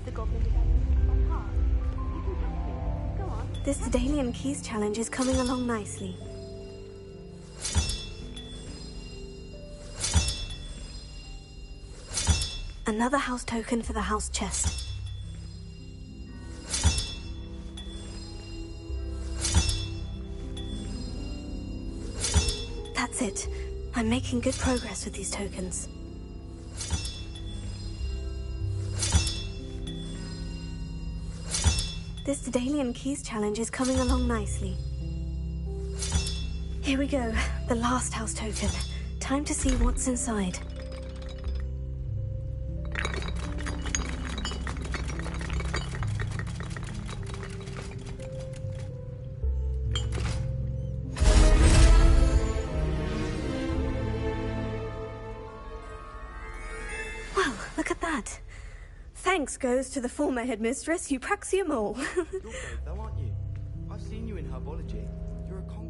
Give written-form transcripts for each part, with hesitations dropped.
of the goblin medallions by heart. You can trust me. Go on. This Daedalian Keys challenge is coming along nicely. Another house token for the house chest. That's it. I'm making good progress with these tokens. This Daedalian Keys challenge is coming along nicely. Here we go, the last house token. Time to see what's inside. Well, look at that. Thanks goes to the former headmistress, Eupraxia Mole. You're brave though, aren't you? I've seen you in herbology. You're a conqueror.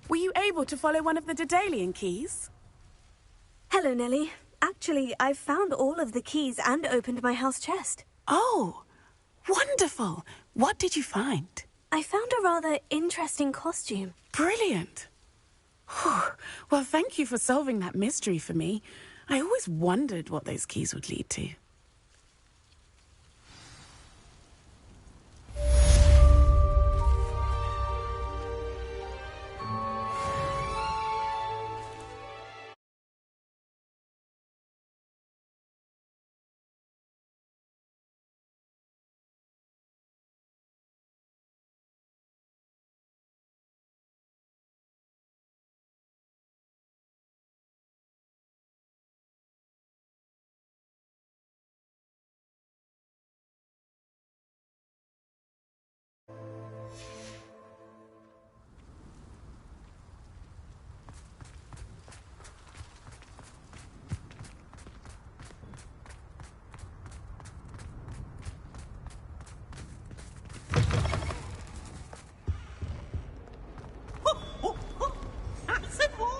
Were you able to follow one of the Daedalian keys? Hello, Nellie. Actually, I've found all of the keys and opened my house chest. Oh, wonderful. What did you find? I found a rather interesting costume. Brilliant. Whew. Well, thank you for solving that mystery for me. I always wondered what those keys would lead to.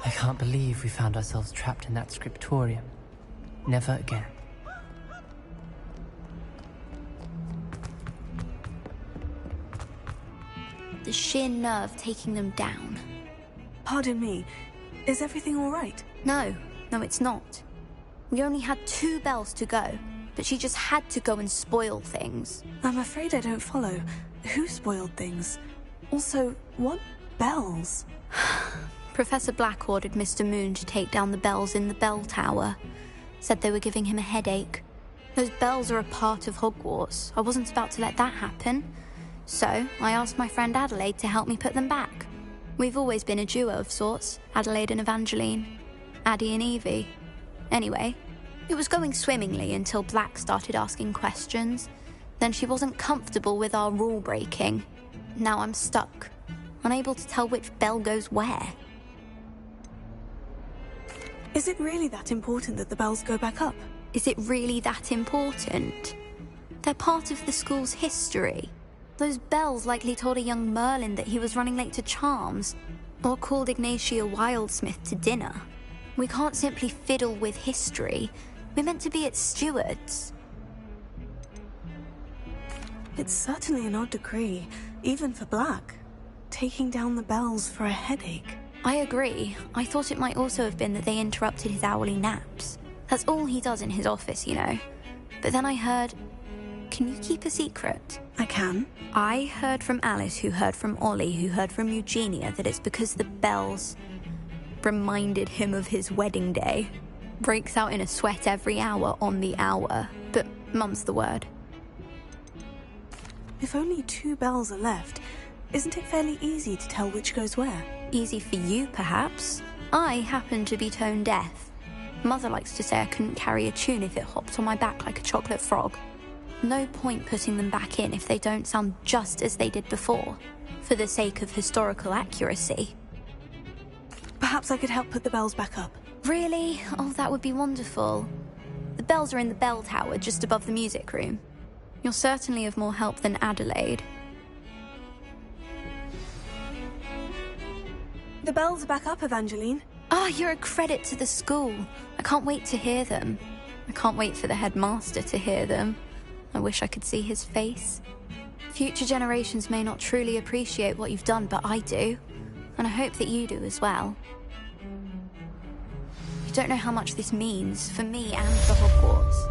I can't believe we found ourselves trapped in that scriptorium. Never again. The sheer nerve taking them down. Pardon me, is everything all right? No, it's not. We only had 2 bells to go, but she just had to go and spoil things. I'm afraid I don't follow. Who spoiled things? Also, what bells? Professor Black ordered Mr. Moon to take down the bells in the bell tower. Said they were giving him a headache. Those bells are a part of Hogwarts. I wasn't about to let that happen. So, I asked my friend Adelaide to help me put them back. We've always been a duo of sorts, Adelaide and Evangeline. Addie and Evie. Anyway, it was going swimmingly until Black started asking questions. Then she wasn't comfortable with our rule breaking. Now I'm stuck, unable to tell which bell goes where. Is it really that important that the bells go back up? Is it really that important? They're part of the school's history. Those bells likely told a young Merlin that he was running late to Charms, or called Ignatia Wildsmith to dinner. We can't simply fiddle with history. We're meant to be its stewards. It's certainly an odd decree, even for Black. Taking down the bells for a headache. I agree. I thought it might also have been that they interrupted his hourly naps. That's all he does in his office, you know. But then I heard... Can you keep a secret? I can. I heard from Alice, who heard from Ollie, who heard from Eugenia, that it's because the bells reminded him of his wedding day. Breaks out in a sweat every hour on the hour. But mum's the word. If only 2 bells are left, isn't it fairly easy to tell which goes where? Easy for you, perhaps. I happen to be tone deaf. Mother likes to say I couldn't carry a tune if it hopped on my back like a chocolate frog. no point putting them back in if they don't sound just as they did before, for the sake of historical accuracy. Perhaps I could help put the bells back up. Really? Oh, that would be wonderful. The bells are in the bell tower just above the music room. You're certainly of more help than Adelaide. The bells are back up, Evangeline. Ah, you're a credit to the school. I can't wait to hear them. I can't wait for the headmaster to hear them. I wish I could see his face. Future generations may not truly appreciate what you've done, but I do. And I hope that you do as well. You don't know how much this means for me and for Hogwarts.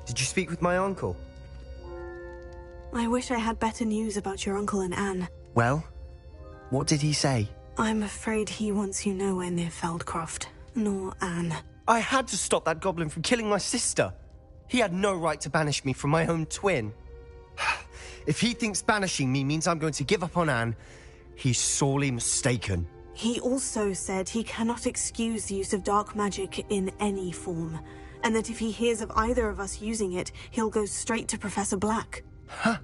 Did you speak with my uncle? I wish I had better news about your uncle and Anne. Well, what did he say? I'm afraid he wants you nowhere near Feldcroft, nor Anne. I had to stop that goblin from killing my sister. He had no right to banish me from my own twin. If he thinks banishing me means I'm going to give up on Anne, he's sorely mistaken. He also said he cannot excuse the use of dark magic in any form, and that if he hears of either of us using it, he'll go straight to Professor Black. Huh?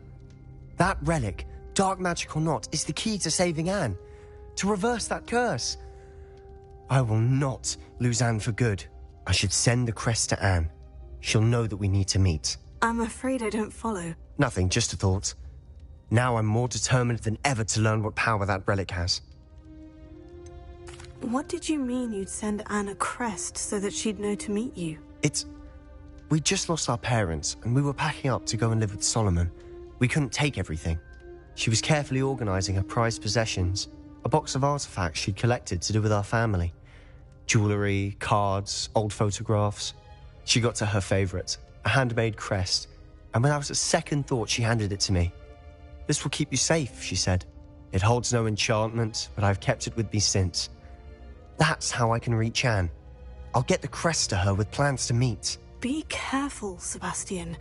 That relic, dark magic or not, is the key to saving Anne. To reverse that curse. I will not lose Anne for good. I should send the crest to Anne. She'll know that we need to meet. I'm afraid I don't follow. Nothing, just a thought. Now I'm more determined than ever to learn what power that relic has. What did you mean you'd send Anne a crest so that she'd know to meet you? We'd just lost our parents, and we were packing up to go and live with Solomon. We couldn't take everything. She was carefully organising her prized possessions, a box of artifacts she'd collected to do with our family. Jewellery, cards, old photographs. She got to her favourite, a handmade crest, and without a second thought she handed it to me. "This will keep you safe," she said. "It holds no enchantment, but I've kept it with me since. That's how I can reach Anne. I'll get the crest to her with plans to meet." Be careful, Sebastian.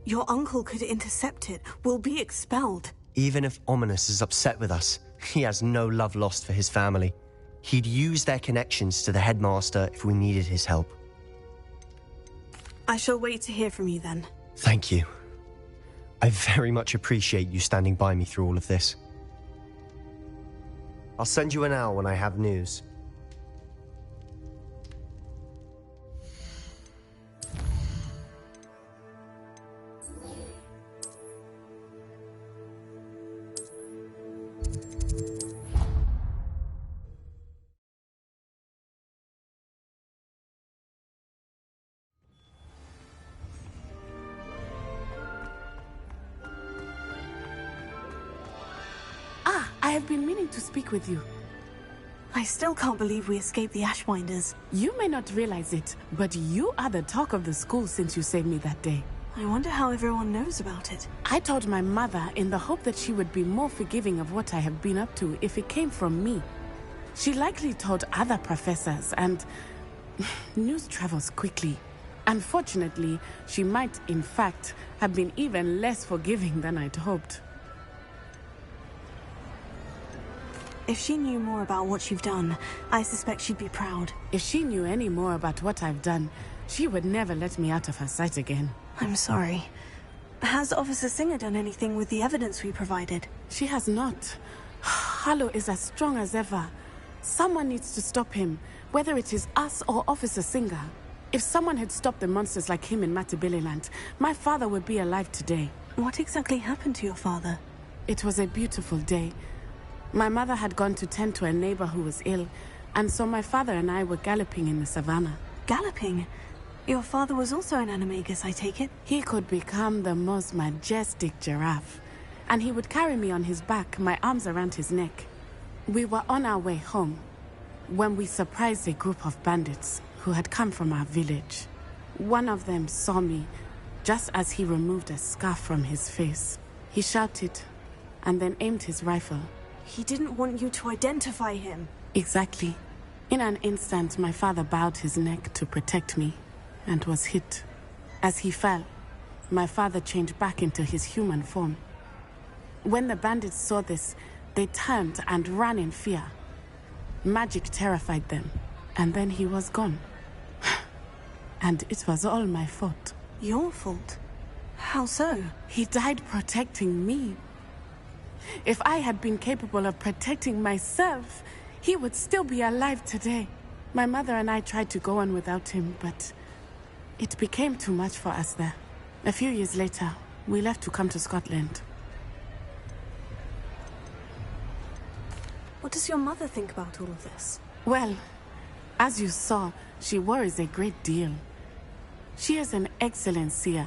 Your uncle could intercept it. We'll be expelled. Even if Ominous is upset with us, he has no love lost for his family. He'd use their connections to the headmaster if we needed his help. I shall wait to hear from you then. Thank you. I very much appreciate you standing by me through all of this. I'll send you an owl when I have news. I have been meaning to speak with you. I still can't believe we escaped the Ashwinders. You may not realize it, but you are the talk of the school since you saved me that day. I wonder how everyone knows about it. I told my mother in the hope that she would be more forgiving of what I have been up to if it came from me. She likely told other professors, and news travels quickly. Unfortunately, she might, in fact, have been even less forgiving than I'd hoped. If she knew more about what you've done, I suspect she'd be proud. If she knew any more about what I've done, she would never let me out of her sight again. I'm sorry. Has Officer Singer done anything with the evidence we provided? She has not. Harlow is as strong as ever. Someone needs to stop him, whether it is us or Officer Singer. If someone had stopped the monsters like him in Matabeleland, my father would be alive today. What exactly happened to your father? It was a beautiful day. My mother had gone to tend to a neighbor who was ill, and so my father and I were galloping in the savannah. Galloping? Your father was also an animagus, I take it? He could become the most majestic giraffe, and he would carry me on his back, my arms around his neck. We were on our way home when we surprised a group of bandits who had come from our village. One of them saw me, Just as he removed a scarf from his face, he shouted and then aimed his rifle. He didn't want you to identify him. Exactly. In an instant, my father bowed his neck to protect me and was hit. As he fell, my father changed back into his human form. When the bandits saw this, they turned and ran in fear. Magic terrified them, and then he was gone. And it was all my fault. Your fault? How so? He died protecting me. If I had been capable of protecting myself, he would still be alive today. My mother and I tried to go on without him, but it became too much for us there. A few years later, we left to come to Scotland. What does your mother think about all of this? Well, as you saw, she worries a great deal. She is an excellent seer,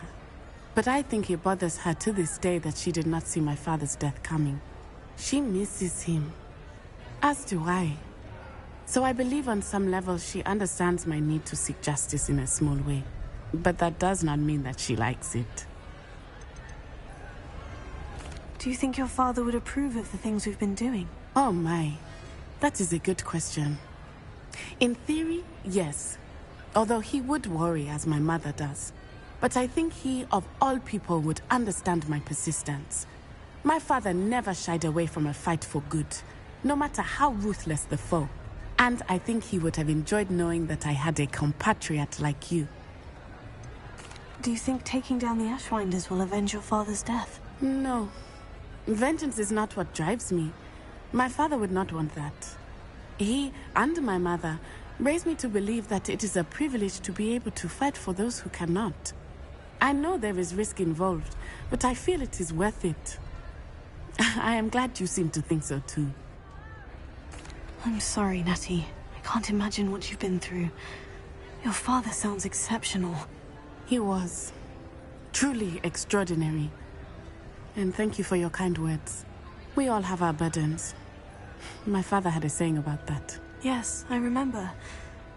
but I think it bothers her to this day that she did not see my father's death coming. She misses him, as do I. So I believe on some level she understands my need to seek justice in a small way. But that does not mean that she likes it. Do you think your father would approve of the things we've been doing? Oh my, that is a good question. In theory, yes. Although he would worry as my mother does. But I think he, of all people, would understand my persistence. My father never shied away from a fight for good, no matter how ruthless the foe. And I think he would have enjoyed knowing that I had a compatriot like you. Do you think taking down the Ashwinders will avenge your father's death? No. Vengeance is not what drives me. My father would not want that. He and my mother raised me to believe that it is a privilege to be able to fight for those who cannot. I know there is risk involved, but I feel it is worth it. I am glad you seem to think so too. I'm sorry, Natty. I can't imagine what you've been through. Your father sounds exceptional. He was. Truly extraordinary. And thank you for your kind words. We all have our burdens. My father had a saying about that. Yes, I remember.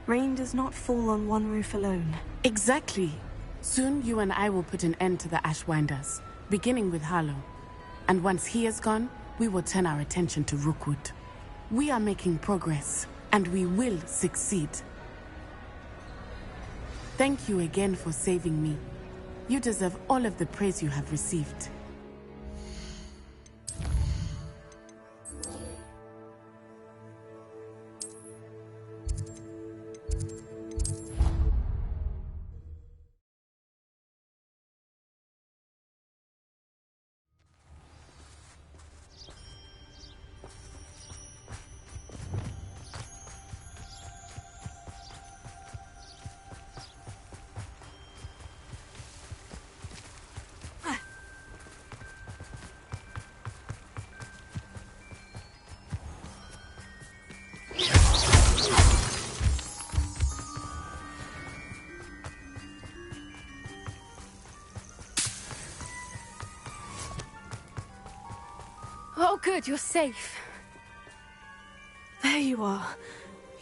Rain does not fall on one roof alone. Exactly. Soon you and I will put an end to the Ashwinders, beginning with Harlow. And once he is gone, we will turn our attention to Rookwood. We are making progress, and we will succeed. Thank you again for saving me. You deserve all of the praise you have received. Oh, good, you're safe. There you are.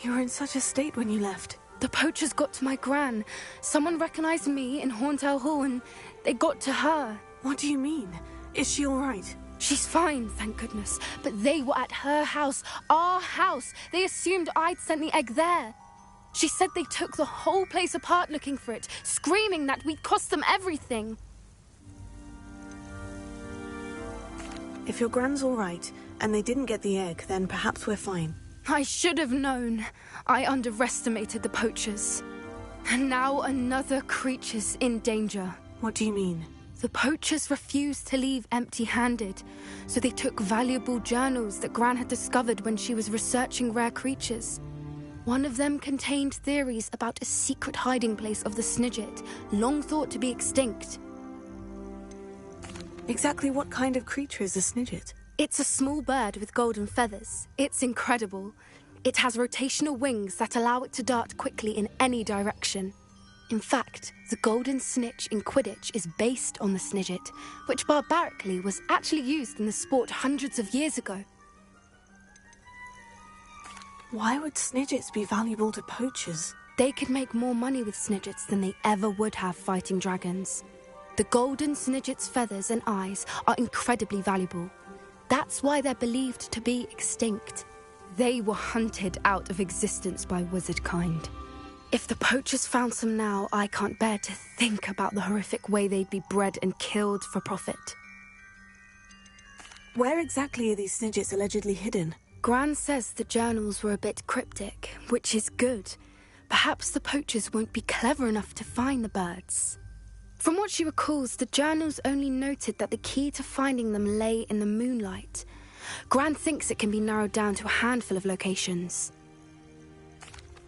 You were in such a state when you left. The poachers got to my gran. Someone recognized me in Horntail Hall and they got to her. What do you mean? Is she all right? She's fine, thank goodness. But they were at her house, our house. They assumed I'd sent the egg there. She said they took the whole place apart looking for it, screaming that we'd cost them everything. If your gran's all right, and they didn't get the egg, then perhaps we're fine. I should have known. I underestimated the poachers. And now another creature's in danger. What do you mean? The poachers refused to leave empty-handed, so they took valuable journals that Gran had discovered when she was researching rare creatures. One of them contained theories about a secret hiding place of the Snidget, long thought to be extinct. Exactly what kind of creature is a Snidget? It's a small bird with golden feathers. It's incredible. It has rotational wings that allow it to dart quickly in any direction. In fact, the golden snitch in Quidditch is based on the Snidget, which barbarically was actually used in the sport hundreds of years ago. Why would Snidgets be valuable to poachers? They could make more money with Snidgets than they ever would have fighting dragons. The golden snidget's feathers and eyes are incredibly valuable. That's why they're believed to be extinct. They were hunted out of existence by wizard kind. If the poachers found some now, I can't bear to think about the horrific way they'd be bred and killed for profit. Where exactly are these snidgets allegedly hidden? Gran says the journals were a bit cryptic, which is good. Perhaps the poachers won't be clever enough to find the birds. From what she recalls, the journals only noted that the key to finding them lay in the moonlight. Gran thinks it can be narrowed down to a handful of locations.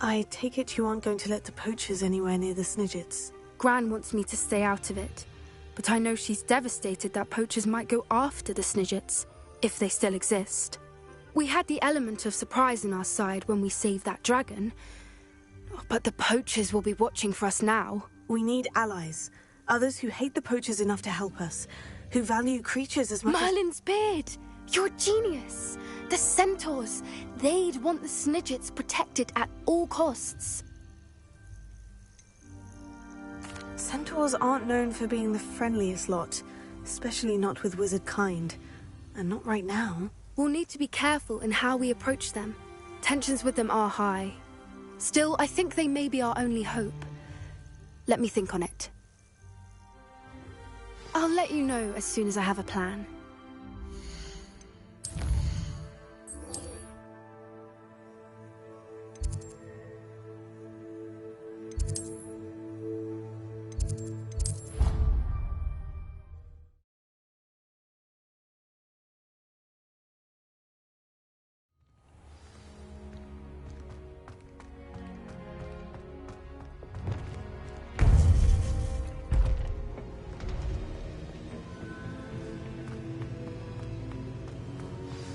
I take it you aren't going to let the poachers anywhere near the snidgets. Gran wants me to stay out of it, but I know she's devastated that poachers might go after the snidgets, if they still exist. We had the element of surprise on our side when we saved that dragon, but the poachers will be watching for us now. We need allies. Others who hate the poachers enough to help us, who value creatures as much Merlin's beard! You're a genius! The centaurs! They'd want the snidgets protected at all costs. Centaurs aren't known for being the friendliest lot, especially not with wizard kind. And not right now. We'll need to be careful in how we approach them. Tensions with them are high. Still, I think they may be our only hope. Let me think on it. I'll let you know as soon as I have a plan.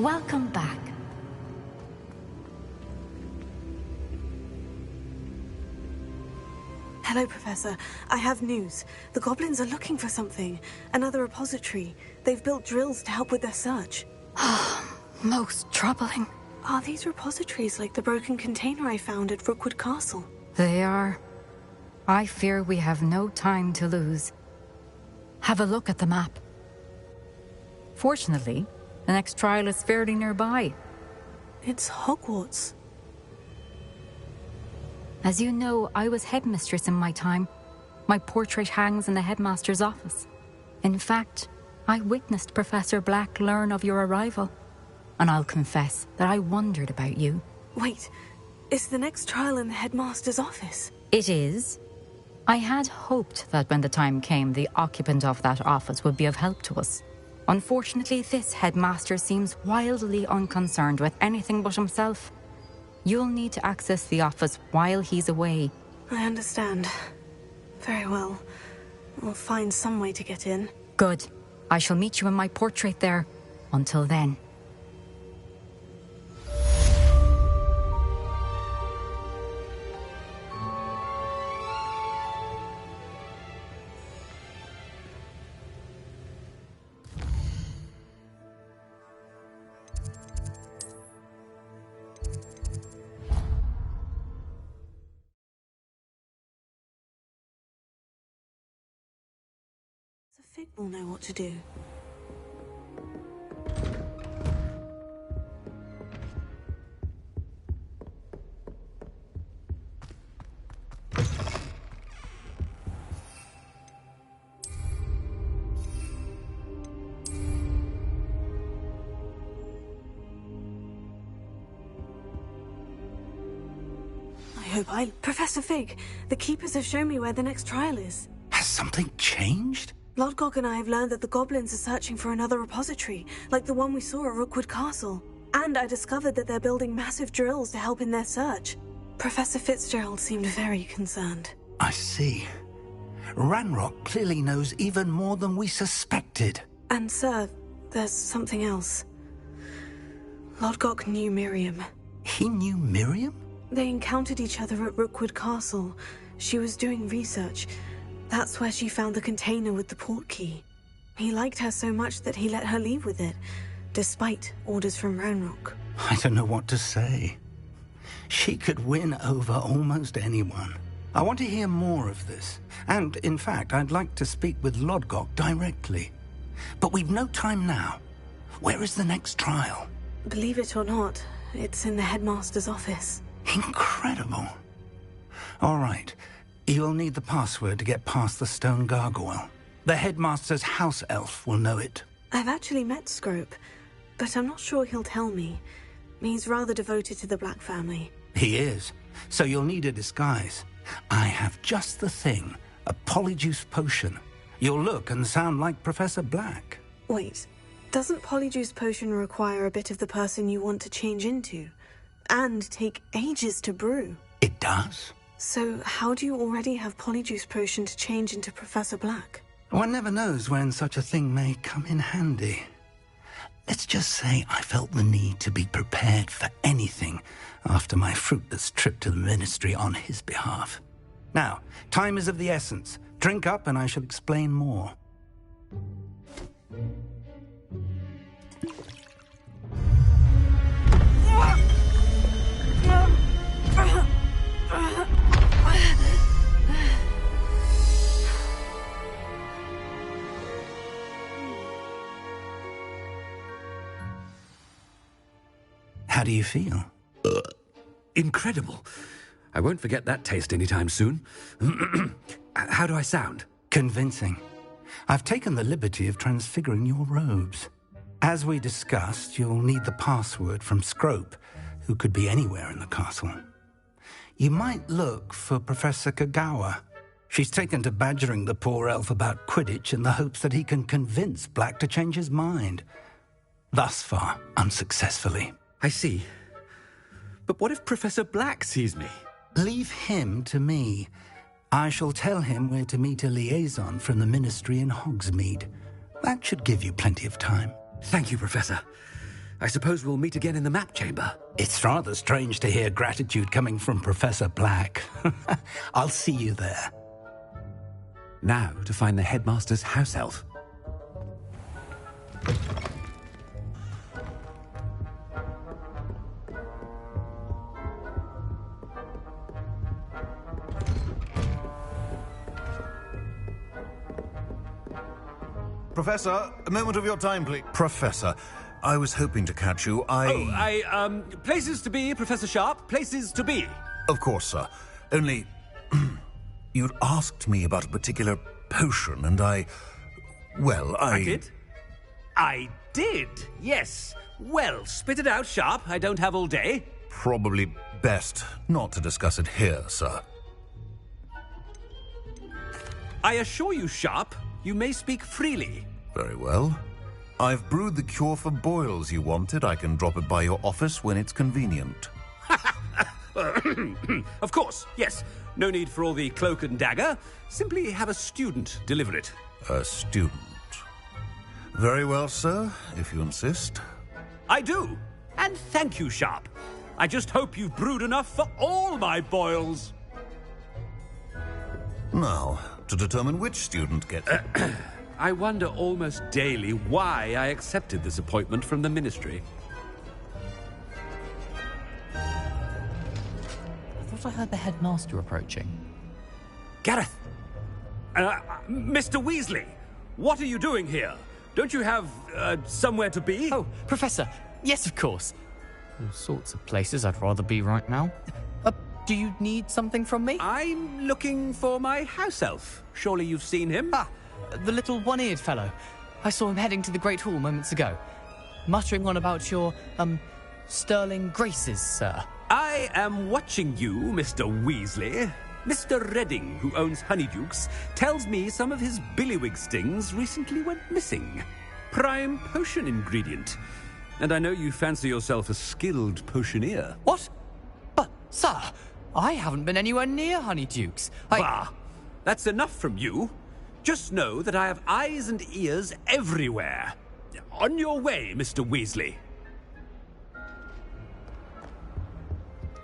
Welcome back. Hello, Professor. I have news. The goblins are looking for something. Another repository. They've built drills to help with their search. Most troubling. Are these repositories like the broken container I found at Rookwood Castle? They are. I fear we have no time to lose. Have a look at the map. Fortunately, the next trial is fairly nearby. It's Hogwarts. As you know, I was headmistress in my time. My portrait hangs in the headmaster's office. In fact, I witnessed Professor Black learn of your arrival. And I'll confess that I wondered about you. Wait, is the next trial in the headmaster's office? It is. I had hoped that when the time came, the occupant of that office would be of help to us. Unfortunately, this headmaster seems wildly unconcerned with anything but himself. You'll need to access the office while he's away. I understand. Very well. We'll find some way to get in. Good. I shall meet you in my portrait there. Until then. So Fig will know what to do. Professor Fig, the Keepers have shown me where the next trial is. Has something changed? Lodgok and I have learned that the goblins are searching for another repository, like the one we saw at Rookwood Castle. And I discovered that they're building massive drills to help in their search. Professor Fitzgerald seemed very concerned. I see. Ranrock clearly knows even more than we suspected. And sir, there's something else. Lodgok knew Miriam. He knew Miriam? They encountered each other at Rookwood Castle. She was doing research. That's where she found the container with the port key. He liked her so much that he let her leave with it, despite orders from Ranrock. I don't know what to say. She could win over almost anyone. I want to hear more of this. And, in fact, I'd like to speak with Lodgok directly. But we've no time now. Where is the next trial? Believe it or not, it's in the headmaster's office. Incredible. All right. You'll need the password to get past the stone gargoyle. The headmaster's house elf will know it. I've actually met Scrope, but I'm not sure he'll tell me. He's rather devoted to the Black family. He is. So you'll need a disguise. I have just the thing. A polyjuice potion. You'll look and sound like Professor Black. Wait, doesn't polyjuice potion require a bit of the person you want to change into? And take ages to brew? It does. So how do you already have polyjuice potion to change into Professor Black? One never knows when such a thing may come in handy. Let's just say I felt the need to be prepared for anything after my fruitless trip to the Ministry on his behalf. Now, time is of the essence. Drink up and I shall explain more. How do you feel? Incredible. I won't forget that taste anytime soon. How do I sound? Convincing. I've taken the liberty of transfiguring your robes. As we discussed, you'll need the password from Scrope, who could be anywhere in the castle. You might look for Professor Kagawa. She's taken to badgering the poor elf about Quidditch in the hopes that he can convince Black to change his mind. Thus far, unsuccessfully. I see. But what if Professor Black sees me? Leave him to me. I shall tell him where to meet a liaison from the Ministry in Hogsmeade. That should give you plenty of time. Thank you, Professor. I suppose we'll meet again in the map chamber. It's rather strange to hear gratitude coming from Professor Black. I'll see you there. Now to find the headmaster's house elf. Professor, a moment of your time, please. Professor, I was hoping to catch you. Places to be, Professor Sharp. Places to be. Of course, sir. Only, you'd asked me about a particular potion, and I did? I did, yes. Well, spit it out, Sharp. I don't have all day. Probably best not to discuss it here, sir. I assure you, Sharp, you may speak freely. Very well. I've brewed the cure for boils you wanted. I can drop it by your office when it's convenient. Of course, yes. No need for all the cloak and dagger. Simply have a student deliver it. A student. Very well, sir, if you insist. I do. And thank you, Sharp. I just hope you've brewed enough for all my boils. Now, to determine which student gets it. I wonder almost daily why I accepted this appointment from the Ministry. I thought I heard the headmaster approaching. Gareth! Mr. Weasley! What are you doing here? Don't you have, somewhere to be? Oh, Professor, yes, of course. All sorts of places I'd rather be right now. Do you need something from me? I'm looking for my house elf. Surely you've seen him? Ah, the little one-eared fellow. I saw him heading to the Great Hall moments ago, muttering on about your, sterling graces, sir. I am watching you, Mr. Weasley. Mr. Redding, who owns Honeydukes, tells me some of his billywig stings recently went missing. Prime potion ingredient. And I know you fancy yourself a skilled potioneer. What? But, sir, I haven't been anywhere near Honeydukes. Bah! That's enough from you. Just know that I have eyes and ears everywhere. On your way, Mr. Weasley.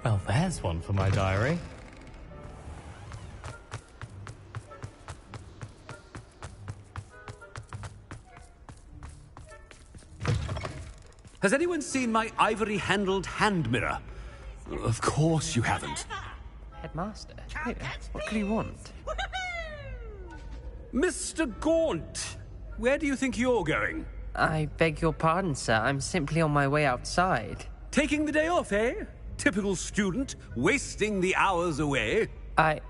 Well, there's one for my diary. Has anyone seen my ivory-handled hand mirror? Of course you haven't. Headmaster? Wait, what could he want? Mr. Gaunt, where do you think you're going? I beg your pardon, sir. I'm simply on my way outside. Taking the day off, eh? Typical student, wasting the hours away. I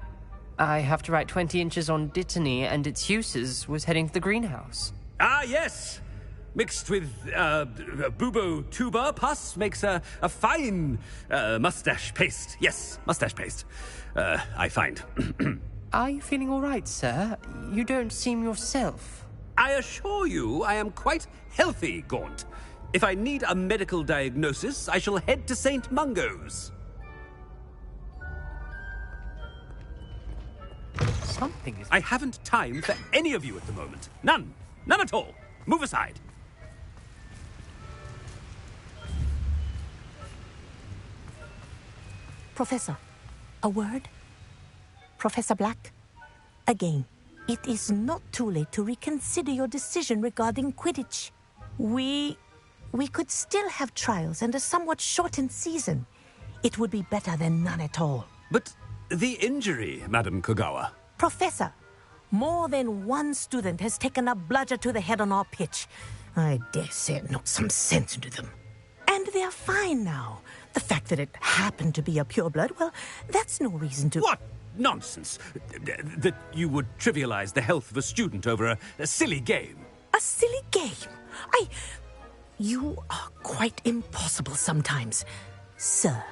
have to write 20 inches on Dittany and its uses. Was heading to the greenhouse. Ah, yes! Mixed with bubo tuber pus makes a fine mustache paste. Yes, mustache paste. I find. Are you feeling all right, sir? You don't seem yourself. I assure you I am quite healthy, Gaunt. If I need a medical diagnosis, I shall head to St. Mungo's. Something is... I haven't time for any of you at the moment. None. None at all. Move aside. Professor, a word? Professor Black? Again, it is not too late to reconsider your decision regarding Quidditch. We could still have trials and a somewhat shortened season. It would be better than none at all. But the injury, Madam Kogawa. Professor, more than one student has taken a bludger to the head on our pitch. I dare say it knocked some sense into them. And they're fine now. The fact that it happened to be a pureblood, well, that's no reason to... What nonsense! That you would trivialize the health of a student over a silly game. A silly game? You are quite impossible sometimes. Sir,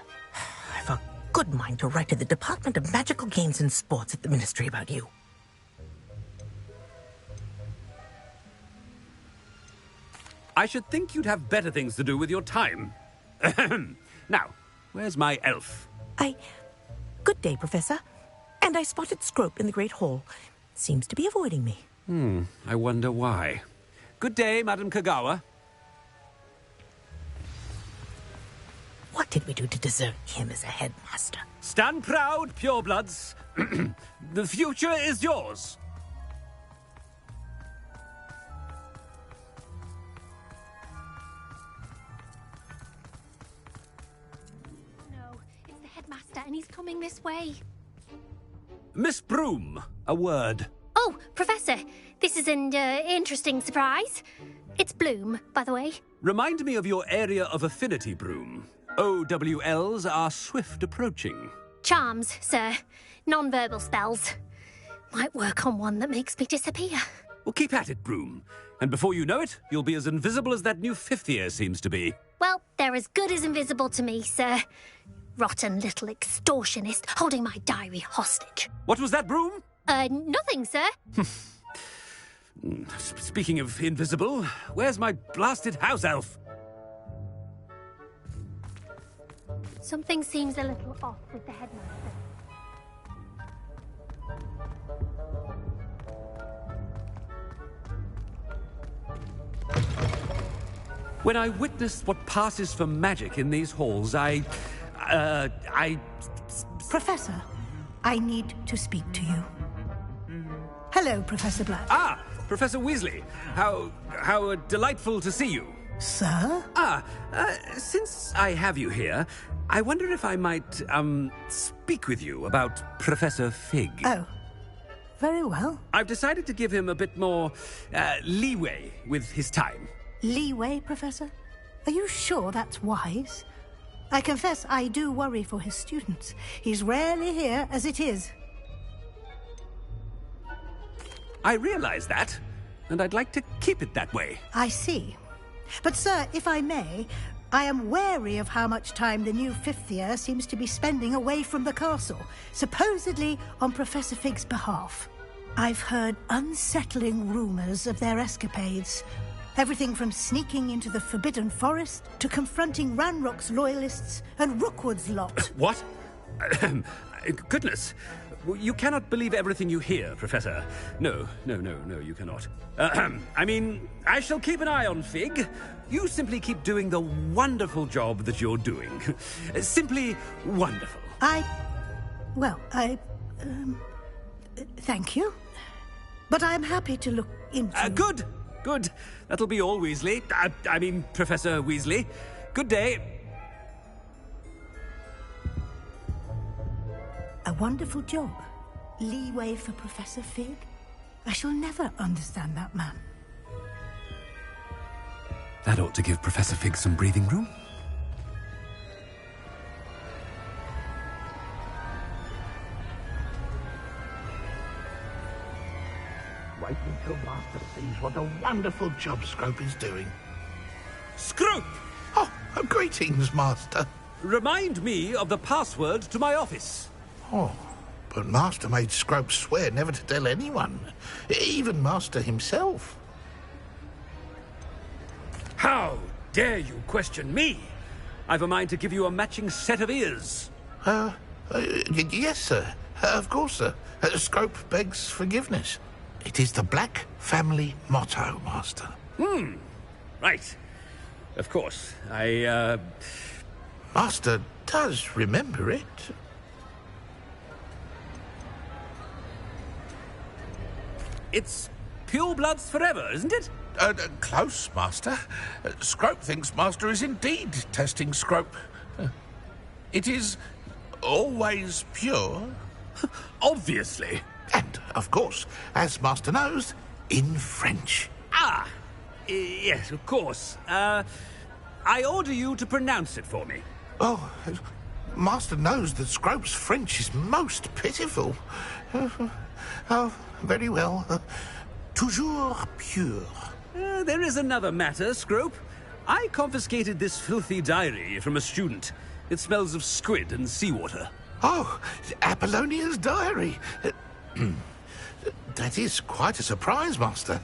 I've a good mind to write to the Department of Magical Games and Sports at the Ministry about you. I should think you'd have better things to do with your time. Now, where's my elf? Good day, Professor. And I spotted Scrope in the Great Hall. Seems to be avoiding me. I wonder why. Good day, Madam Kogawa. What did we do to deserve him as a headmaster? Stand proud, purebloods. The future is yours. No, it's the headmaster and he's coming this way. Miss Broom, a word. Oh, Professor, this is an interesting surprise. It's Bloom, by the way. Remind me of your area of affinity, Broom. OWLs are swift approaching. Charms, sir. Non-verbal spells. Might work on one that makes me disappear. Well, keep at it, Broom. And before you know it, you'll be as invisible as that new fifth year seems to be. Well, they're as good as invisible to me, sir. Rotten little extortionist holding my diary hostage. What was that, Broom? Nothing, sir. Speaking of invisible, where's my blasted house elf? Something seems a little off with the headmaster. When I witness what passes for magic in these halls, Professor, I need to speak to you. Hello, Professor Black. Ah, Professor Weasley. How delightful to see you. Sir? Since I have you here, I wonder if I might, speak with you about Professor Fig. Oh, very well. I've decided to give him a bit more, leeway with his time. Leeway, Professor? Are you sure that's wise? I confess I do worry for his students. He's rarely here as it is. I realize that, and I'd like to keep it that way. I see. But, sir, if I may, I am wary of how much time the new fifth year seems to be spending away from the castle, supposedly on Professor Fig's behalf. I've heard unsettling rumors of their escapades. Everything from sneaking into the Forbidden Forest to confronting Ranrock's loyalists and Rookwood's lot. What? Goodness. You cannot believe everything you hear, Professor. No, you cannot. I mean, I shall keep an eye on Fig. You simply keep doing the wonderful job that you're doing. Simply wonderful. Thank you. But I'm happy to look into... Good. That'll be all, Weasley. I mean, Professor Weasley. Good day. A wonderful job. Leeway for Professor Fig? I shall never understand that man. That ought to give Professor Fig some breathing room. Wait until Master sees what a wonderful job Scrope is doing. Scrope! Oh, greetings, Master. Remind me of the password to my office. Oh, but Master made Scrope swear never to tell anyone, even Master himself. How dare you question me? I've a mind to give you a matching set of ears. Yes, sir. Of course, sir. Scrope begs forgiveness. It is the Black family motto, Master. Right. Of course. Master does remember it. It's pure bloods forever, isn't it? Close, Master. Scrope thinks Master is indeed testing Scrope. It is always pure. Obviously. And, of course, as Master knows, in French. Ah! Yes, of course. I order you to pronounce it for me. Oh, Master knows that Scrope's French is most pitiful. Oh, very well. Toujours pure. There is another matter, Scrope. I confiscated this filthy diary from a student. It smells of squid and seawater. Oh, Apollonia's diary. That is quite a surprise, Master.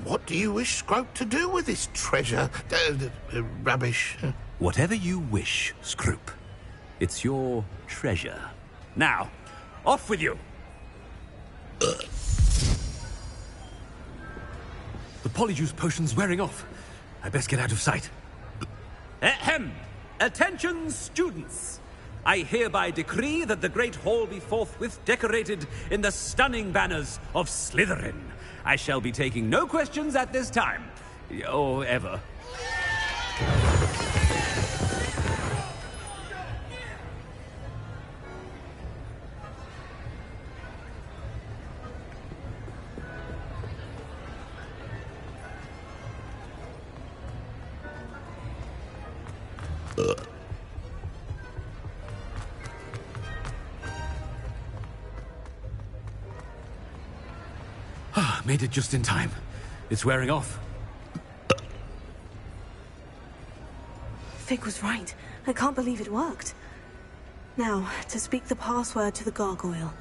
What do you wish Scrope to do with this treasure? Rubbish. Whatever you wish, Scrope. It's your treasure. Now, off with you. The polyjuice potion's wearing off. I best get out of sight. Ahem! Attention, students! I hereby decree that the Great Hall be forthwith decorated in the stunning banners of Slytherin. I shall be taking no questions at this time. Or ever. Made it just in time. It's wearing off. Fig was right. I can't believe it worked. Now, to speak the password to the gargoyle.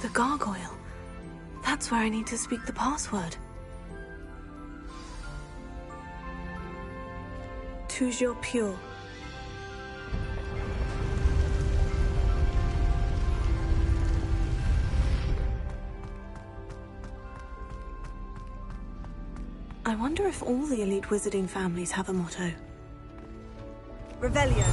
The gargoyle. That's where I need to speak the password. Toujours pure. I wonder if all the elite wizarding families have a motto. Revelio.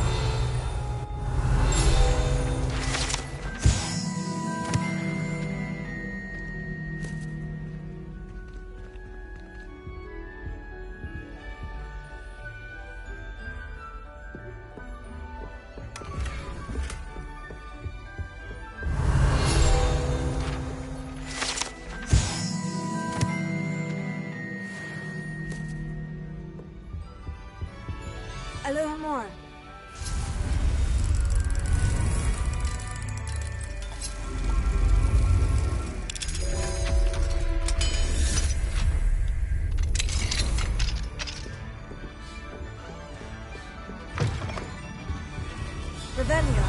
Alohomora. Revelio.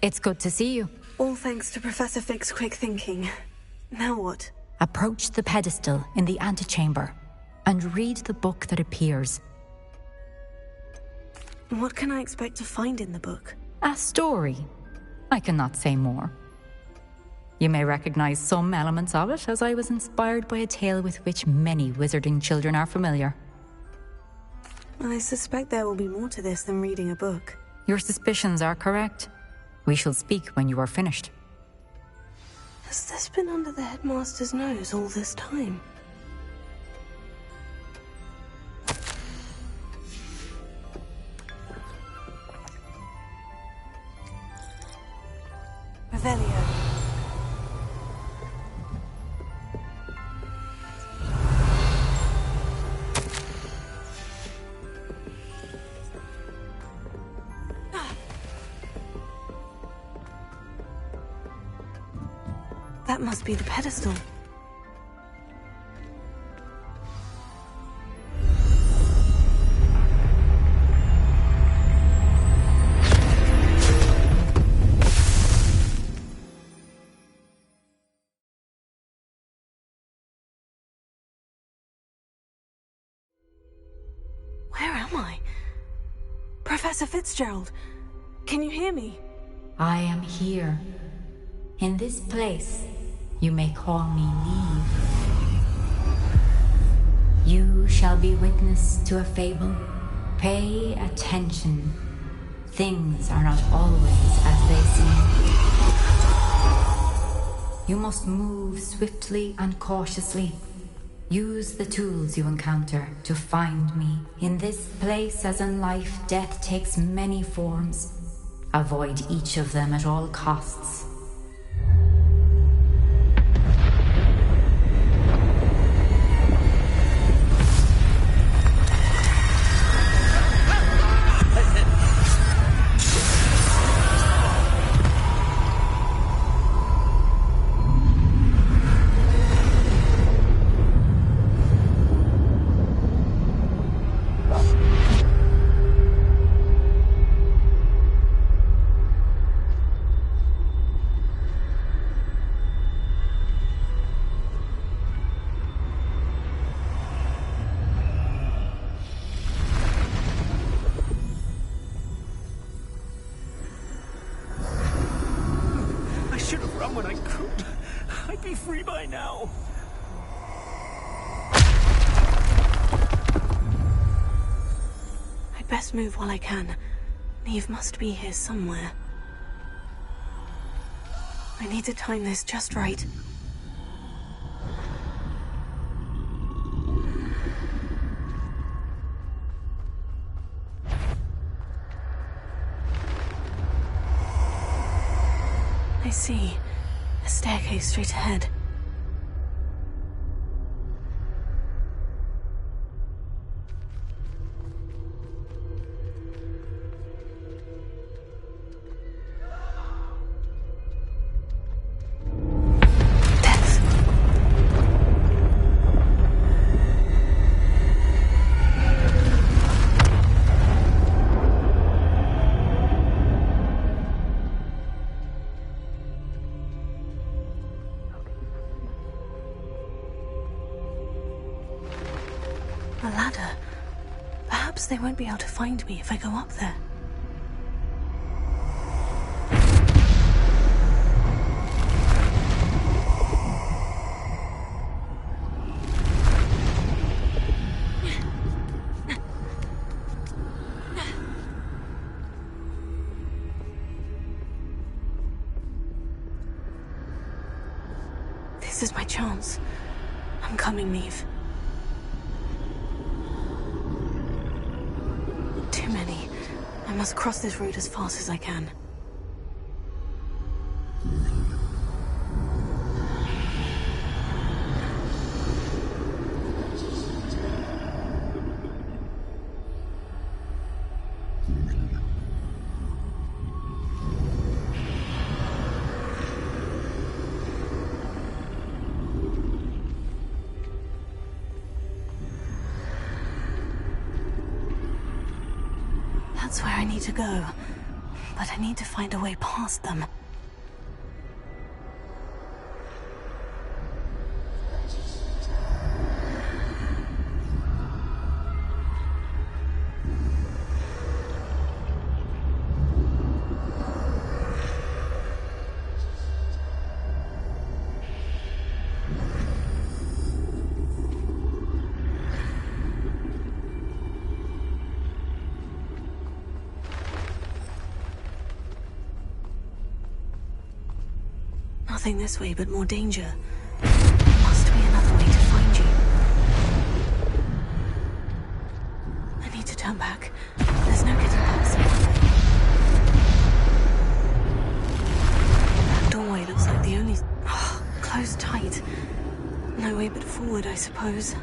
It's good to see you. All thanks to Professor Fig's quick thinking. Now what? Approach the pedestal in the antechamber and read the book that appears. What can I expect to find in the book? A story. I cannot say more. You may recognize some elements of it, as I was inspired by a tale with which many wizarding children are familiar. I suspect there will be more to this than reading a book. Your suspicions are correct. We shall speak when you are finished. Has this been under the headmaster's nose all this time? Revelio. That must be the pedestal. Where am I? Professor Fitzgerald, can you hear me? I am here. In this place, you may call me Neve. You shall be witness to a fable. Pay attention. Things are not always as they seem. You must move swiftly and cautiously. Use the tools you encounter to find me. In this place, as in life, death takes many forms. Avoid each of them at all costs. When I could, I'd be free by now. I'd best move while I can. Neve must be here somewhere. I need to time this just right. I see. A staircase straight ahead. Perhaps they won't be able to find me if I go up there. This is my chance. I'm coming, Neve. Too many. I must cross this road as fast as I can. That's where I need to go, but I need to find a way past them. Nothing this way, but more danger. There must be another way to find you. I need to turn back. There's no getting past it. That doorway looks like the only... closed tight. No way but forward, I suppose.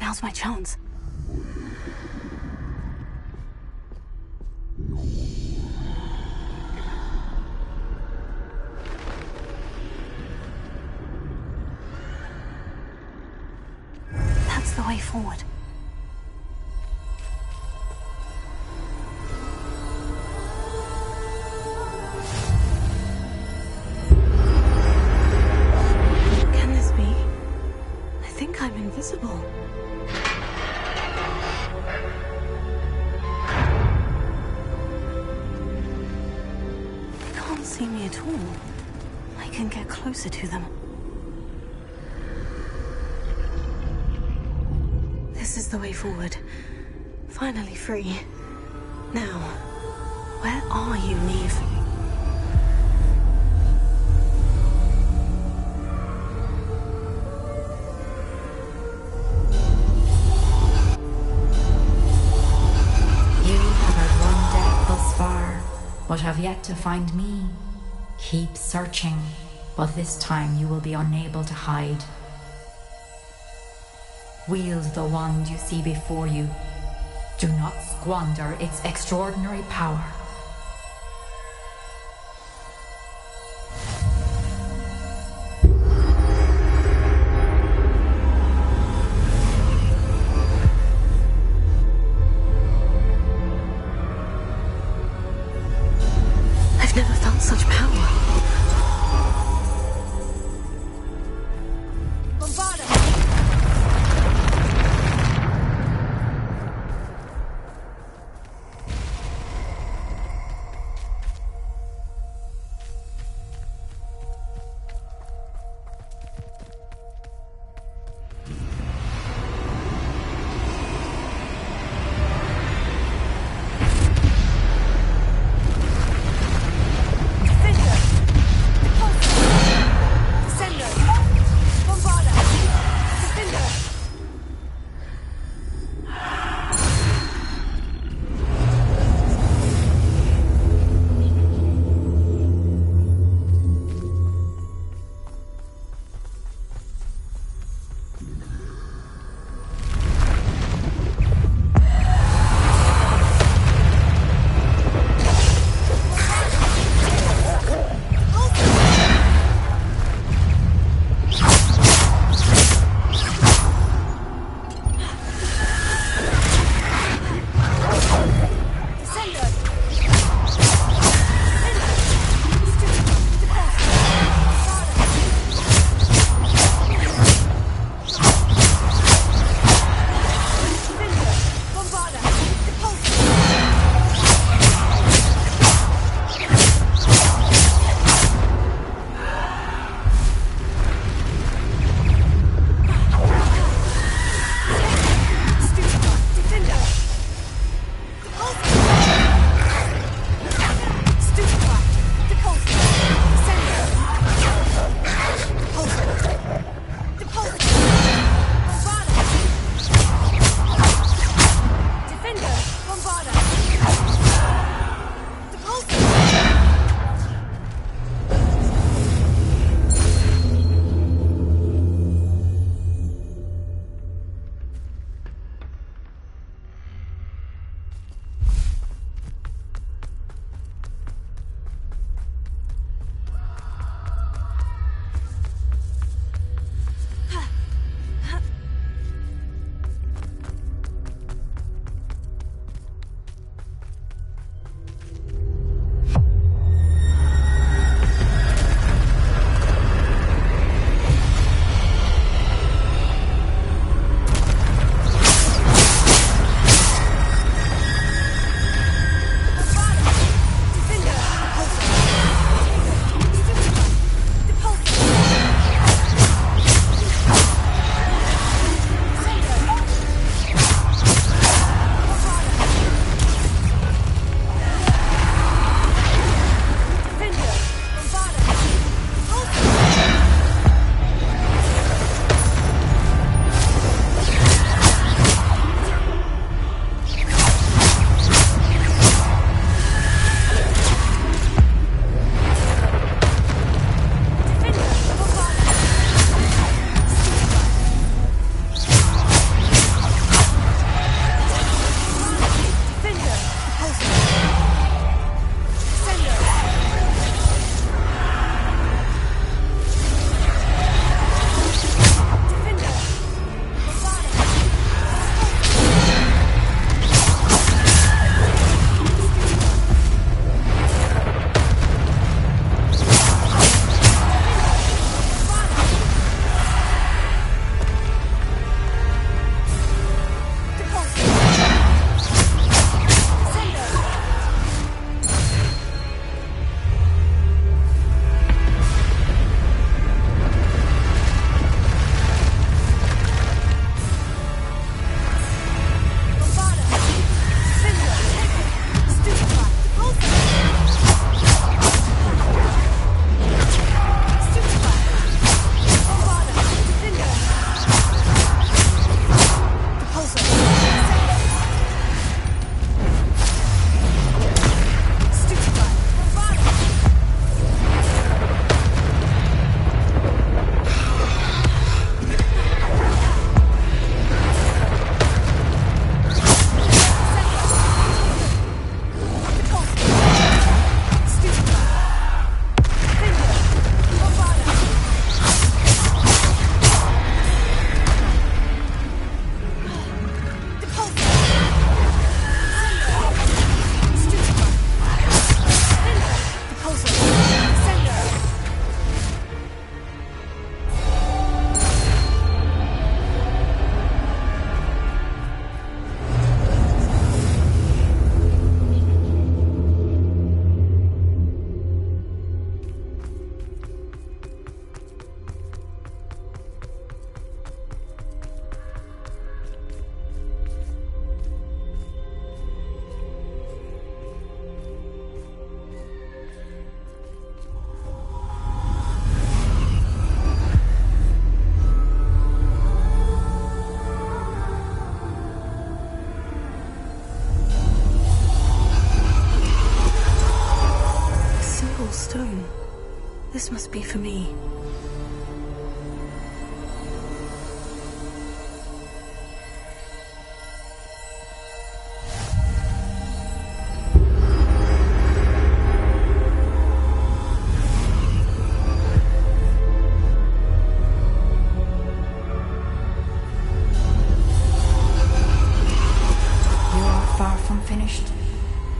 Now's my chance. That's the way forward. Can this be? I think I'm invisible. See me at all. I can get closer to them. This is the way forward. Finally free. Now, where are you, Neve? You have had one death thus far, but have yet to find me. Keep searching, but this time you will be unable to hide. Wield the wand you see before you. Do not squander its extraordinary power. I've never felt such power. This must be for me.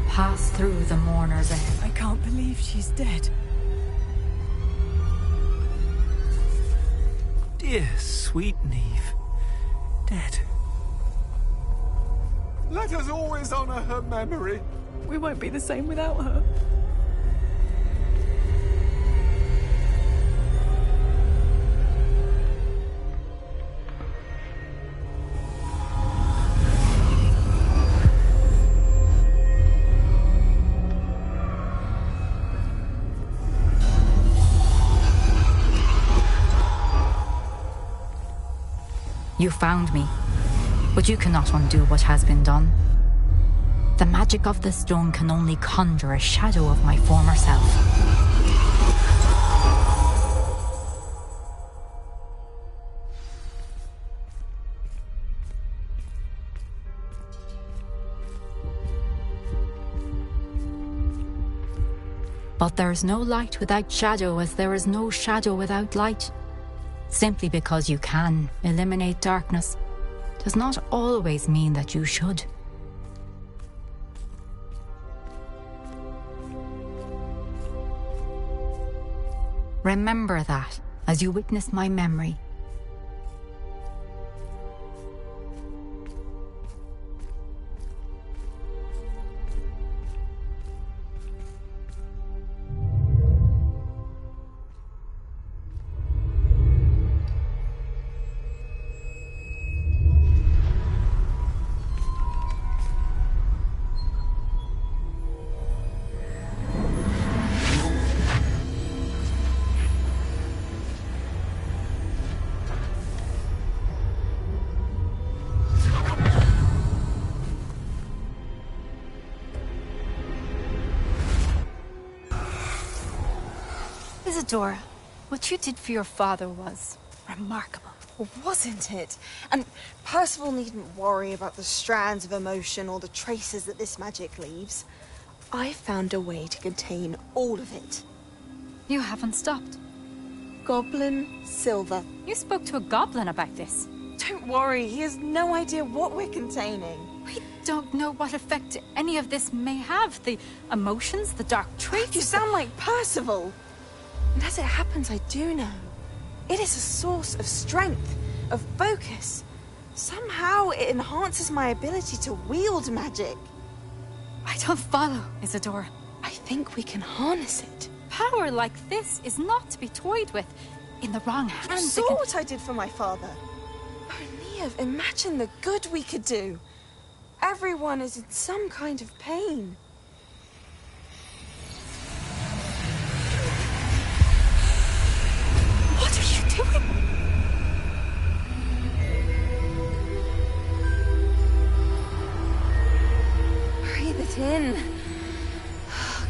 Pass through the mourner's end. I can't believe she's dead. Dear sweet Neve. Dead. Let us always honor her memory. We won't be the same without her. You found me, but you cannot undo what has been done. The magic of the stone can only conjure a shadow of my former self. But there is no light without shadow, as there is no shadow without light. Simply because you can eliminate darkness does not always mean that you should. Remember that as you witness my memory. Isadora, what you did for your father was remarkable. Well, wasn't it? And Percival needn't worry about the strands of emotion or the traces that this magic leaves. I found a way to contain all of it. You haven't stopped. Goblin Silver. You spoke to a goblin about this. Don't worry, he has no idea what we're containing. We don't know what effect any of this may have. The emotions, the dark traits. You sound like Percival. And as it happens, I do know. It is a source of strength, of focus. Somehow it enhances my ability to wield magic. I don't follow, Isadora. I think we can harness it. Power like this is not to be toyed with. In the wrong hands, You saw what I did for my father. Oh, Neve, imagine the good we could do. Everyone is in some kind of pain. What are you doing? Breathe it in.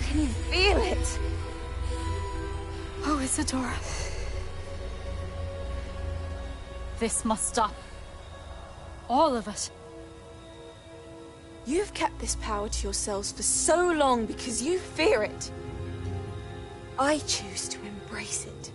Can you feel it? Oh, Isadora. This must stop. All of it. You've kept this power to yourselves for so long because you fear it. I choose to embrace it.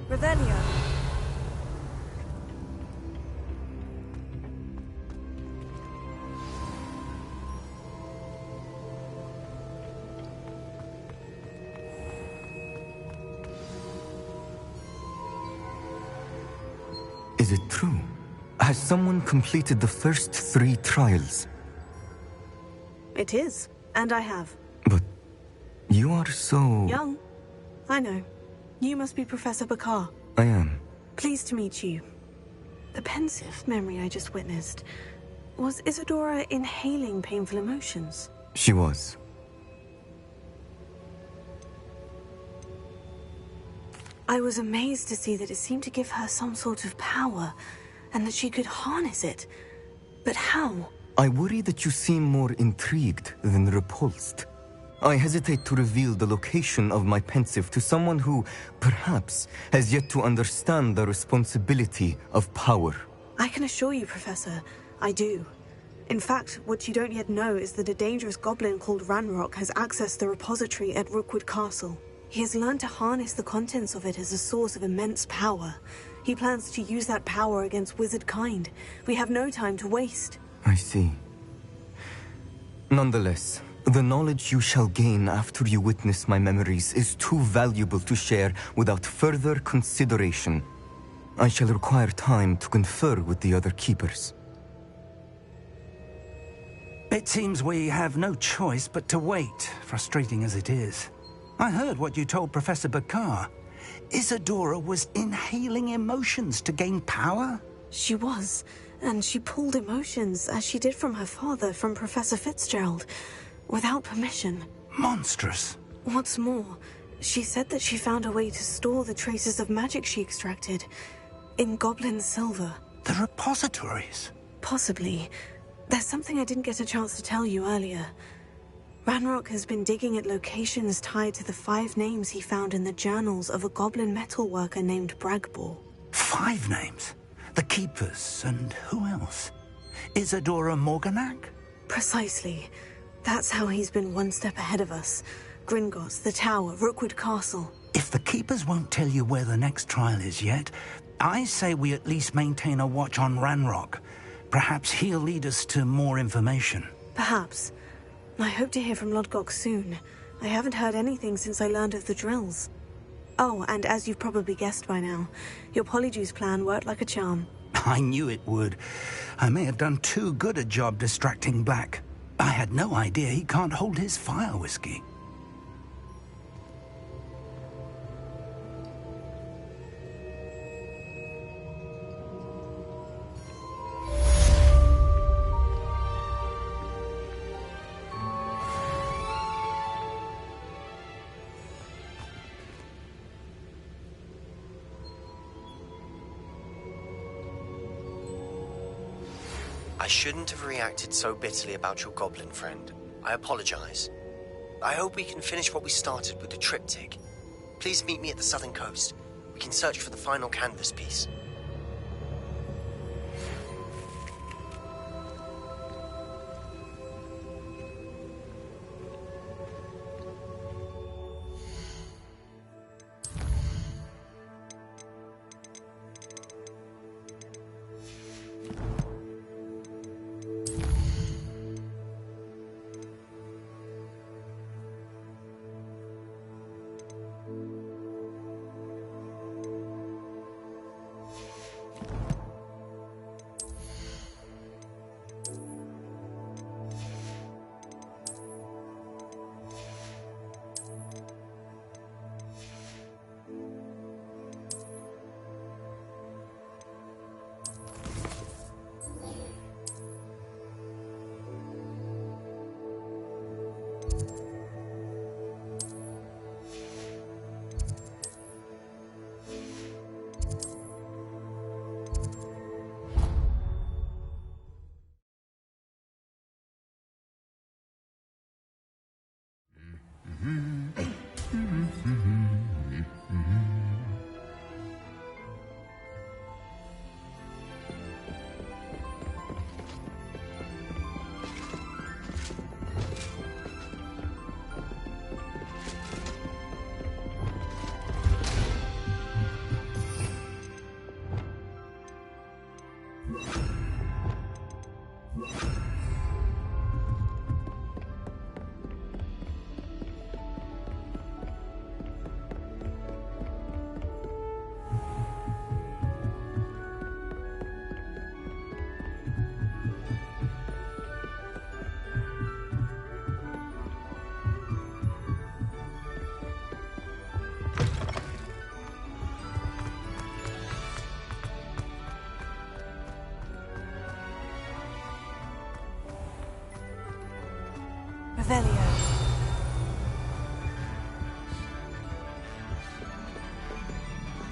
Ravenna. Is it true? Has someone completed the first 3 trials? It is, and I have. But you are so... Young. I know. You must be Professor Bakar. I am. Pleased to meet you. The pensive memory I just witnessed. Was Isadora inhaling painful emotions? She was. I was amazed to see that it seemed to give her some sort of power, and that she could harness it. But how? I worry that you seem more intrigued than repulsed. I hesitate to reveal the location of my pensive to someone who, perhaps, has yet to understand the responsibility of power. I can assure you, Professor, I do. In fact, what you don't yet know is that a dangerous goblin called Ranrock has accessed the repository at Rookwood Castle. He has learned to harness the contents of it as a source of immense power. He plans to use that power against wizard kind. We have no time to waste. I see. Nonetheless, the knowledge you shall gain after you witness my memories is too valuable to share without further consideration. I shall require time to confer with the other keepers. It seems we have no choice but to wait, frustrating as it is. I heard what you told Professor Bakar. Isadora was inhaling emotions to gain power? She was, and she pulled emotions, as she did from her father, from Professor Fitzgerald, without permission. Monstrous. What's more, she said that she found a way to store the traces of magic she extracted in goblin silver. The repositories? Possibly. There's something I didn't get a chance to tell you earlier. Ranrock has been digging at locations tied to the 5 names he found in the journals of a goblin metalworker named Bragbor. 5 names? The Keepers, and who else? Isadora Morganac? Precisely. That's how he's been one step ahead of us. Gringotts, the Tower, Rookwood Castle. If the Keepers won't tell you where the next trial is yet, I say we at least maintain a watch on Ranrock. Perhaps he'll lead us to more information. Perhaps. I hope to hear from Lodgok soon. I haven't heard anything since I learned of the drills. Oh, and as you've probably guessed by now, your Polyjuice plan worked like a charm. I knew it would. I may have done too good a job distracting Black. I had no idea he can't hold his fire whiskey. I shouldn't have reacted so bitterly about your goblin friend. I apologize. I hope we can finish what we started with the triptych. Please meet me at the southern coast. We can search for the final canvas piece.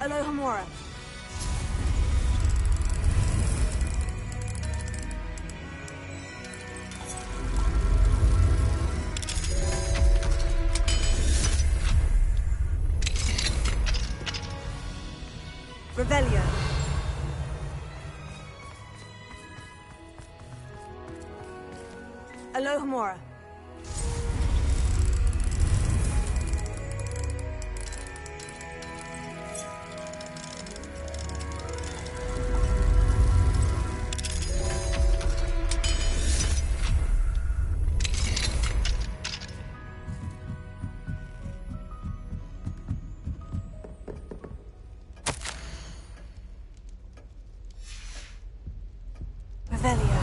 Alohomora. Revelio. Alohomora. Revelio.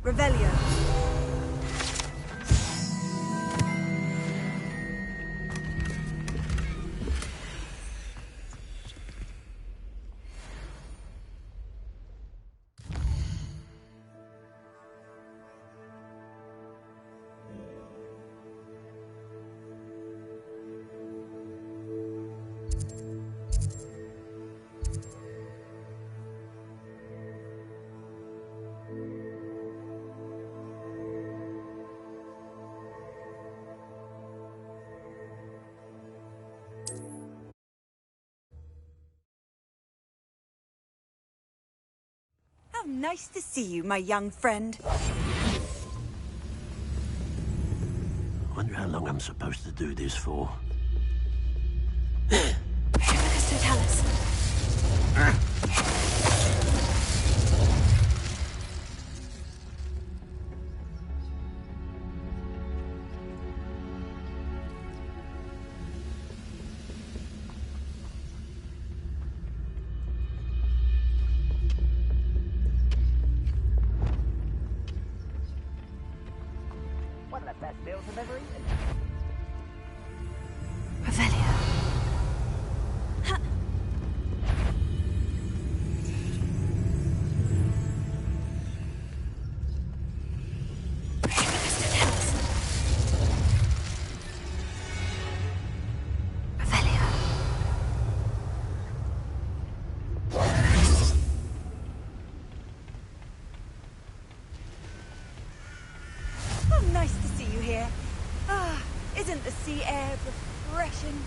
Revelio. How nice to see you, my young friend. I wonder how long I'm supposed to do this for. One of the best meals I've ever eaten. Revelio. How nice to see you here. Ah, isn't the sea air refreshing?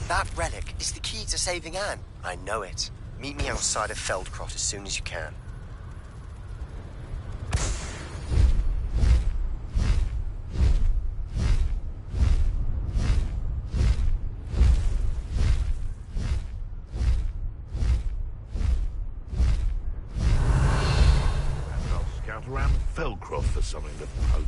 That relic is the key to saving Anne. I know it. Meet me outside of Feldcrot as soon as you can. scout around Felcroft for something to poach.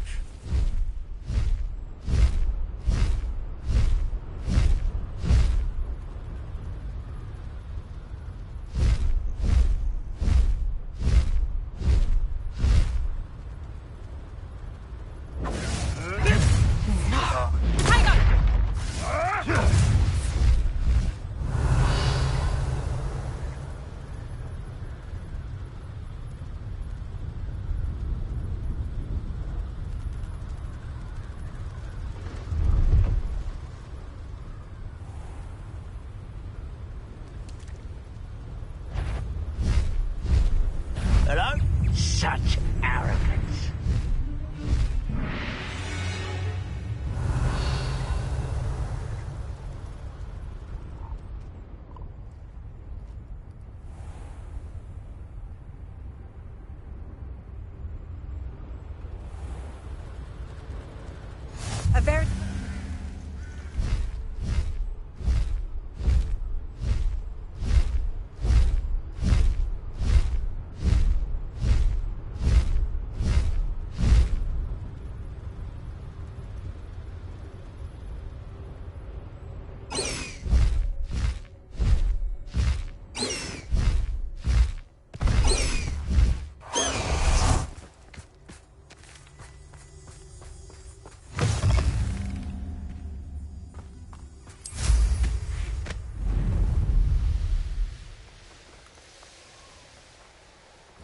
Hello? Such arrogance. A very...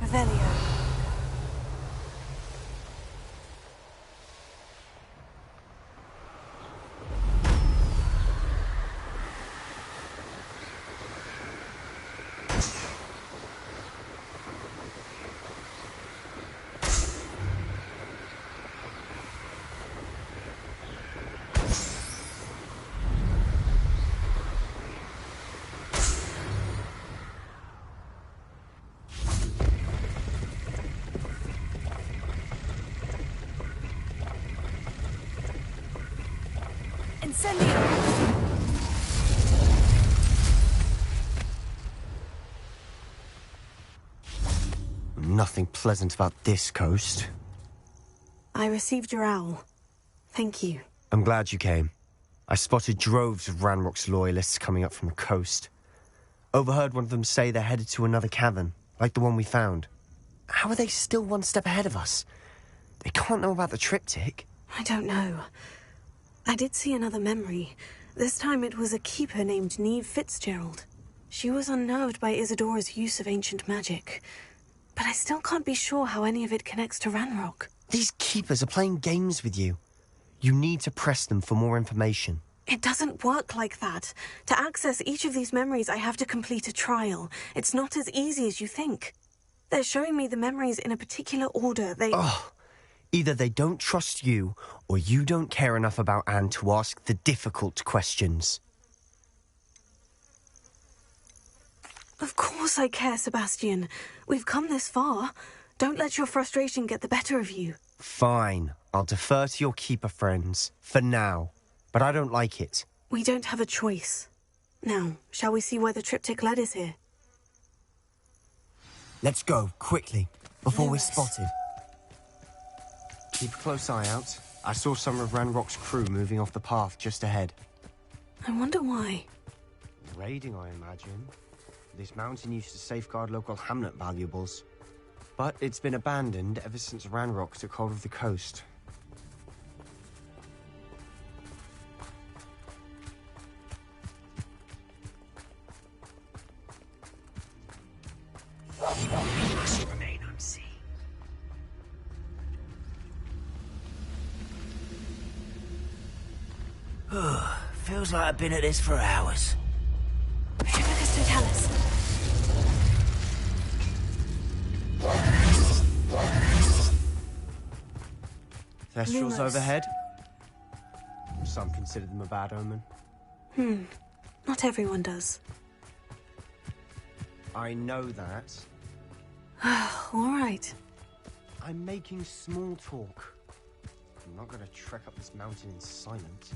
Revelio. Incendio! Nothing pleasant about this coast. I received your owl. Thank you. I'm glad you came. I spotted droves of Ranrock's loyalists coming up from the coast. Overheard one of them say they're headed to another cavern, like the one we found. How are they still one step ahead of us? They can't know about the triptych. I don't know. I did see another memory. This time it was a keeper named Neve Fitzgerald. She was unnerved by Isadora's use of ancient magic. But I still can't be sure how any of it connects to Ranrock. These keepers are playing games with you. You need to press them for more information. It doesn't work like that. To access each of these memories, I have to complete a trial. It's not as easy as you think. They're showing me the memories in a particular order. Either they don't trust you, or you don't care enough about Anne to ask the difficult questions. Of course I care, Sebastian. We've come this far. Don't let your frustration get the better of you. Fine. I'll defer to your keeper friends, for now. But I don't like it. We don't have a choice. Now, shall we see where the triptych led us here? Let's go, quickly, before we're spotted. Keep a close eye out. I saw some of Ranrock's crew moving off the path just ahead. I wonder why. Raiding, I imagine. This mountain used to safeguard local hamlet valuables. But it's been abandoned ever since Ranrock took hold of the coast. We must remain unseen. Feels like I've been at this for hours. Triplicus Totalis. Thestrals overhead. Some consider them a bad omen. Not everyone does. I know that. All right. I'm making small talk. I'm not going to trek up this mountain in silence.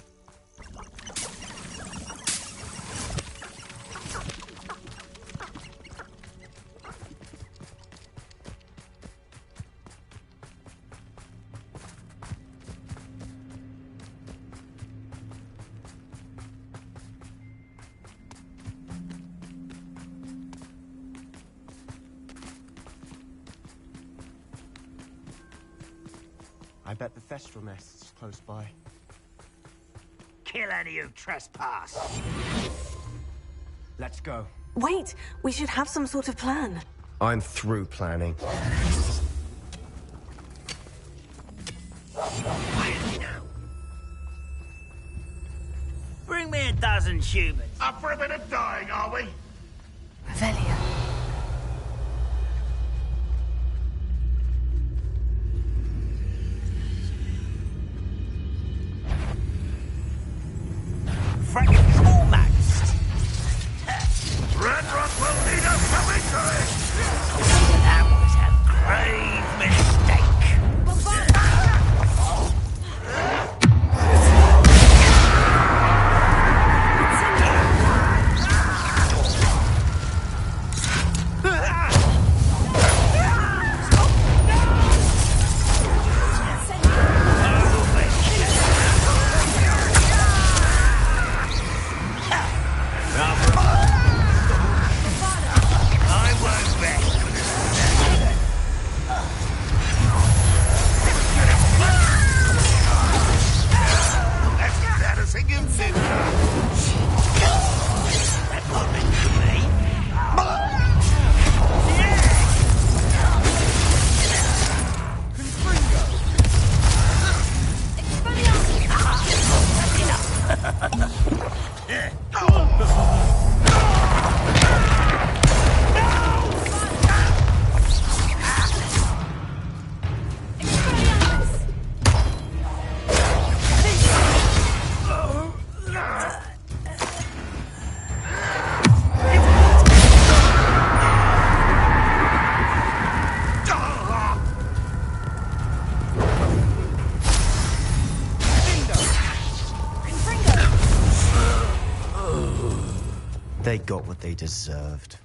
I bet the Thestral nest's close by. Kill any who trespass. Let's go. Wait, we should have some sort of plan. I'm through planning. Quietly now. Bring me a dozen humans. Up for a bit of dying, are we? Revelio. Fracking almost. Red Rock will lead us to victory! That was a grave mistake. They got what they deserved.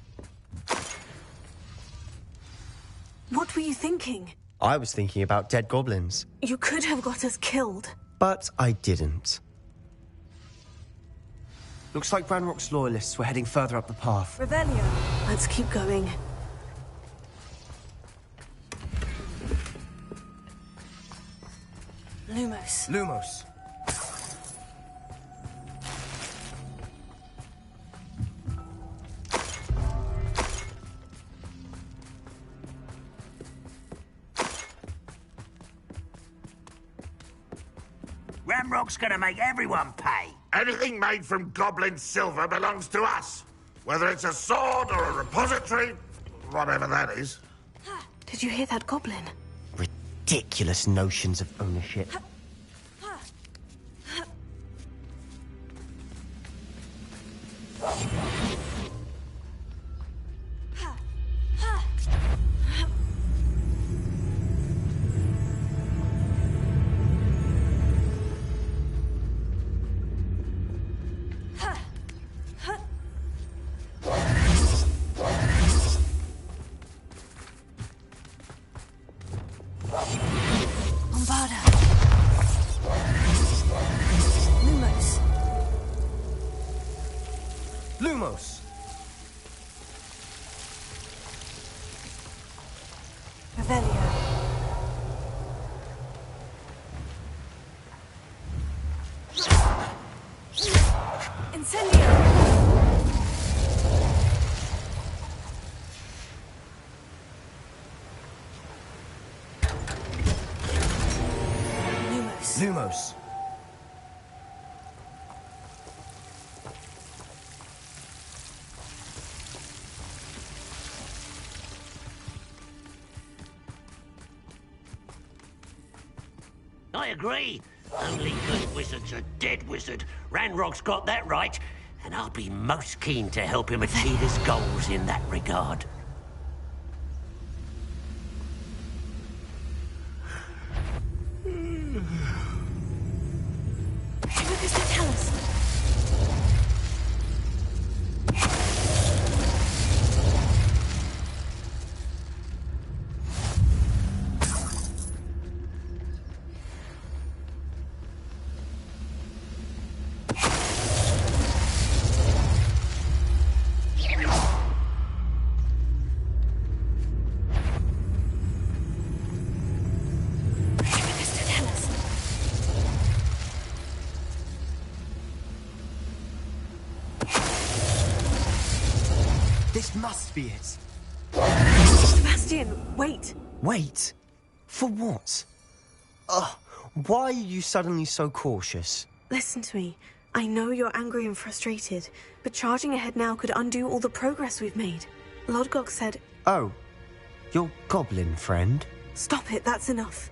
What were you thinking? I was thinking about dead goblins. You could have got us killed. But I didn't. Looks like Ranrock's loyalists were heading further up the path. Revelio. Let's keep going. Lumos. Lumos. Ramrock's gonna make everyone pay. Anything made from goblin silver belongs to us. Whether it's a sword or a repository, whatever that is. Did you hear that goblin? Ridiculous notions of ownership. Lumos! Revelio. Incendio! Lumos. Lumos. I agree. Only good wizards are dead wizard. Ranrock's got that right, and I'll be most keen to help him achieve his goals in that regard. What does that tell us? This must be it. Sebastian, wait. Wait? For what? Ugh, why are you suddenly so cautious? Listen to me. I know you're angry and frustrated, but charging ahead now could undo all the progress we've made. Lodgok said... Oh, your goblin friend? Stop it, that's enough.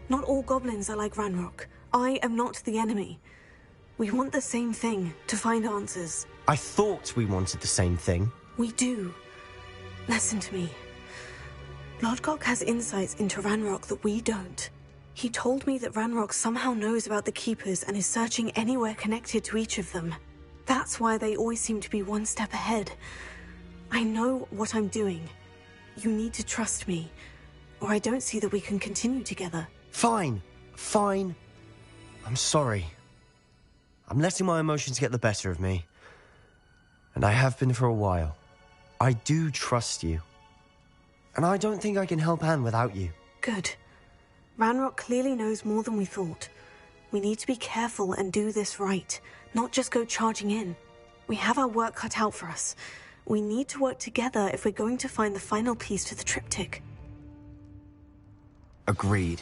Not all goblins are like Ranrock. I am not the enemy. We want the same thing, to find answers. I thought we wanted the same thing. We do. Listen to me. Lodgok has insights into Ranrock that we don't. He told me that Ranrock somehow knows about the Keepers and is searching anywhere connected to each of them. That's why they always seem to be one step ahead. I know what I'm doing. You need to trust me, or I don't see that we can continue together. Fine. Fine. I'm sorry. I'm letting my emotions get the better of me. And I have been for a while. I do trust you. And I don't think I can help Anne without you. Good. Ranrock clearly knows more than we thought. We need to be careful and do this right, not just go charging in. We have our work cut out for us. We need to work together if we're going to find the final piece to the triptych. Agreed.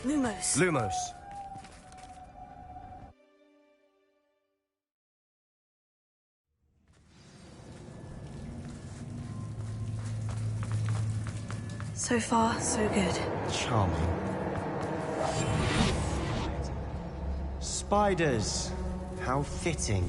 Lumos. Lumos. So far, so good. Charming. Spiders. How fitting.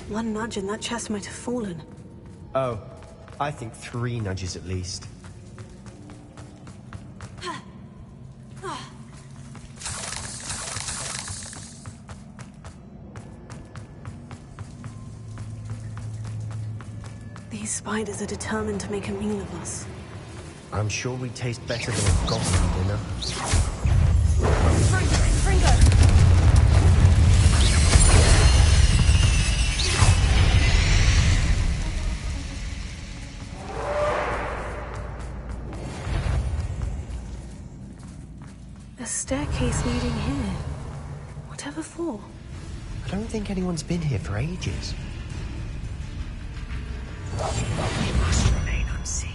One nudge and that chest might have fallen. Oh, I think 3 nudges at least. These spiders are determined to make a meal of us. I'm sure we taste better than a goblin dinner. A staircase leading here. Whatever for? I don't think anyone's been here for ages. We must remain unseen.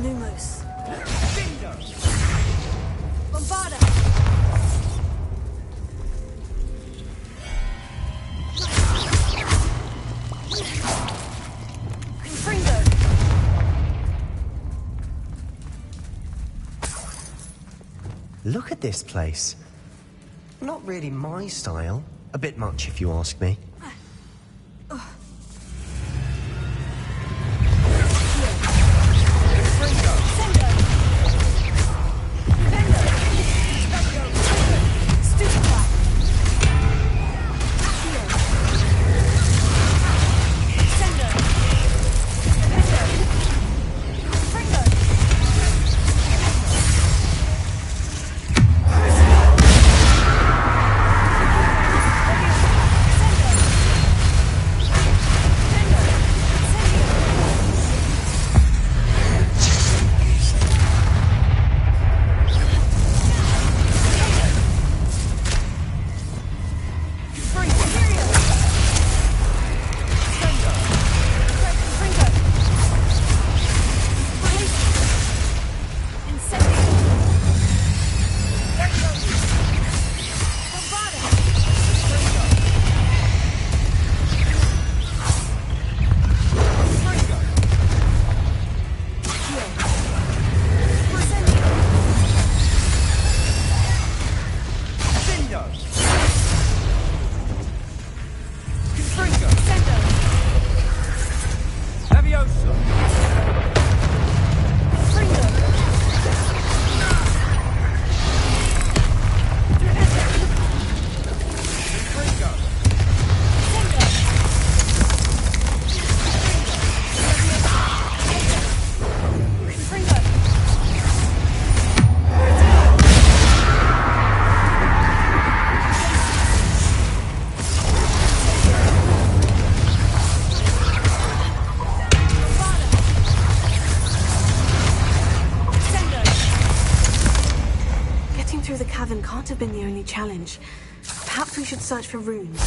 Lumos. Bombarda! Look at this place. Not really my style. A bit much, if you ask me. Can't have been the only challenge. Perhaps we should search for runes.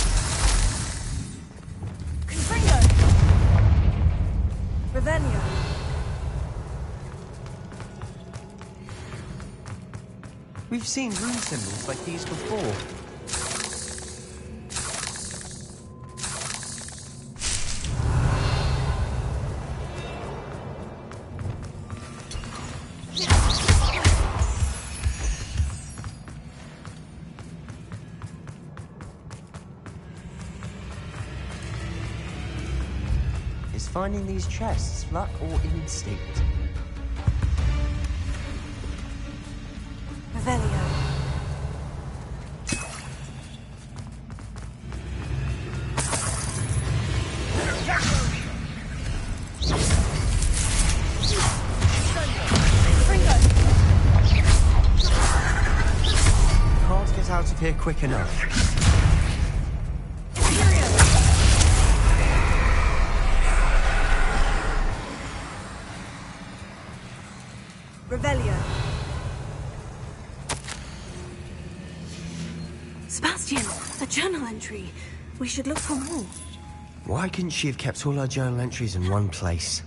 Confringo! Revelio! We've seen rune symbols like these before. Finding these chests, luck or instinct? Revelio. Can't get out of here quick enough. Revelio. Sebastian, a journal entry. We should look for more. Why couldn't she have kept all her journal entries in one place?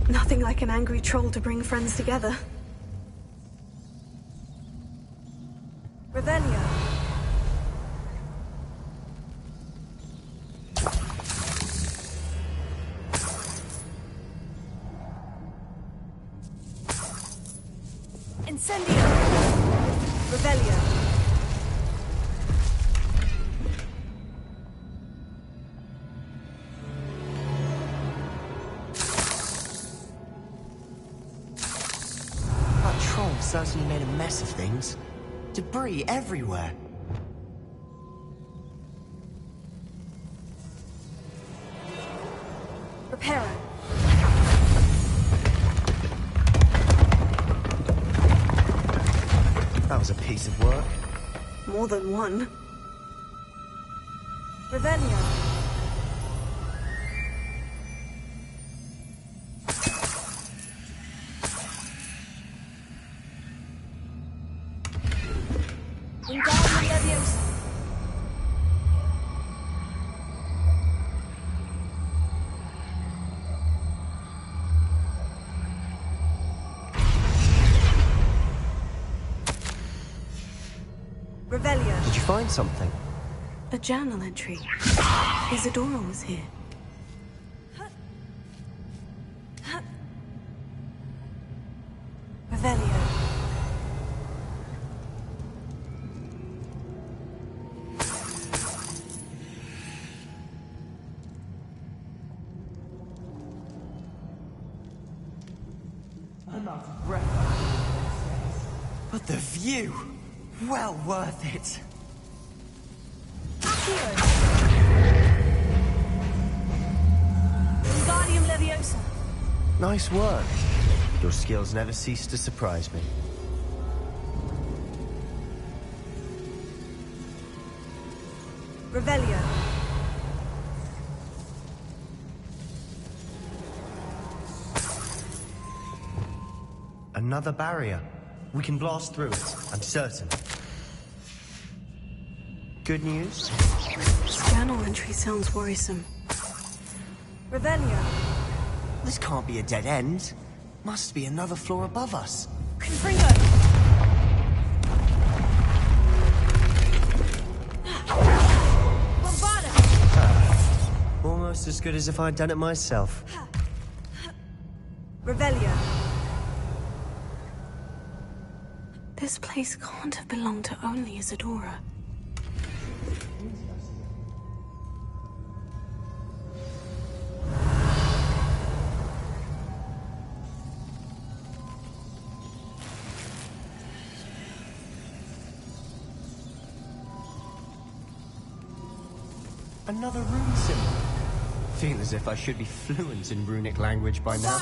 Nothing like an angry troll to bring friends together. Revelio. Incendio. Revelio. That troll certainly made a mess of things. Debris everywhere. Reparo. That was a piece of work. More than one. Revelio. Wingardium Leviosa. Revelio. Did you find something? A journal entry. Isadora was here. Revelio. I'm out of breath. But the view! Well worth it. Wingardium Leviosa. Nice work. Your skills never cease to surprise me. Revelio. Another barrier. We can blast through it, I'm certain. Good news? This journal entry sounds worrisome. Revelio. This can't be a dead end. Must be another floor above us. Confringo. Bombarda. Almost as good as if I'd done it myself. Revelio. This place can't have belonged to only Isadora. Another rune symbol. Feel as if I should be fluent in runic language by now.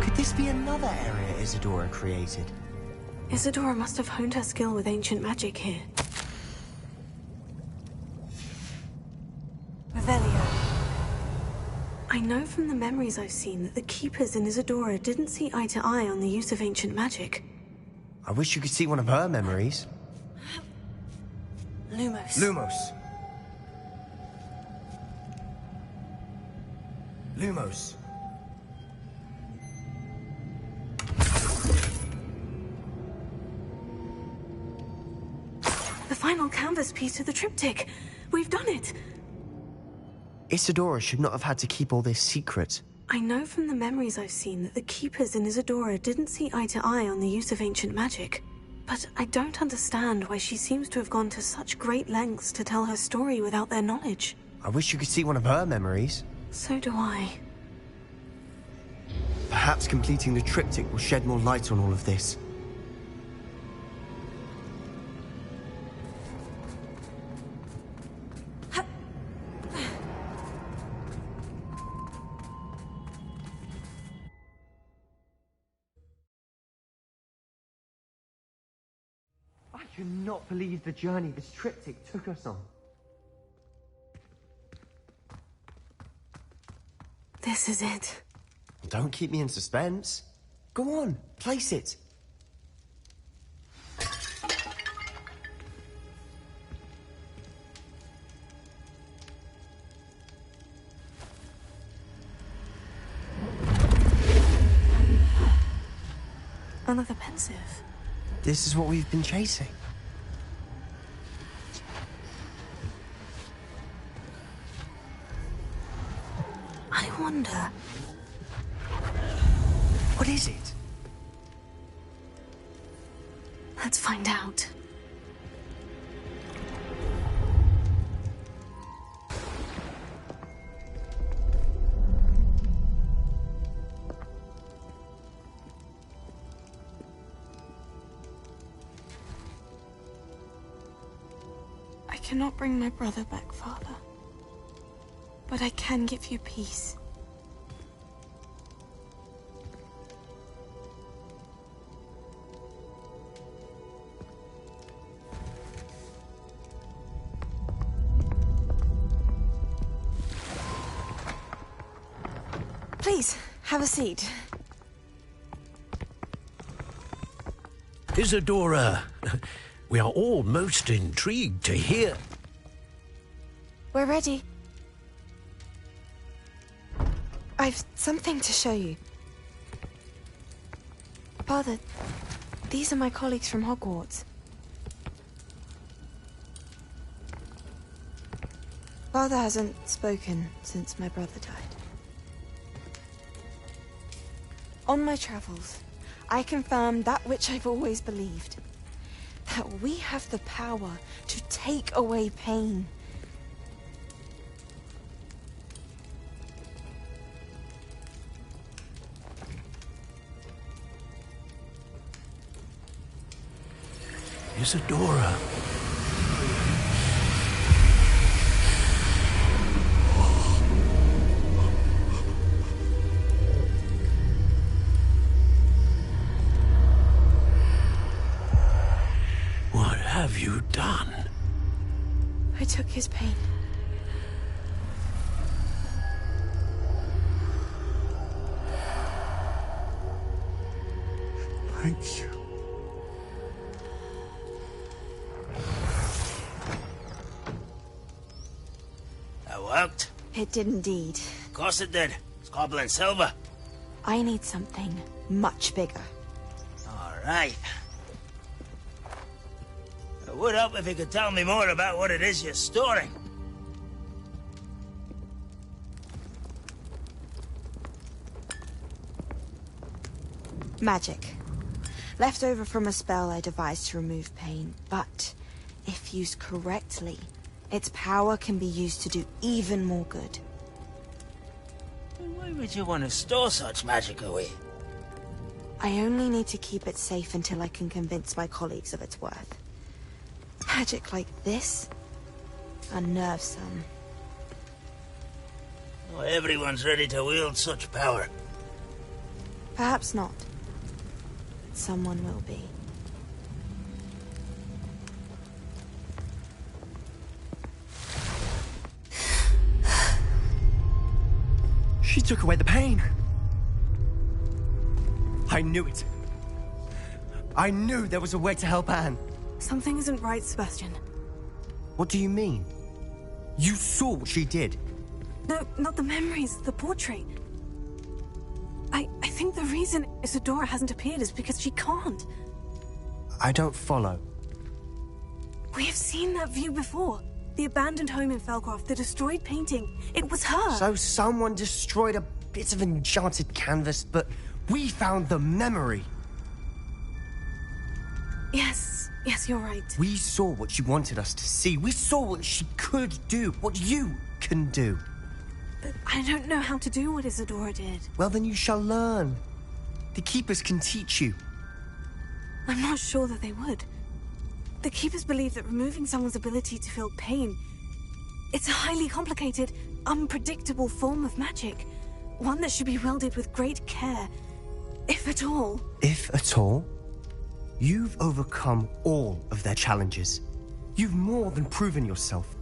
Could this be another area Isadora created? Isadora must have honed her skill with ancient magic here. Revelio. I know from the memories I've seen that the Keepers in Isadora didn't see eye to eye on the use of ancient magic. I wish you could see one of her memories. Lumos. Lumos. Lumos. The final canvas piece to the triptych. We've done it. Isadora should not have had to keep all this secret. I know from the memories I've seen that the Keepers in Isadora didn't see eye to eye on the use of ancient magic. But I don't understand why she seems to have gone to such great lengths to tell her story without their knowledge. I wish you could see one of her memories. So do I. Perhaps completing the triptych will shed more light on all of this. I cannot believe the journey this triptych took us on. This is it. Don't keep me in suspense. Go on, place it. Another pensive. This is what we've been chasing. I wonder... What is it? Let's find out. I cannot bring my brother back, Father. But I can give you peace. Please, have a seat. Isadora, we are all most intrigued to hear. We're ready. I've something to show you. Father, these are my colleagues from Hogwarts. Father hasn't spoken since my brother died. On my travels, I confirmed that which I've always believed. That we have the power to take away pain. Isadora. What have you done? I took his pain. Thank you. That worked? It did indeed. Of course it did. It's copper and silver. I need something much bigger. All right. It would help if you could tell me more about what it is you're storing. Magic. Left over from a spell I devised to remove pain, but if used correctly, its power can be used to do even more good. Why would you want to store such magic away? I only need to keep it safe until I can convince my colleagues of its worth. Magic like this unnerves some. Not everyone's ready to wield such power. Perhaps not. Someone will be. She took away the pain. I knew it. I knew there was a way to help Anne. Something isn't right, Sebastian. What do you mean? You saw what she did. No, not the memories, the portrait. I think the reason Isadora hasn't appeared is because she can't. I don't follow. We have seen that view before. The abandoned home in Felcroft, the destroyed painting. It was her. So someone destroyed a bit of enchanted canvas, but we found the memory. Yes, you're right. We saw what she wanted us to see. We saw what she could do, what you can do. But I don't know how to do what Isadora did. Well, then you shall learn. The Keepers can teach you. I'm not sure that they would. The Keepers believe that removing someone's ability to feel pain, it's a highly complicated, unpredictable form of magic. One that should be wielded with great care, if at all. If at all? You've overcome all of their challenges. You've more than proven yourself.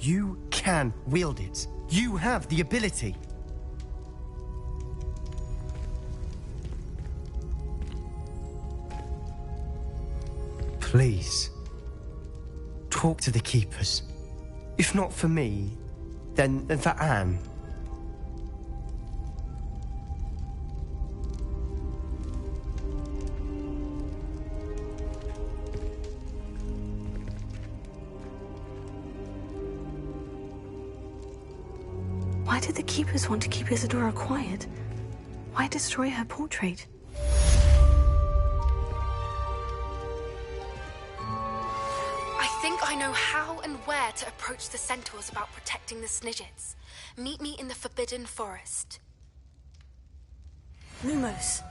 You can wield it. You have the ability. Please. Talk to the keepers. If not for me, then for Anne. Why did the keepers want to keep Isadora quiet? Why destroy her portrait? I think I know how and where to approach the centaurs about protecting the Snidgets. Meet me in the Forbidden Forest. Lumos.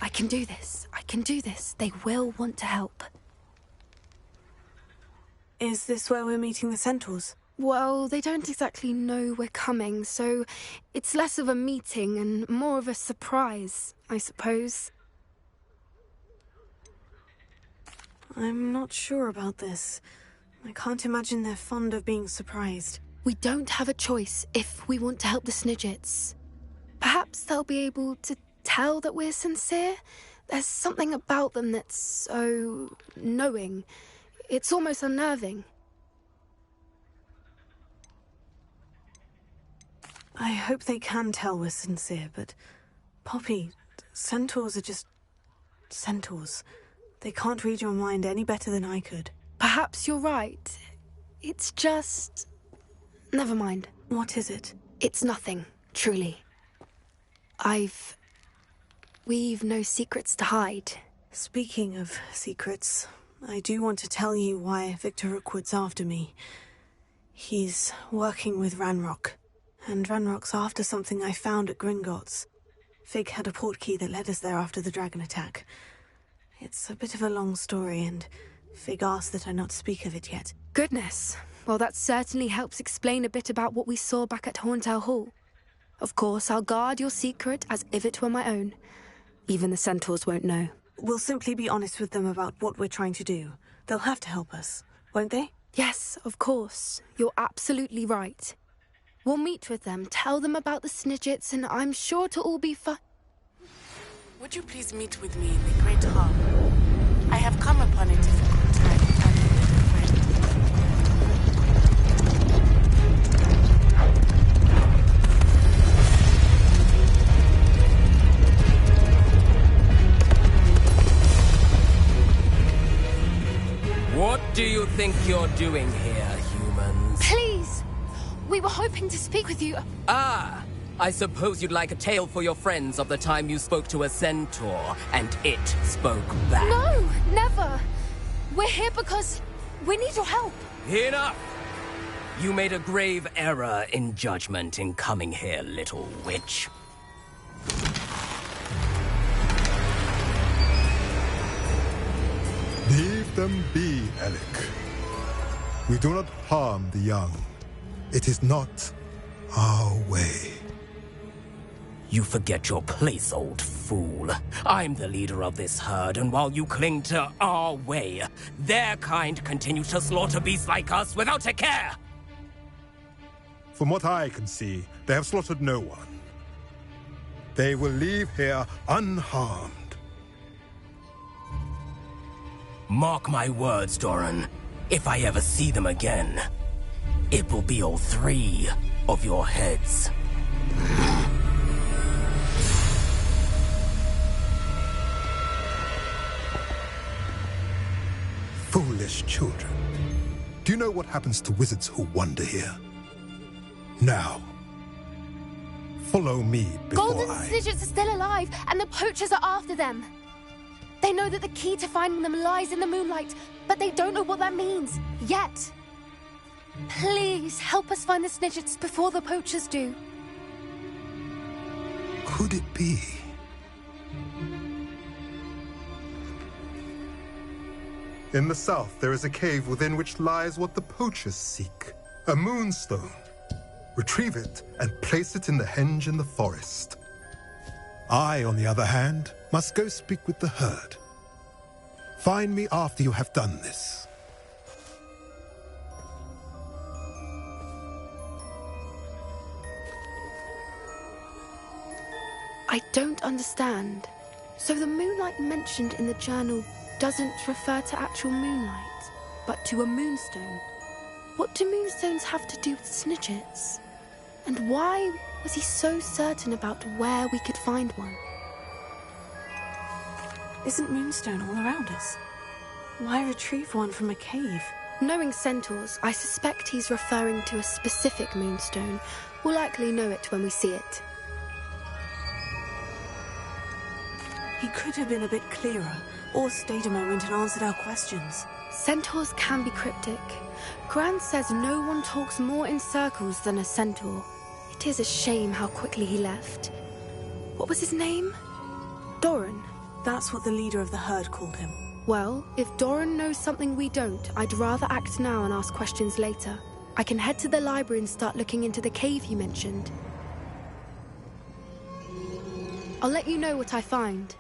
I can do this. I can do this. They will want to help. Is this where we're meeting the centaurs? Well, they don't exactly know we're coming, so it's less of a meeting and more of a surprise, I suppose. I'm not sure about this. I can't imagine they're fond of being surprised. We don't have a choice if we want to help the Snidgets. Perhaps they'll be able to tell that we're sincere. There's something about them that's so knowing. It's almost unnerving. I hope they can tell we're sincere, but Poppy, centaurs are just centaurs. They can't read your mind any better than I could. Perhaps you're right. It's just... Never mind. What is it? It's nothing, truly. We've no secrets to hide. Speaking of secrets, I do want to tell you why Victor Rookwood's after me. He's working with Ranrock, and Ranrock's after something I found at Gringotts. Fig had a portkey that led us there after the dragon attack. It's a bit of a long story, and Fig asked that I not speak of it yet. Goodness. Well, that certainly helps explain a bit about what we saw back at Horntail Hall. Of course, I'll guard your secret as if it were my own. Even the centaurs won't know. We'll simply be honest with them about what we're trying to do. They'll have to help us, won't they? Yes, of course. You're absolutely right. We'll meet with them, tell them about the Snidgets, and I'm sure to all be fine. Would you please meet with me in the Great Hall? I have come upon a difficult time finding a friend. What do you think you're doing here, humans? Please! We were hoping to speak with you. Ah! I suppose you'd like a tale for your friends of the time you spoke to a centaur, and it spoke back. No, never. We're here because we need your help. Enough! You made a grave error in judgment in coming here, little witch. Leave them be, Alec. We do not harm the young. It is not our way. You forget your place, old fool. I'm the leader of this herd, and while you cling to our way, their kind continue to slaughter beasts like us without a care! From what I can see, they have slaughtered no one. They will leave here unharmed. Mark my words, Doran. If I ever see them again, it will be all 3 of your heads. Foolish children. Do you know what happens to wizards who wander here? Now, follow me before Golden Snidgets are still alive, and the poachers are after them. They know that the key to finding them lies in the moonlight, but they don't know what that means, yet. Please, help us find the Snidgets before the poachers do. Could it be? In the south, there is a cave within which lies what the poachers seek. A moonstone. Retrieve it and place it in the henge in the forest. I, on the other hand, must go speak with the herd. Find me after you have done this. I don't understand. So the moonlight mentioned in the journal doesn't refer to actual moonlight, but to a moonstone. What do moonstones have to do with Snidgets? And why was he so certain about where we could find one? Isn't moonstone all around us? Why retrieve one from a cave? Knowing centaurs, I suspect he's referring to a specific moonstone. We'll likely know it when we see it. He could have been a bit clearer, or stayed a moment and answered our questions. Centaurs can be cryptic. Gran says no one talks more in circles than a centaur. It is a shame how quickly he left. What was his name? Doran. That's what the leader of the herd called him. Well, if Doran knows something we don't, I'd rather act now and ask questions later. I can head to the library and start looking into the cave you mentioned. I'll let you know what I find.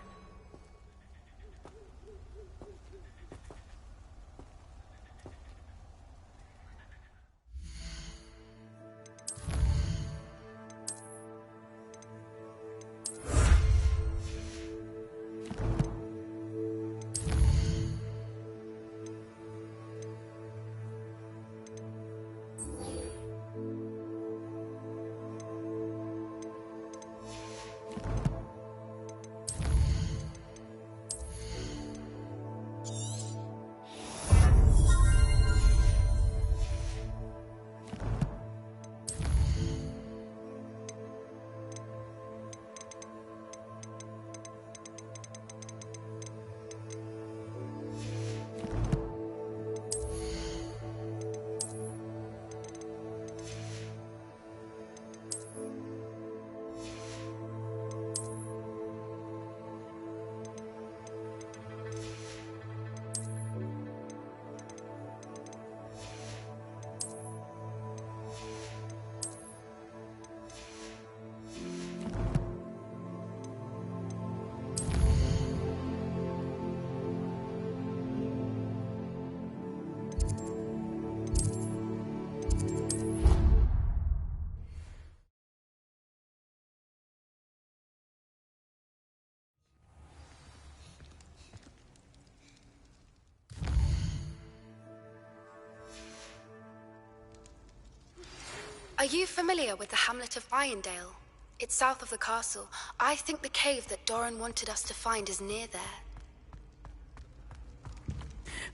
Are you familiar with the hamlet of Irondale? It's south of the castle. I think the cave that Doran wanted us to find is near there.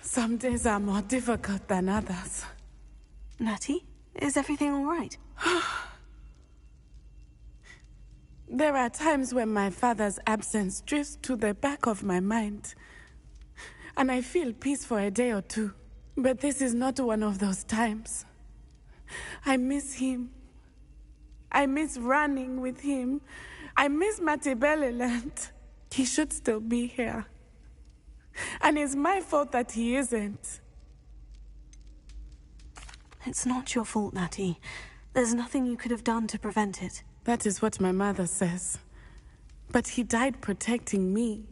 Some days are more difficult than others. Natty, is everything all right? There are times when my father's absence drifts to the back of my mind, and I feel peace for a day or two. But this is not one of those times. I miss him. I miss running with him. I miss Matibeleland. He should still be here. And it's my fault that he isn't. It's not your fault, Natty. There's nothing you could have done to prevent it. That is what my mother says. But he died protecting me.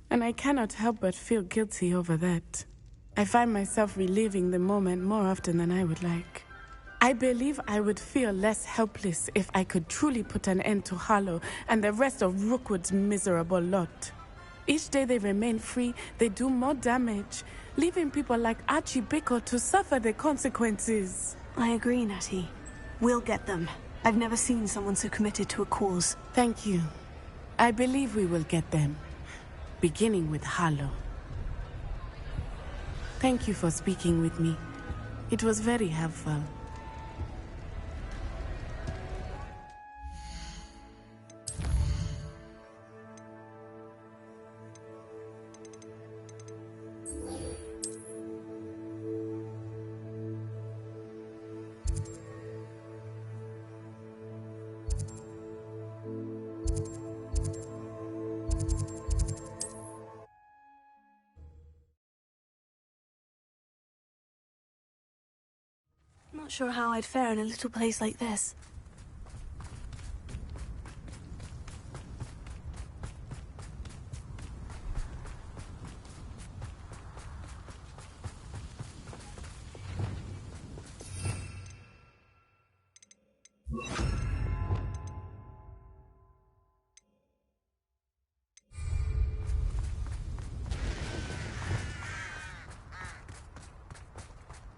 And I cannot help but feel guilty over that. I find myself reliving the moment more often than I would like. I believe I would feel less helpless if I could truly put an end to Harlow and the rest of Rookwood's miserable lot. Each day they remain free, they do more damage, leaving people like Archie Bickle to suffer the consequences. I agree, Natty. We'll get them. I've never seen someone so committed to a cause. Thank you. I believe we will get them, beginning with Harlow. Thank you for speaking with me. It was very helpful. not sure how I'd fare in a little place like this.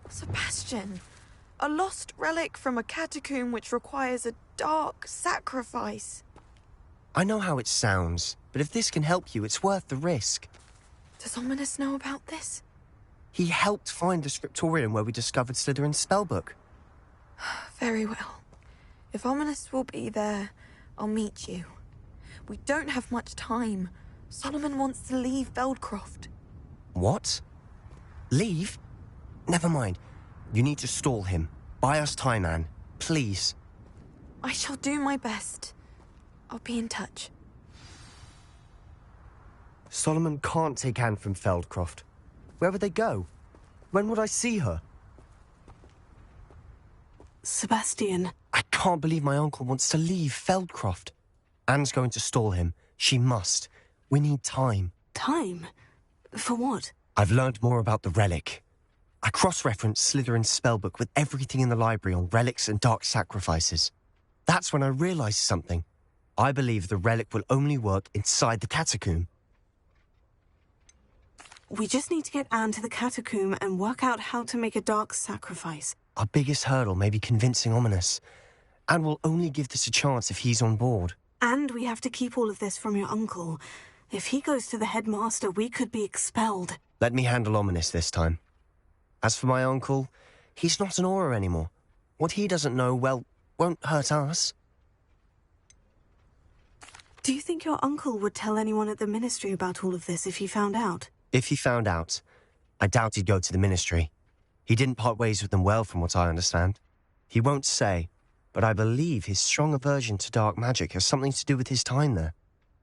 Sebastian, a lost relic from a catacomb which requires a dark sacrifice. I know how it sounds, but if this can help you, it's worth the risk. Does Ominous know about this? He helped find the scriptorium where we discovered Slytherin's spellbook. Very well. If Ominous will be there, I'll meet you. We don't have much time. Solomon wants to leave Feldcroft. What? Leave? Never mind. You need to stall him. Buy us time, Anne. Please. I shall do my best. I'll be in touch. Solomon can't take Anne from Feldcroft. Where would they go? When would I see her? Sebastian. I can't believe my uncle wants to leave Feldcroft. Anne's going to stall him. She must. We need time. Time? For what? I've learned more about the relic. I cross-referenced Slytherin's spellbook with everything in the library on relics and dark sacrifices. That's when I realized something. I believe the relic will only work inside the catacomb. We just need to get Anne to the catacomb and work out how to make a dark sacrifice. Our biggest hurdle may be convincing Ominous. Anne will only give this a chance if he's on board. And we have to keep all of this from your uncle. If he goes to the headmaster, we could be expelled. Let me handle Ominous this time. As for my uncle, he's not an Auror anymore. What he doesn't know, well, won't hurt us. Do you think your uncle would tell anyone at the ministry about all of this if he found out? If he found out, I doubt he'd go to the ministry. He didn't part ways with them well, from what I understand. He won't say, but I believe his strong aversion to dark magic has something to do with his time there.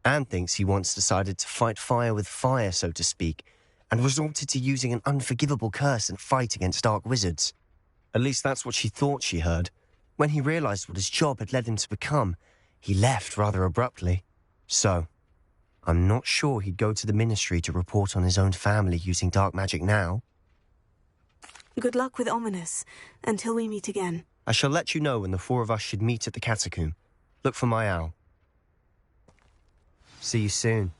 Anne thinks he once decided to fight fire with fire, so to speak, and resorted to using an unforgivable curse in a fight against dark wizards. At least that's what she thought she heard. When he realized what his job had led him to become, he left rather abruptly. So, I'm not sure he'd go to the ministry to report on his own family using dark magic now. Good luck with Ominous, until we meet again. I shall let you know when the four of us should meet at the catacomb. Look for my owl. See you soon.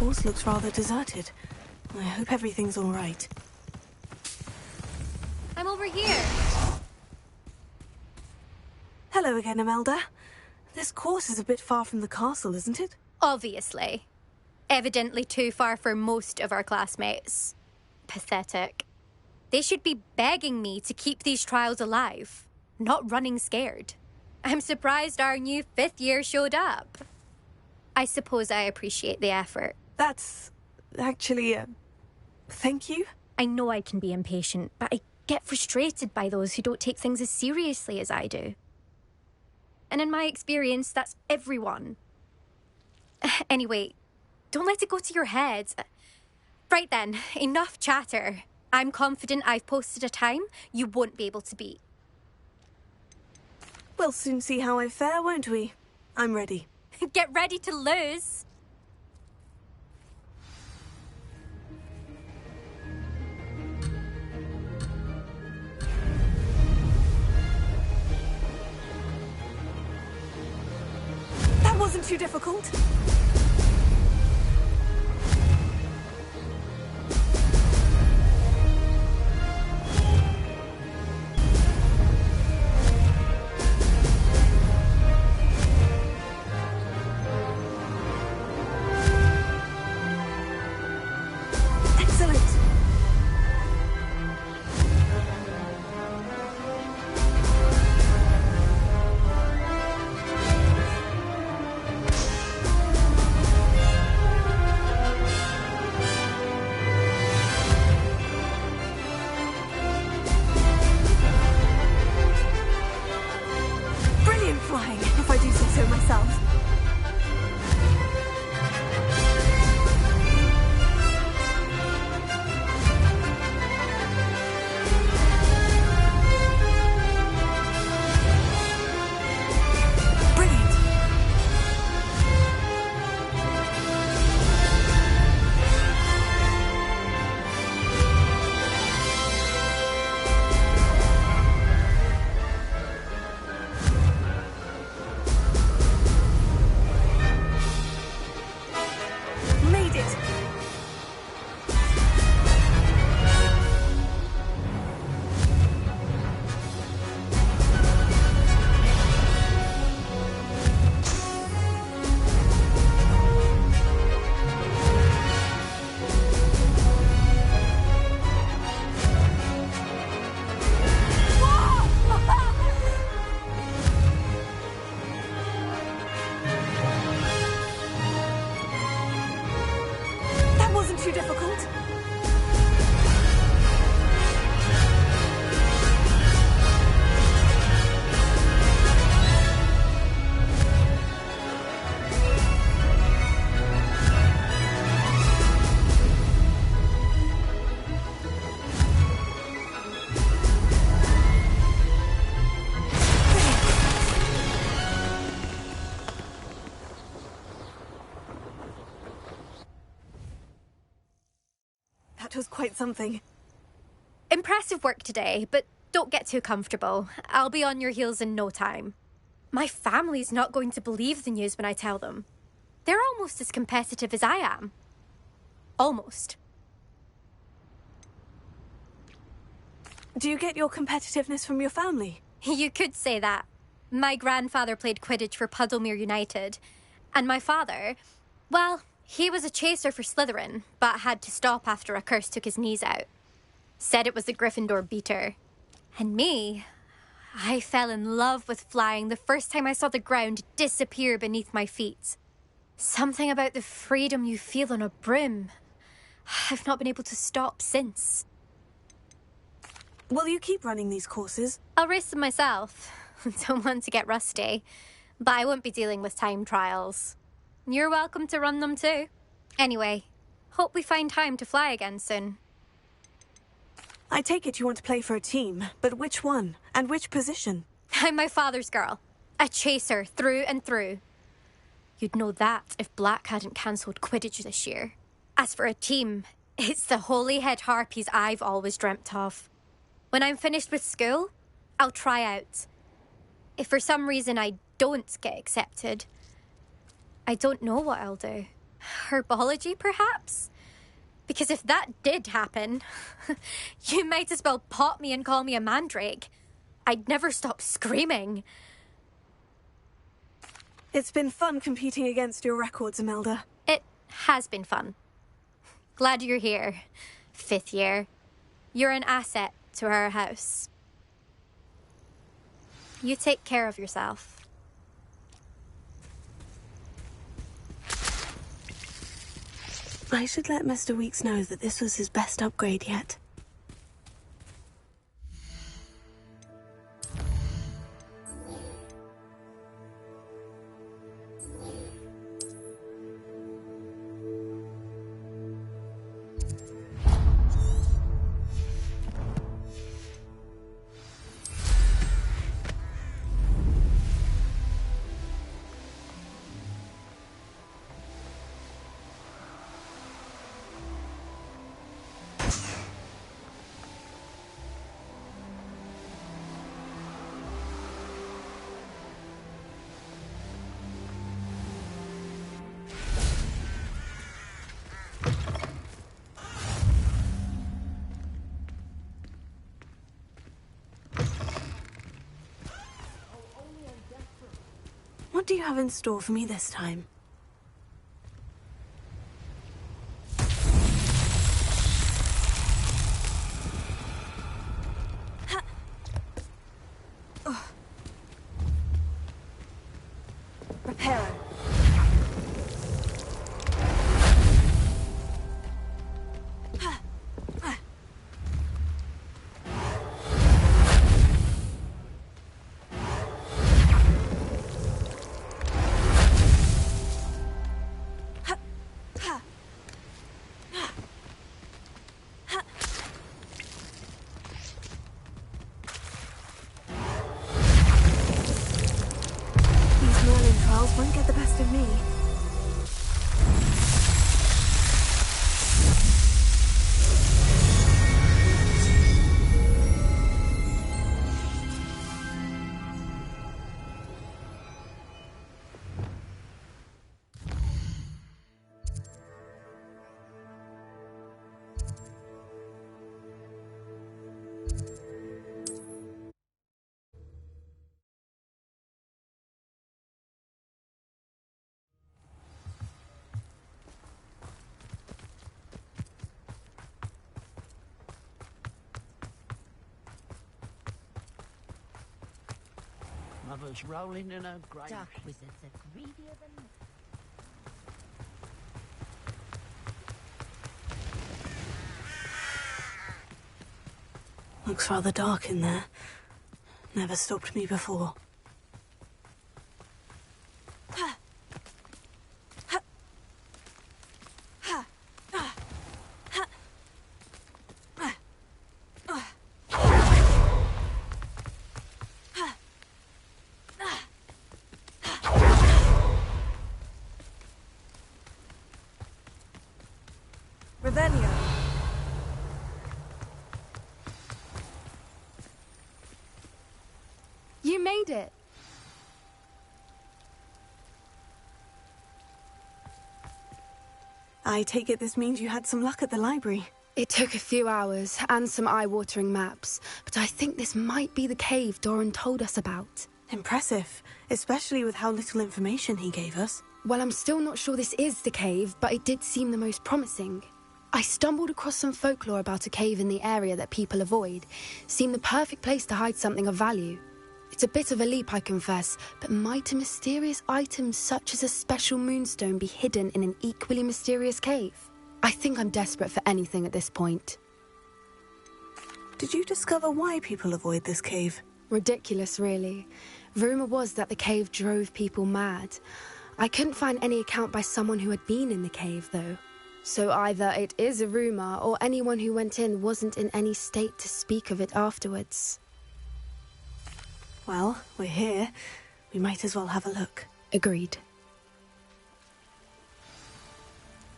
course looks rather deserted. I hope everything's all right. I'm over here. Hello again, Imelda. This course is a bit far from the castle, isn't it? Obviously. Evidently too far for most of our classmates. Pathetic. They should be begging me to keep these trials alive, not running scared. I'm surprised our new 5th year showed up. I suppose I appreciate the effort. That's actually, thank you. I know I can be impatient, but I get frustrated by those who don't take things as seriously as I do. And in my experience, that's everyone. Anyway, don't let it go to your head. Right then, enough chatter. I'm confident I've posted a time you won't be able to beat. We'll soon see how I fare, won't we? I'm ready. Get ready to lose. That wasn't too difficult. Too difficult? That was quite something. Impressive work today, but don't get too comfortable. I'll be on your heels in no time. My family's not going to believe the news when I tell them. They're almost as competitive as I am. Almost. Do you get your competitiveness from your family? You could say that. My grandfather played Quidditch for Puddlemere United. And my father, well, he was a chaser for Slytherin, but had to stop after a curse took his knees out. Said it was the Gryffindor beater. And me, I fell in love with flying the first time I saw the ground disappear beneath my feet. Something about the freedom you feel on a broom. I've not been able to stop since. Will you keep running these courses? I'll race them myself. Don't want to get rusty. But I won't be dealing with time trials. You're welcome to run them too. Anyway, hope we find time to fly again soon. I take it you want to play for a team, but which one? And which position? I'm my father's girl. A chaser through and through. You'd know that if Black hadn't cancelled Quidditch this year. As for a team, it's the Holyhead Harpies I've always dreamt of. When I'm finished with school, I'll try out. If for some reason I don't get accepted, I don't know what I'll do. Herbology, perhaps? Because if that did happen, you might as well pop me and call me a mandrake. I'd never stop screaming. It's been fun competing against your records, Imelda. It has been fun. Glad you're here, 5th year. You're an asset to our house. You take care of yourself. I should let Mr. Weeks know that this was his best upgrade yet. What do you have in store for me this time? Reparo. Won't get the best of me. Mother's rolling in her grave. Dark wizards are greedier than... Looks rather dark in there. Never stopped me before. Revelio. You made it. I take it this means you had some luck at the library. It took a few hours and some eye-watering maps, but I think this might be the cave Doran told us about. Impressive, especially with how little information he gave us. Well, I'm still not sure this is the cave, but it did seem the most promising. I stumbled across some folklore about a cave in the area that people avoid. Seemed the perfect place to hide something of value. It's a bit of a leap, I confess, but might a mysterious item such as a special moonstone be hidden in an equally mysterious cave? I think I'm desperate for anything at this point. Did you discover why people avoid this cave? Ridiculous, really. Rumour was that the cave drove people mad. I couldn't find any account by someone who had been in the cave, though. So either it is a rumour, or anyone who went in wasn't in any state to speak of it afterwards. Well, we're here. We might as well have a look. Agreed.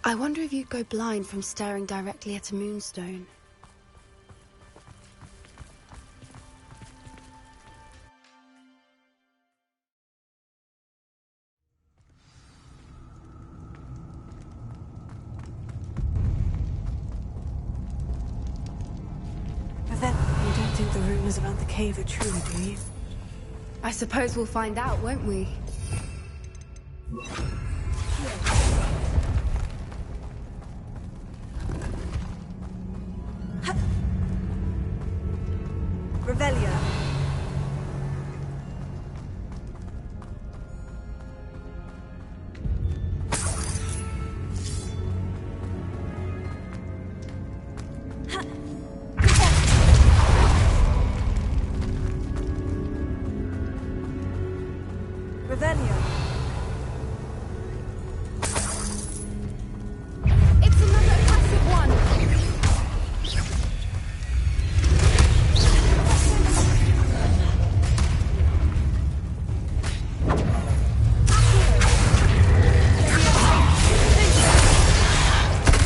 I wonder if you'd go blind from staring directly at a moonstone. think the rumors about the cave are true, do you? I suppose we'll find out, won't we? Revelio. Revelio. It's another passive one!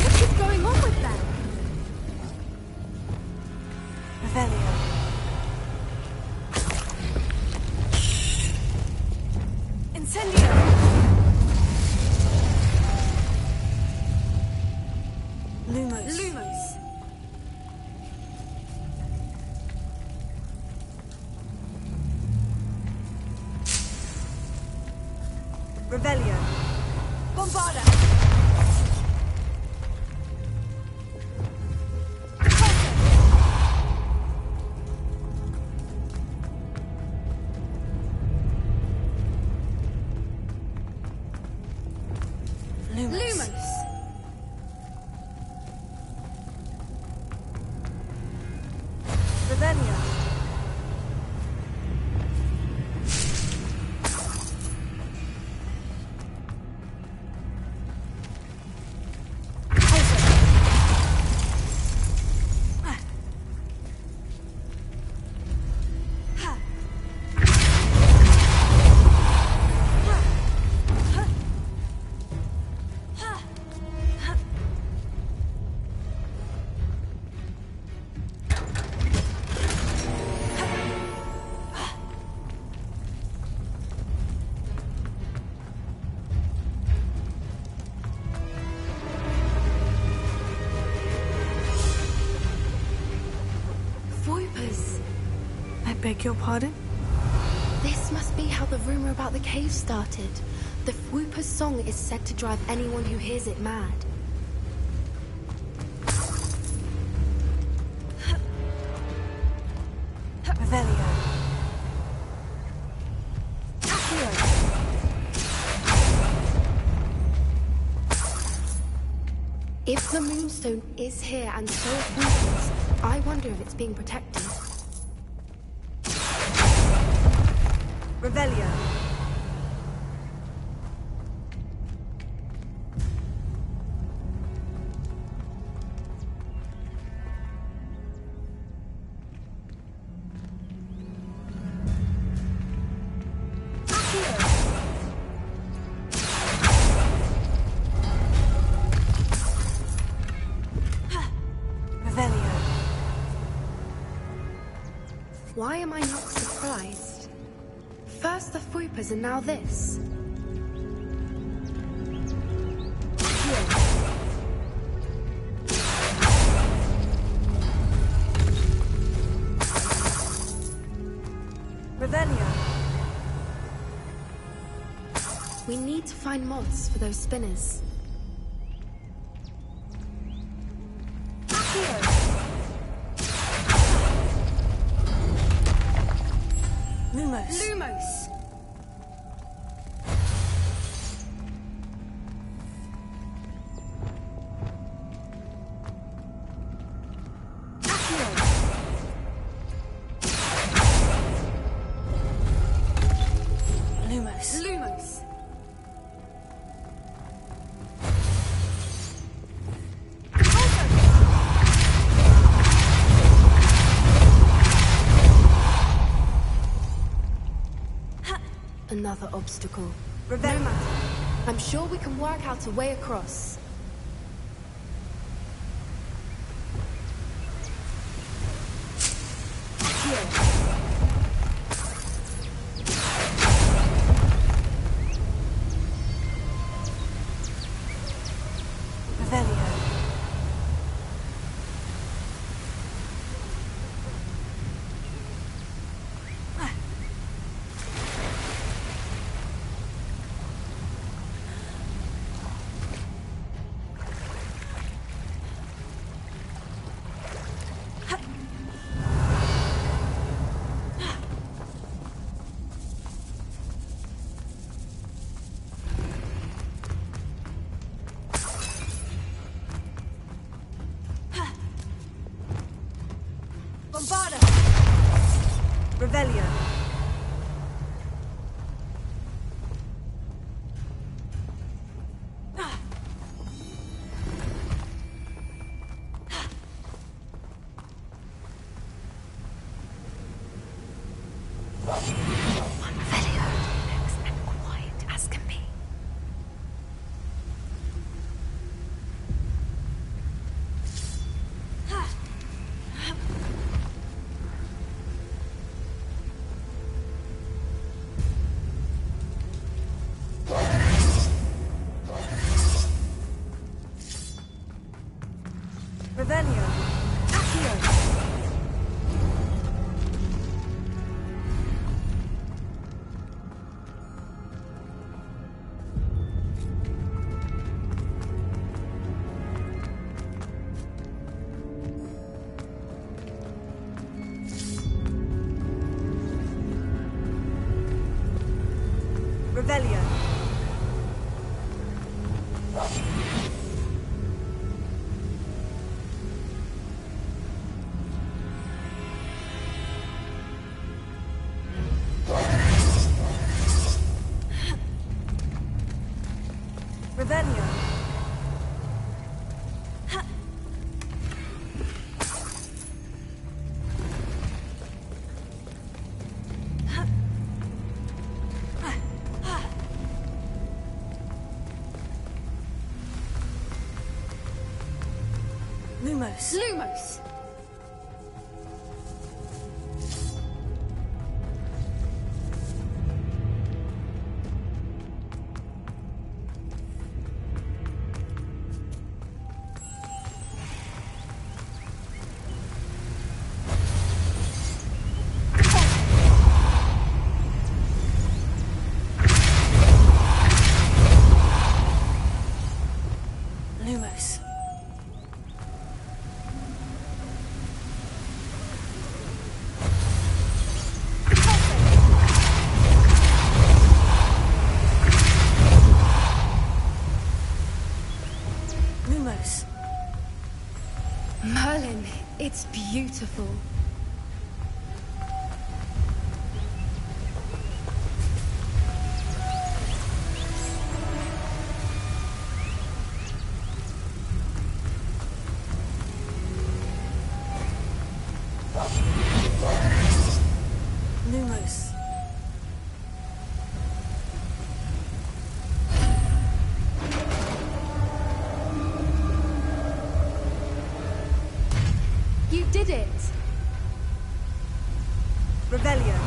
What is going on with them? Revelio. Incendio. Lumos. Lumos. Revelio. Bombarda. Lumos. Revelio. Voipers! I beg your pardon? This must be how the rumor about the cave started. The Whooper's song is said to drive anyone who hears it mad. Revelio. If the Moonstone is here and so are Whoopers, I wonder if it's being protected. Revelio. Revelio. Why am I not surprised? First the Whoopers and now this. Revelio. We need to find moths for those spinners. Lumos. Lumos! Lumos. Lumos! Another obstacle. No matter. I'm sure we can work out a way across. Revelio. Bombarda! Revelio. Revelio. Accio. Revelio. Revelio. Lumos. Lumos! Lumos. Lumos. Merlin, it's beautiful. Lumos. You did it! Revelio.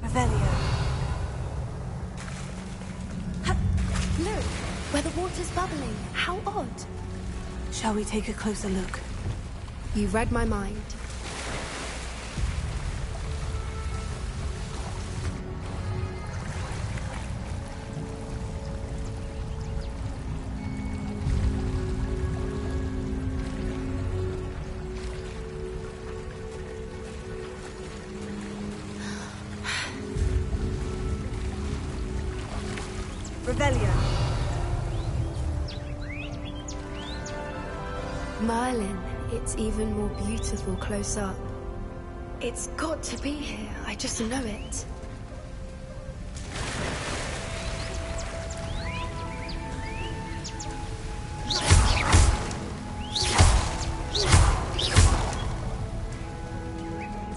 Revelio. Look, where the water's bubbling. How odd. Shall we take a closer look? You read my mind. Revelio. Merlin, it's even more beautiful close up. It's got to be here. I just know it.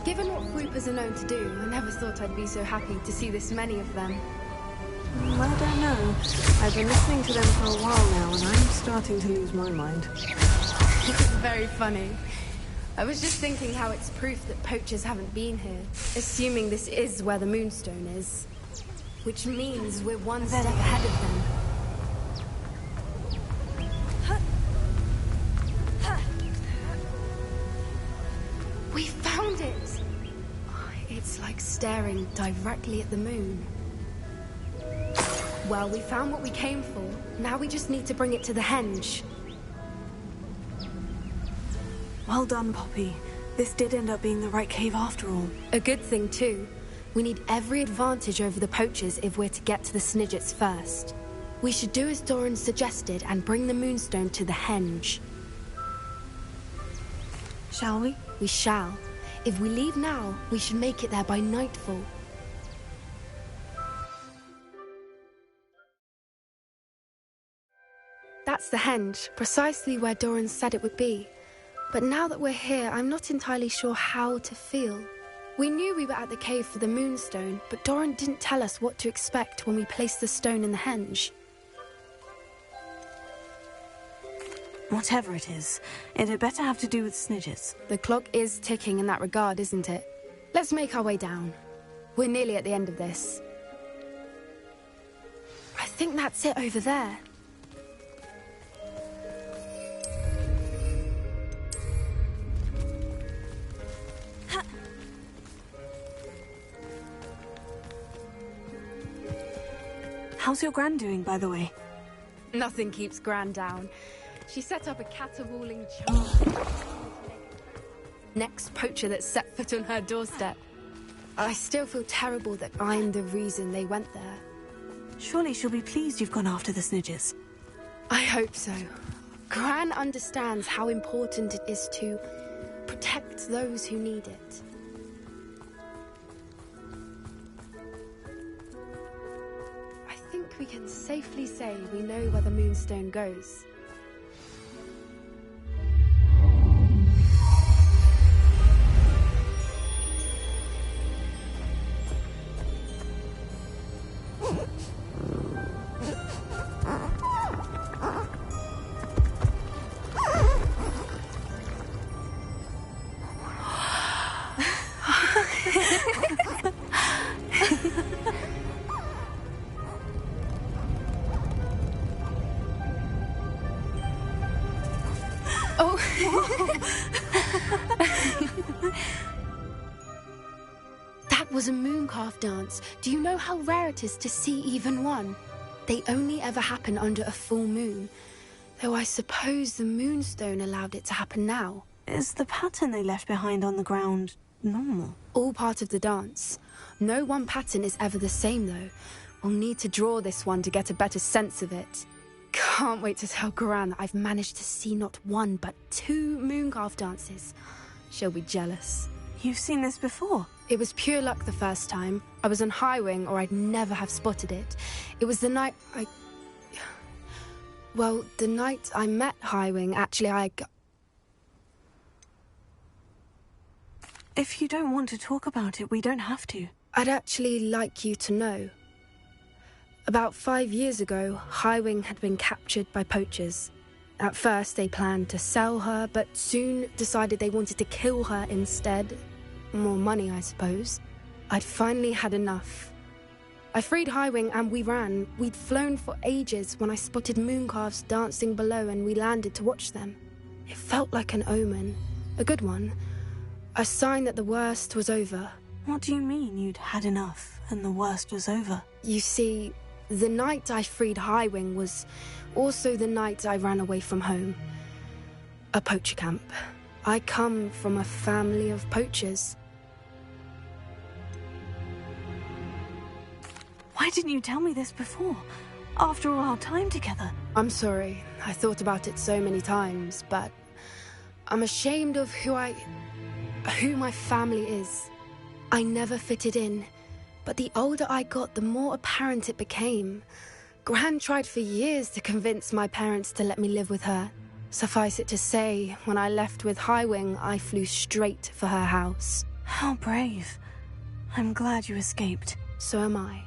Given what Whoopers are known to do, I never thought I'd be so happy to see this many of them. I don't know. I've been listening to them for a while now, and I'm starting to lose my mind. It's very funny. I was just thinking how it's proof that poachers haven't been here, assuming this is where the Moonstone is. Which means we're one step ahead of them. We found it! It's like staring directly at the moon. Well, we found what we came for. Now we just need to bring it to the henge. Well done, Poppy. This did end up being the right cave after all. A good thing, too. We need every advantage over the poachers if we're to get to the Snidgets first. We should do as Doran suggested and bring the moonstone to the henge. Shall we? We shall. If we leave now, we should make it there by nightfall. That's the henge, precisely where Doran said it would be. But now that we're here, I'm not entirely sure how to feel. We knew we were at the cave for the moonstone, but Doran didn't tell us what to expect when we placed the stone in the henge. Whatever it is, it had better have to do with Snidgets. The clock is ticking in that regard, isn't it? Let's make our way down. We're nearly at the end of this. I think that's it over there. How's your Gran doing, by the way? Nothing keeps Gran down. She set up a caterwauling charm. Next poacher that set foot on her doorstep. I still feel terrible that I'm the reason they went there. Surely she'll be pleased you've gone after the Snidgets. I hope so. Gran understands how important it is to protect those who need it. I think we can safely say we know where the moonstone goes. That was a mooncalf dance. Do you know how rare it is to see even one? They only ever happen under a full moon. Though I suppose the moonstone allowed it to happen now. Is the pattern they left behind on the ground normal? All part of the dance. No one pattern is ever the same, though. We'll need to draw this one to get a better sense of it. Can't wait to tell Gran that I've managed to see not one, but 2 mooncalf dances. She'll be jealous. You've seen this before? It was pure luck the first time. I was on Highwing, or I'd never have spotted it. It was the night Well, the night I met Highwing, actually, If you don't want to talk about it, we don't have to. I'd actually like you to know. About 5 years ago, Highwing had been captured by poachers. At first, they planned to sell her, but soon decided they wanted to kill her instead. More money, I suppose. I'd finally had enough. I freed Highwing and we ran. We'd flown for ages when I spotted mooncalves dancing below and we landed to watch them. It felt like an omen. A good one. A sign that the worst was over. What do you mean you'd had enough and the worst was over? You see, the night I freed Highwing was also the night I ran away from home. A poacher camp. I come from a family of poachers. Why didn't you tell me this before? After all our time together. I'm sorry. I thought about it so many times, but I'm ashamed of who my family is. I never fitted in, but the older I got, the more apparent it became. Gran tried for years to convince my parents to let me live with her. Suffice it to say, when I left with Highwing, I flew straight for her house. How brave. I'm glad you escaped. So am I.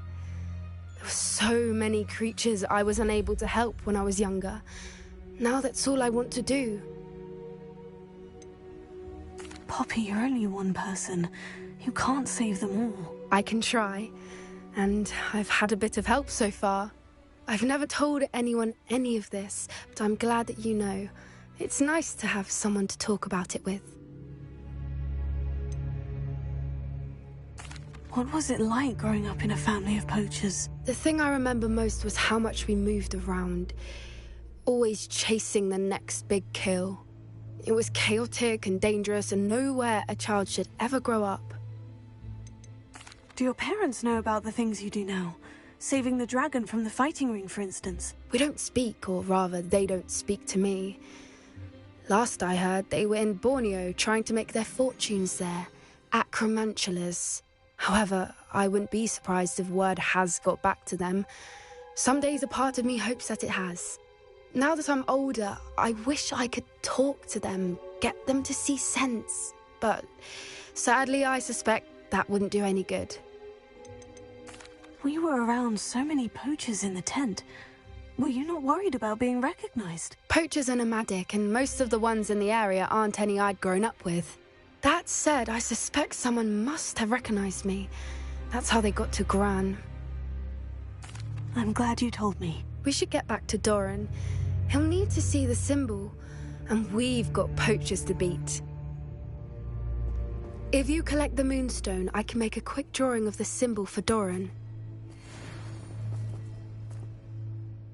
There were so many creatures I was unable to help when I was younger. Now that's all I want to do. Poppy, you're only one person. You can't save them all. I can try, and I've had a bit of help so far. I've never told anyone any of this, but I'm glad that you know. It's nice to have someone to talk about it with. What was it like growing up in a family of poachers? The thing I remember most was how much we moved around, always chasing the next big kill. It was chaotic and dangerous, and nowhere a child should ever grow up. Do your parents know about the things you do now? Saving the dragon from the fighting ring, for instance? We don't speak, or rather, they don't speak to me. Last I heard, they were in Borneo trying to make their fortunes there, at Cromantulas. However, I wouldn't be surprised if word has got back to them. Some days a part of me hopes that it has. Now that I'm older, I wish I could talk to them, get them to see sense. But sadly, I suspect that wouldn't do any good. We were around so many poachers in the tent. Were you not worried about being recognized? Poachers are nomadic, and most of the ones in the area aren't any I'd grown up with. That said, I suspect someone must have recognized me. That's how they got to Gran. I'm glad you told me. We should get back to Doran. He'll need to see the symbol, and we've got poachers to beat. If you collect the moonstone, I can make a quick drawing of the symbol for Doran.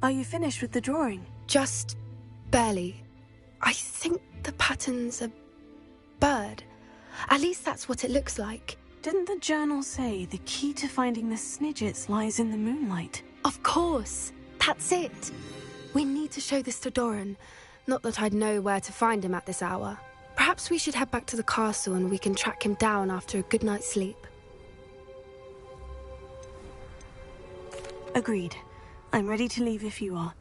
Are you finished with the drawing? Just barely. I think the pattern's a bird. At least that's what it looks like. Didn't the journal say the key to finding the Snidgets lies in the moonlight? Of course. That's it. We need to show this to Doran. Not that I'd know where to find him at this hour. Perhaps we should head back to the castle and we can track him down after a good night's sleep. Agreed. I'm ready to leave if you are.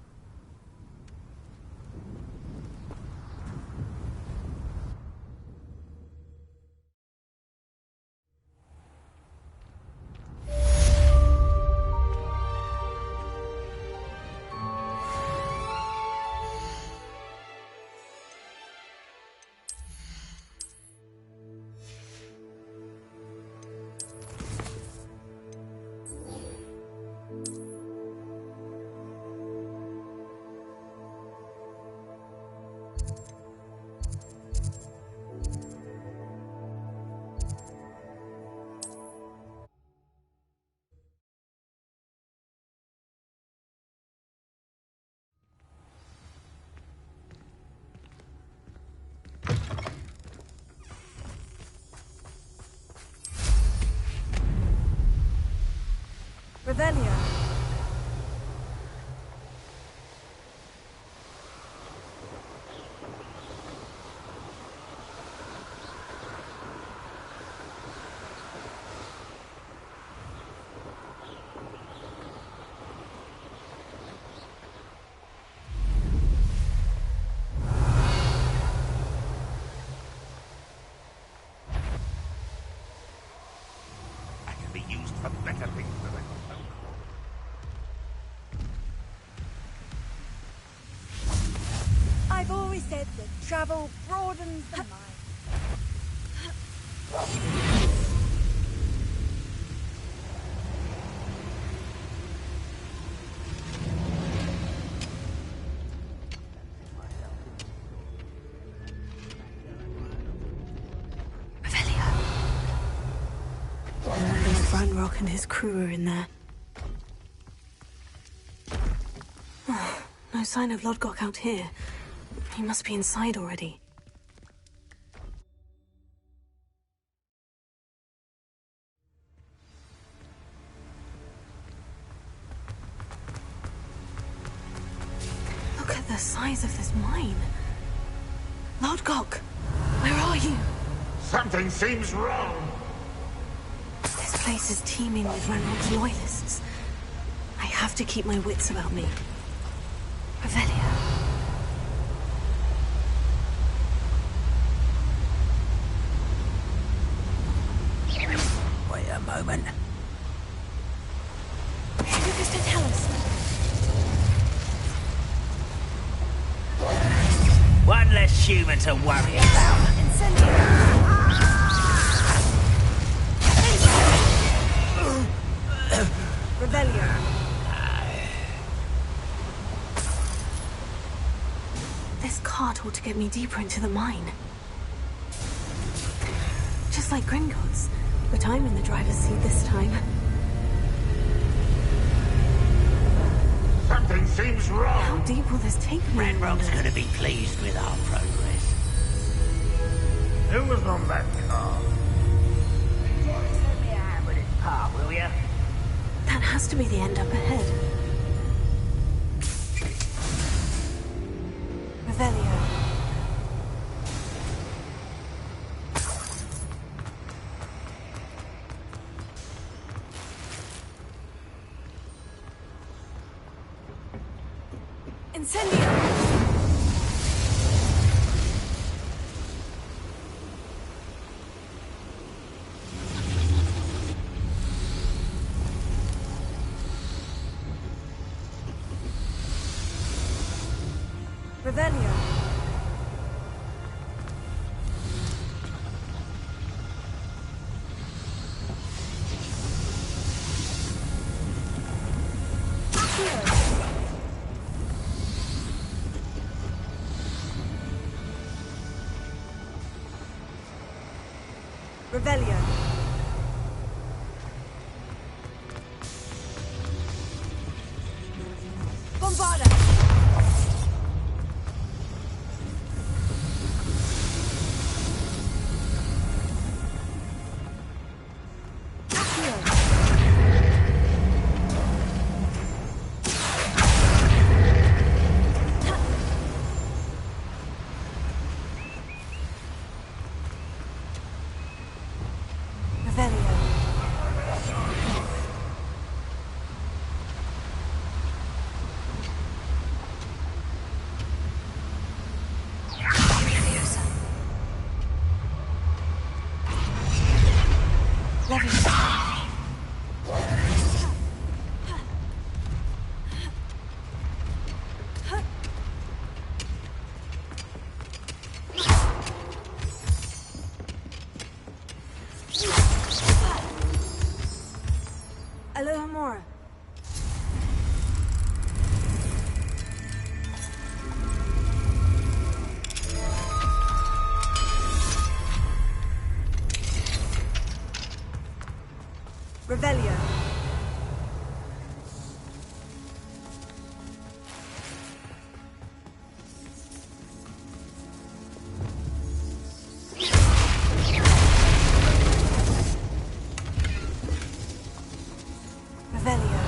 Revelio. That can be used for better things than I thought. I've always said that travel broadens the mind. I wonder if Ranrock and his crew are in there. Oh, no sign of Lodgok out here. He must be inside already. Look at the size of this mine. Lodgok, where are you? Something seems wrong. This place is teeming with Ranrock's loyalists. I have to keep my wits about me. Revelio. Wait a moment. Lucas, don't tell us. One less human to worry about. Revelio. This cart ought to get me deeper into the mine. Just like Gringotts, But I'm in the driver's seat this time. Something seems wrong. How deep will this take me? Ranrock's going to be pleased with our progress. Who was on that car? Let me have with his car, will you? That has to be the end up ahead. Revelio. Incendio! Revelio. Revelio. Bombarda. Alohomora. Revelio. Revelio.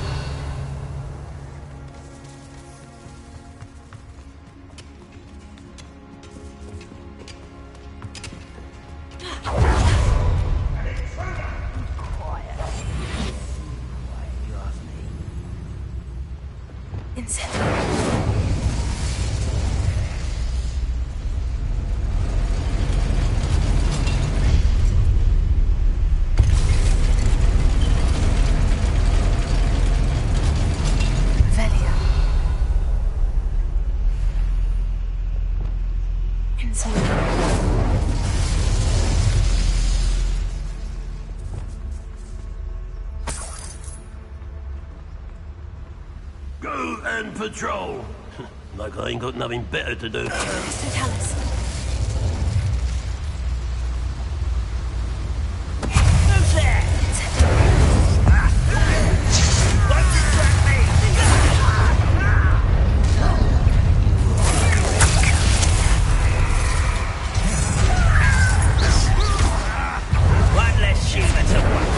Go and patrol. Like I ain't got nothing better to do. Mr. Tallis. Who's there? Don't distract me! One less human to watch.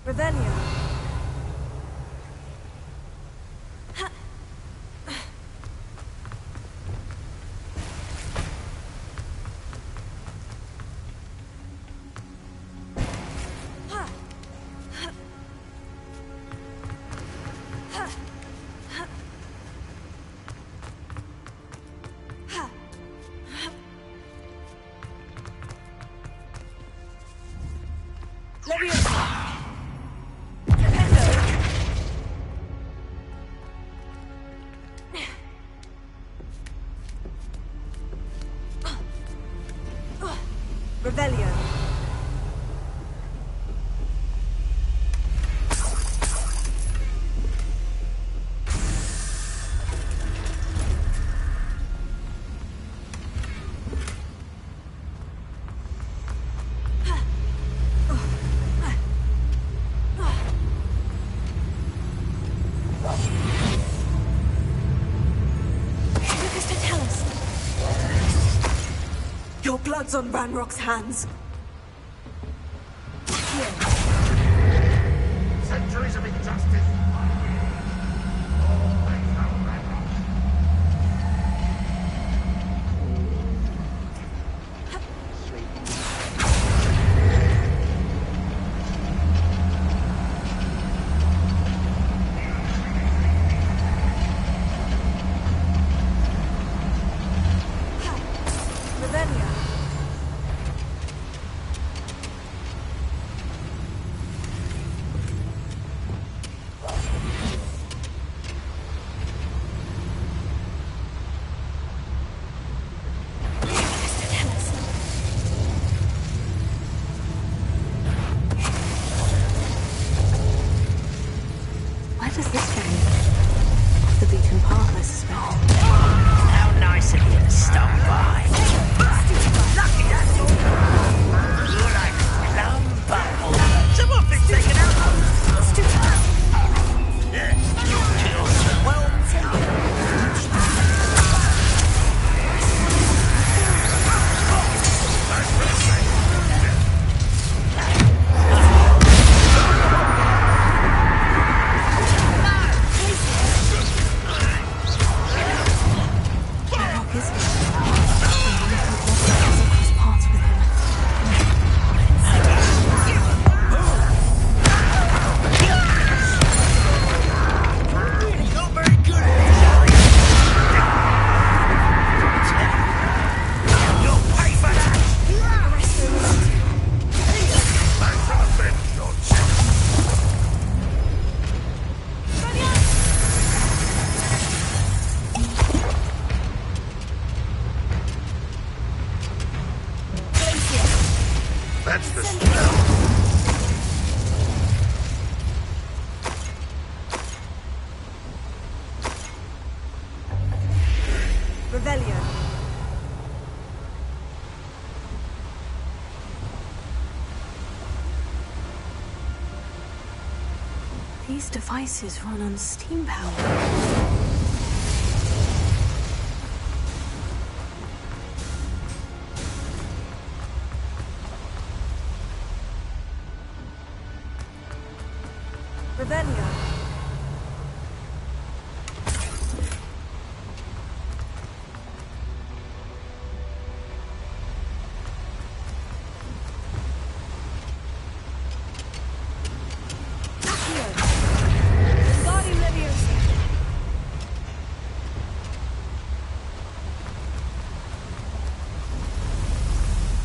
Revelio. Revelio. Your blood's on Ranrock's hands. Centuries of injustice. Where does this go? Off the beaten path, I suspect. How nice of you to stop by. Lucky that's all. You're like plum bubble. Some of it's taken out. Well That's the smell. Revelio. These devices run on steam power. Revelio.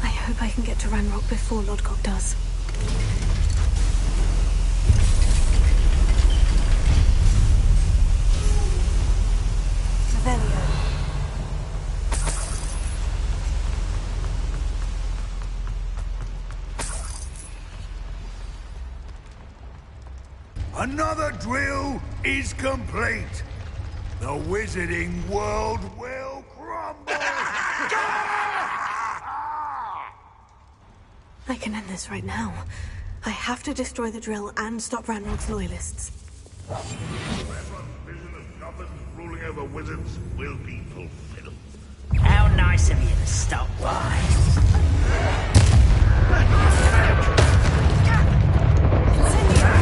I hope I can get to Ranrock before Lodgok does. Revelio. Another drill is complete. The wizarding world will crumble. I can end this right now. I have to destroy the drill and stop Ranrock's loyalists. Everyone's vision of goblins ruling over wizards will be fulfilled. How nice of you to stop by. Continue.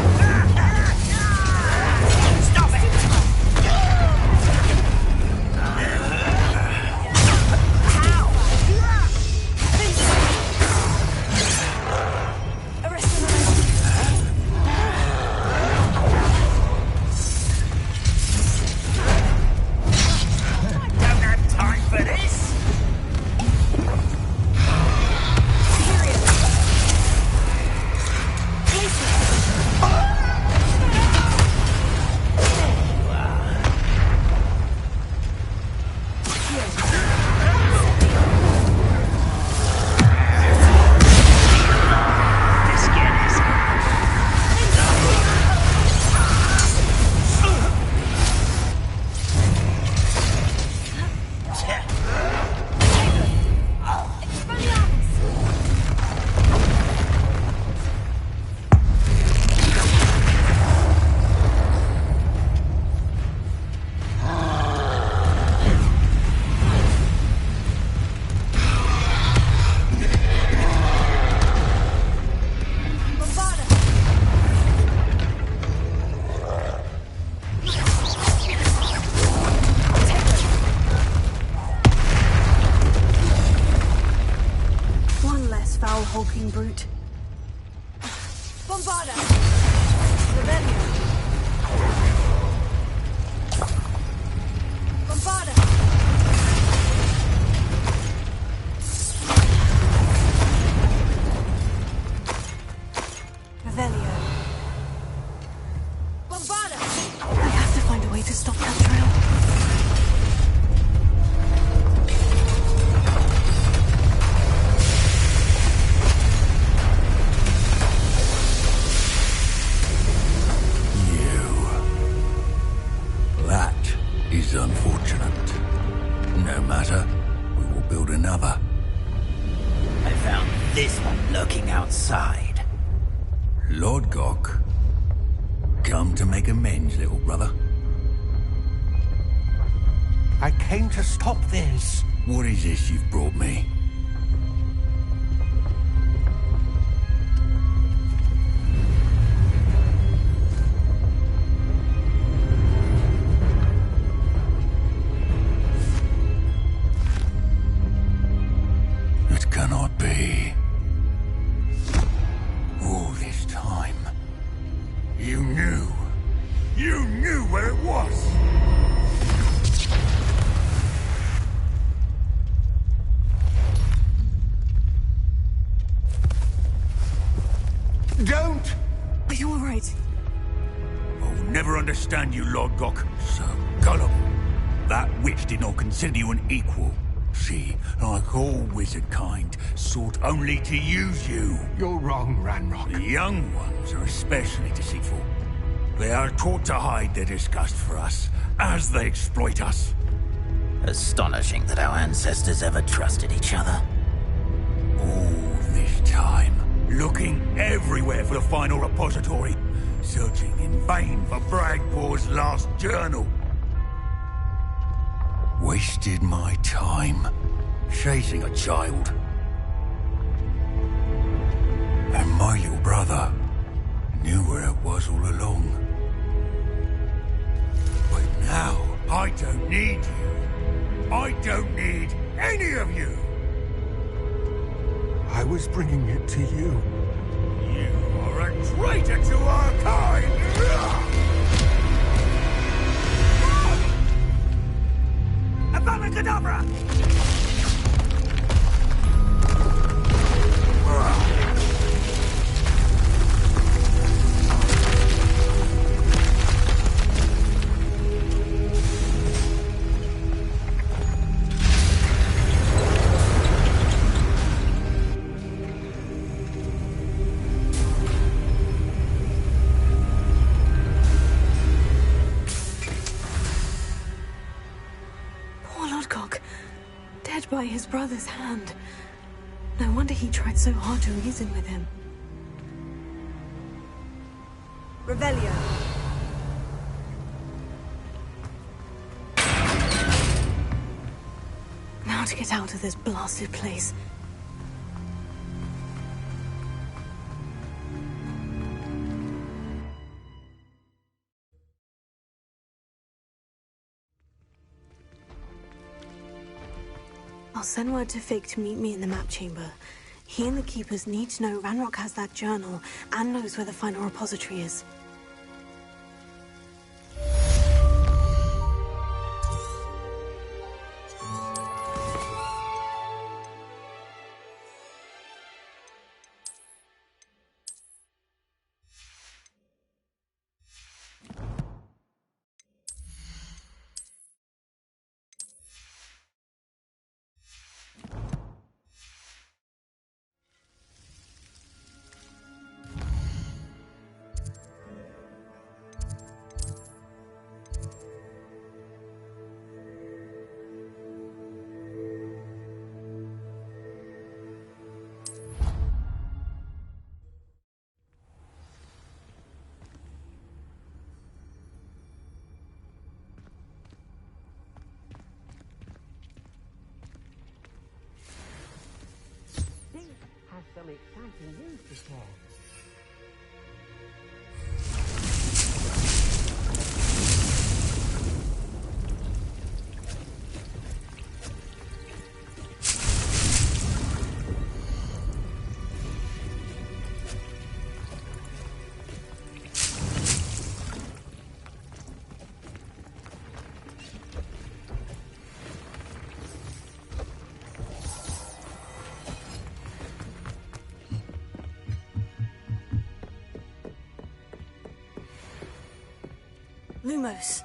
Bombarda! Revelio! Bombarda! Revelio. Bombarda! I have to find a way to stop that drill. That is unfortunate. No matter, we will build another. I found this one lurking outside. Lord Gok, come to make amends, little brother. I came to stop this. What is this you've brought me? It cannot be. All this time, you knew. You knew where it was. Don't! Are you alright? I will never understand you, Lord Gok. So gullible. That witch did not consider you an equal. She, like all wizard kind, sought only to use you. You're wrong, Ranrock. The young ones are especially deceitful. They are taught to hide their disgust for us, as they exploit us. Astonishing that our ancestors ever trusted each other. All this time, looking everywhere for the final repository, searching in vain for Bragpor's last journal. Wasted my time, chasing a child. And my little brother knew where it was all along. But now, I don't need you. I don't need any of you. I was bringing it to you. You are a traitor to our kind! Avada-kedavra! By his brother's hand. No wonder he tried so hard to reason with him. Revelio. Now to get out of this blasted place. I'll send word to Fig to meet me in the map chamber. He and the Keepers need to know Ranrock has that journal and knows where the final repository is. Some exciting news to share. Lumos.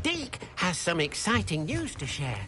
Deke has some exciting news to share.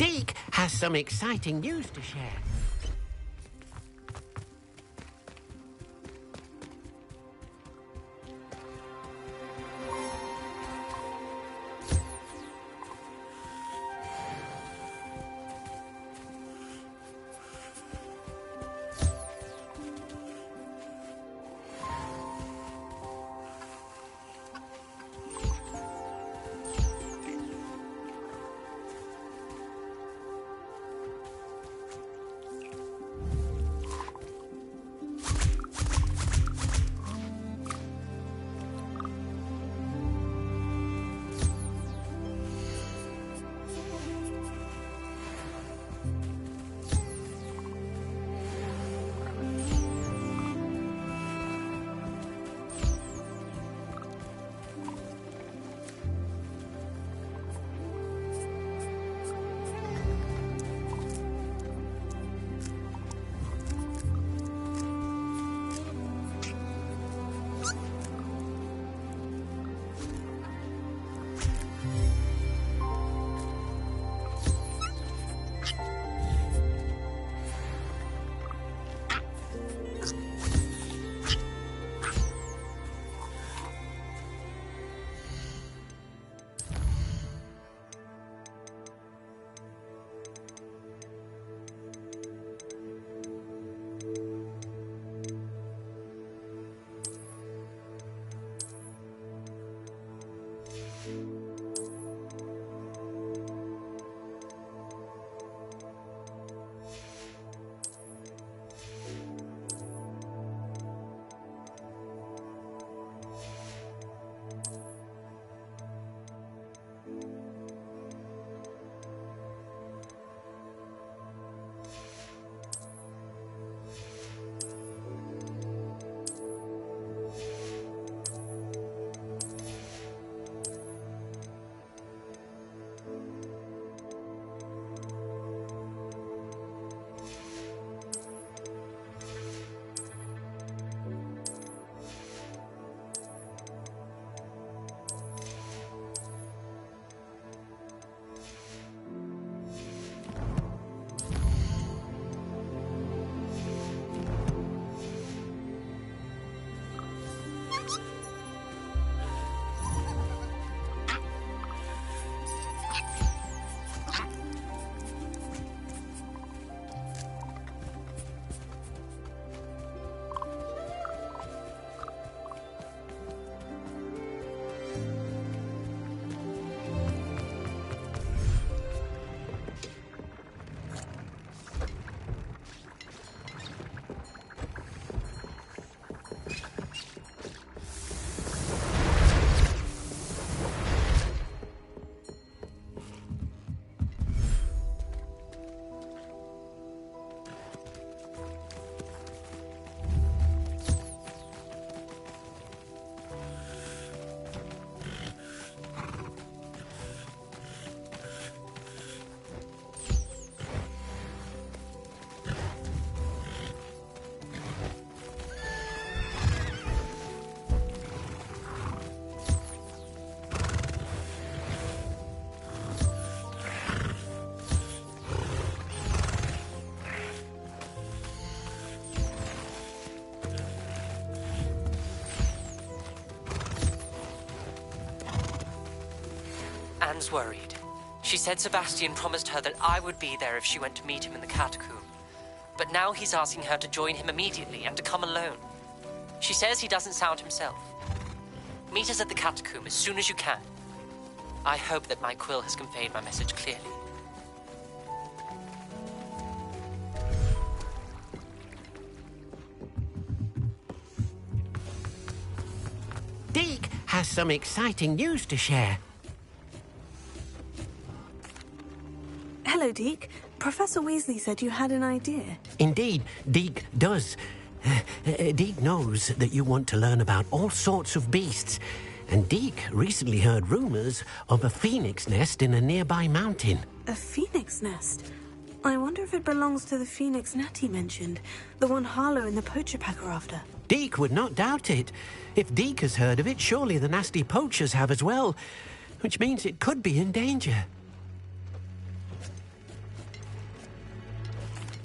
Deke has some exciting news to share. Anne's worried. She said Sebastian promised her that I would be there if she went to meet him in the catacomb. But now he's asking her to join him immediately and to come alone. She says he doesn't sound himself. Meet us at the catacomb as soon as you can. I hope that my quill has conveyed my message clearly. Deke has some exciting news to share. Hello, Deke. Professor Weasley said you had an idea. Indeed, Deke does. Deke knows that you want to learn about all sorts of beasts, and Deke recently heard rumors of a phoenix nest in a nearby mountain. A phoenix nest? I wonder if it belongs to the phoenix Natty mentioned, the one Harlow and the poacher pack are after. Deke would not doubt it. If Deke has heard of it, surely the nasty poachers have as well, which means it could be in danger.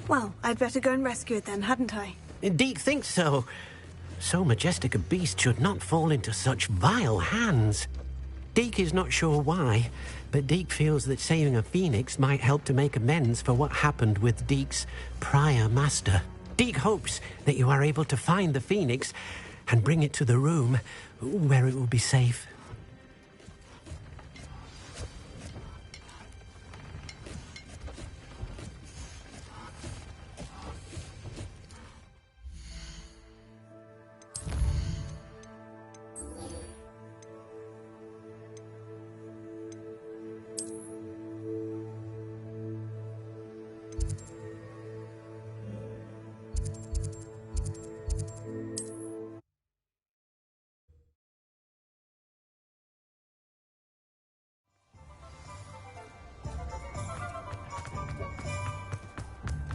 Well, I'd better go and rescue it then, hadn't I? Deke thinks so. So majestic a beast should not fall into such vile hands. Deke is not sure why, but Deke feels that saving a phoenix might help to make amends for what happened with Deke's prior master. Deke hopes that you are able to find the phoenix and bring it to the room where it will be safe.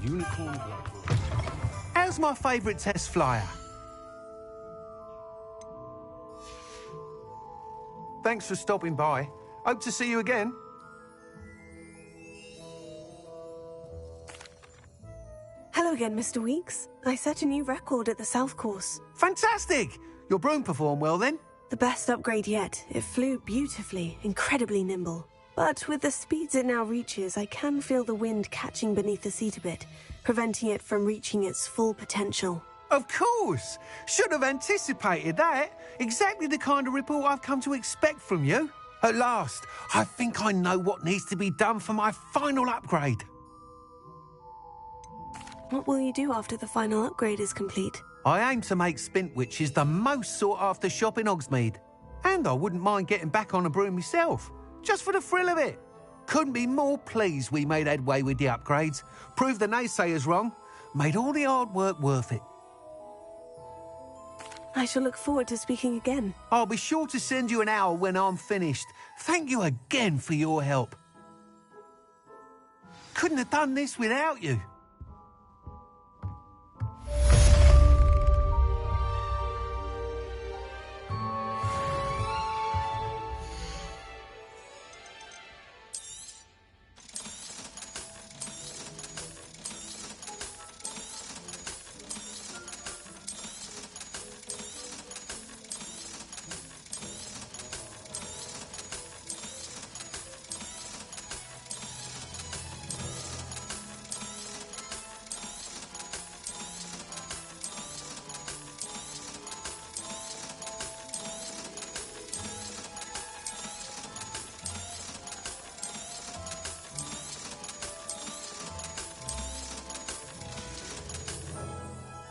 Unicorn blood. How's my favourite test flyer? Thanks for stopping by. Hope to see you again. Hello again, Mr. Weeks. I set a new record at the South Course. Fantastic! Your broom performed well then? The best upgrade yet. It flew beautifully, incredibly nimble. But with the speeds it now reaches, I can feel the wind catching beneath the seat a bit, preventing it from reaching its full potential. Of course! Should have anticipated that. Exactly the kind of report I've come to expect from you. At last, I think I know what needs to be done for my final upgrade. What will you do after the final upgrade is complete? I aim to make Spintwitches the most sought-after shop in Hogsmeade. And I wouldn't mind getting back on a broom myself. Just for the thrill of it. Couldn't be more pleased we made headway with the upgrades. Proved the naysayers wrong. Made all the hard work worth it. I shall look forward to speaking again. I'll be sure to send you an owl when I'm finished. Thank you again for your help. Couldn't have done this without you.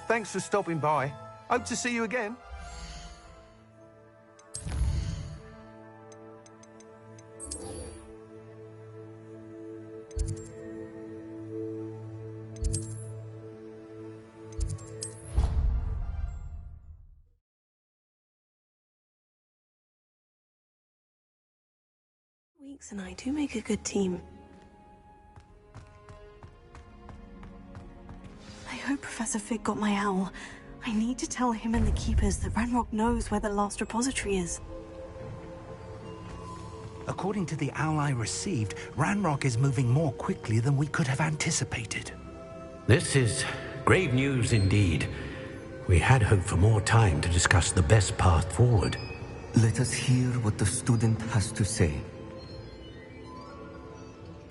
Thanks for stopping by. Hope to see you again. Weeks and I do make a good team. I hope Professor Fig got my owl. I need to tell him and the Keepers that Ranrock knows where the last repository is. According to the owl I received, Ranrock is moving more quickly than we could have anticipated. This is grave news indeed. We had hoped for more time to discuss the best path forward. Let us hear what the student has to say.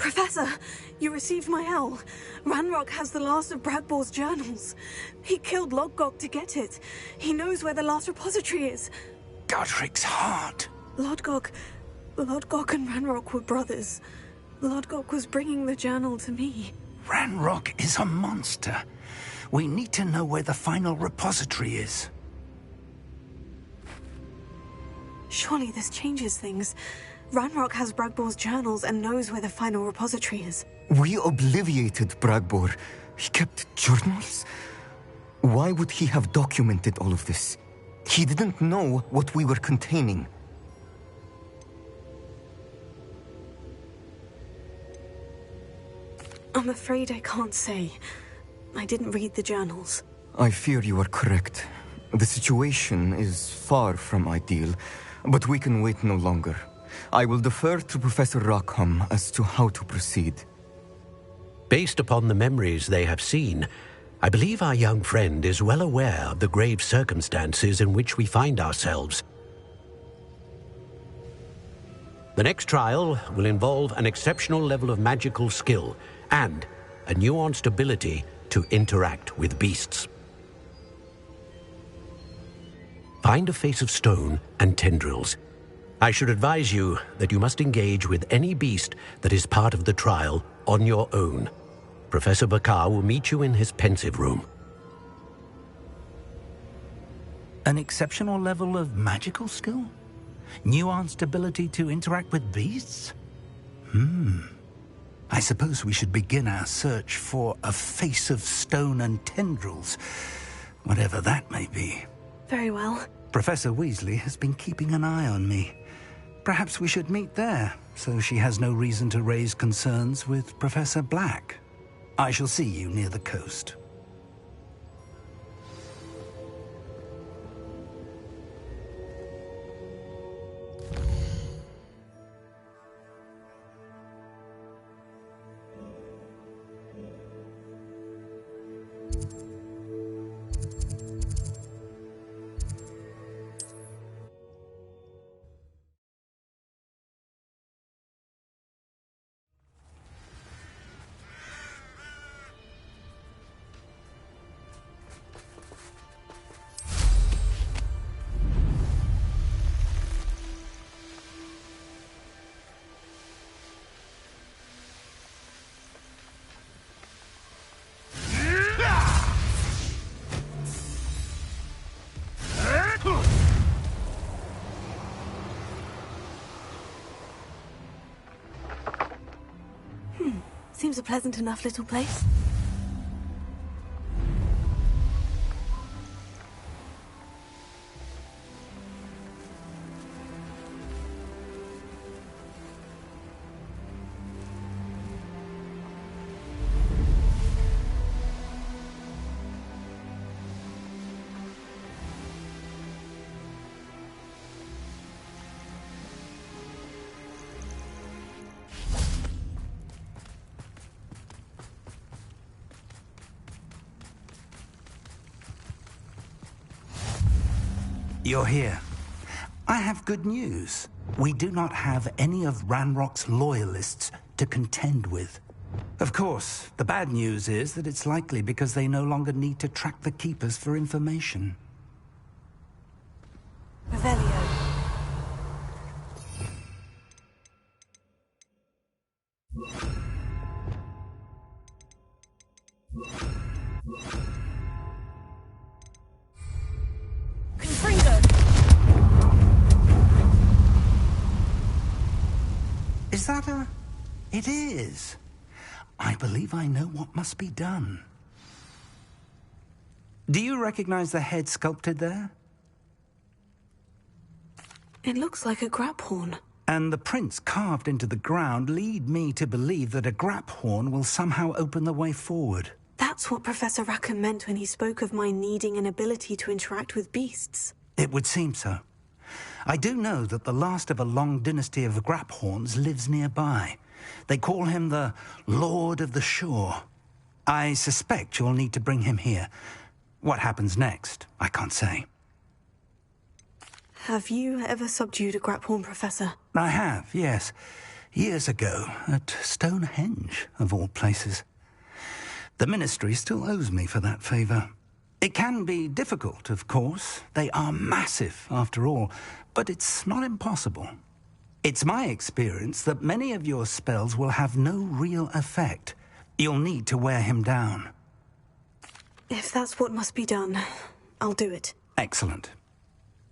Professor, you received my L. Ranrock has the last of Bradbor's journals. He killed Lodgok to get it. He knows where the last repository is. Godric's heart. Lodgok and Ranrock were brothers. Lodgok was bringing the journal to me. Ranrock is a monster. We need to know where the final repository is. Surely this changes things. Ranrock has Bradbor's journals and knows where the final repository is. We obliviated Bradbor. He kept journals? Why would he have documented all of this? He didn't know what we were containing. I'm afraid I can't say. I didn't read the journals. I fear you are correct. The situation is far from ideal, but we can wait no longer. I will defer to Professor Rackham as to how to proceed. Based upon the memories they have seen, I believe our young friend is well aware of the grave circumstances in which we find ourselves. The next trial will involve an exceptional level of magical skill and a nuanced ability to interact with beasts. Find a face of stone and tendrils. I should advise you that you must engage with any beast that is part of the trial on your own. Professor Bakar will meet you in his pensive room. An exceptional level of magical skill? Nuanced ability to interact with beasts? I suppose we should begin our search for a face of stone and tendrils, whatever that may be. Very well. Professor Weasley has been keeping an eye on me. Perhaps we should meet there, so she has no reason to raise concerns with Professor Black. I shall see you near the coast. Seems a pleasant enough little place. You're here. I have good news. We do not have any of Ranrock's loyalists to contend with. Of course, the bad news is that it's likely because they no longer need to track the Keepers for information. Revelio. Is that a... It is. I believe I know what must be done. Do you recognize the head sculpted there? It looks like a graphorn. And the prints carved into the ground lead me to believe that a graphorn will somehow open the way forward. That's what Professor Rackham meant when he spoke of my needing an ability to interact with beasts. It would seem so. I do know that the last of a long dynasty of graphorns lives nearby. They call him the Lord of the Shore. I suspect you'll need to bring him here. What happens next, I can't say. Have you ever subdued a graphorn, Professor? I have, yes. Years ago, at Stonehenge, of all places. The Ministry still owes me for that favour. It can be difficult, of course. They are massive, after all, but it's not impossible. It's my experience that many of your spells will have no real effect. You'll need to wear him down. If that's what must be done, I'll do it. Excellent.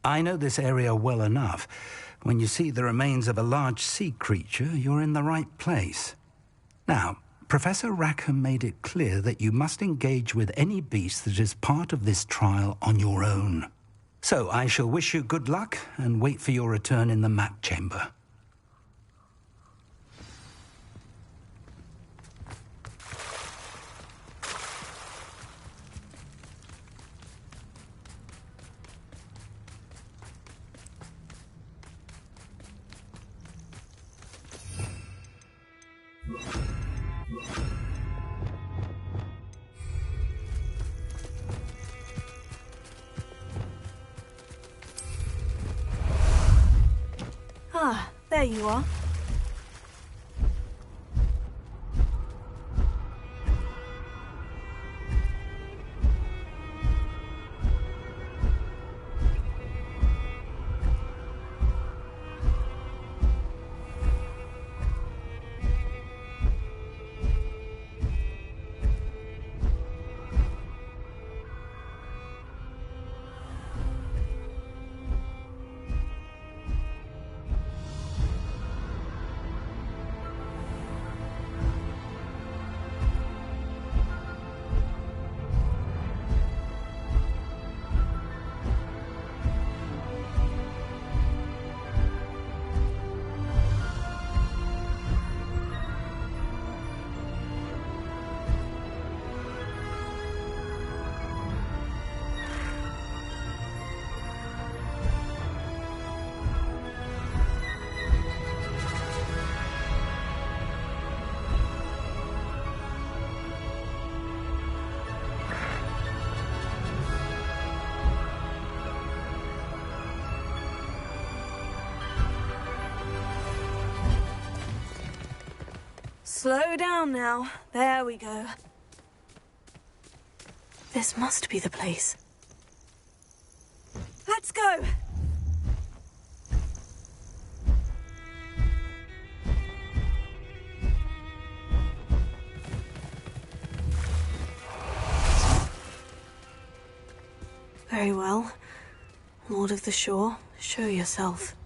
I know this area well enough. When you see the remains of a large sea creature, you're in the right place. Now, Professor Rackham made it clear that you must engage with any beast that is part of this trial on your own. So I shall wish you good luck and wait for your return in the map chamber. Ah, there you are. Slow down now. There we go. This must be the place. Let's go! Very well. Lord of the Shore, show yourself.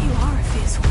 You are a fierce one.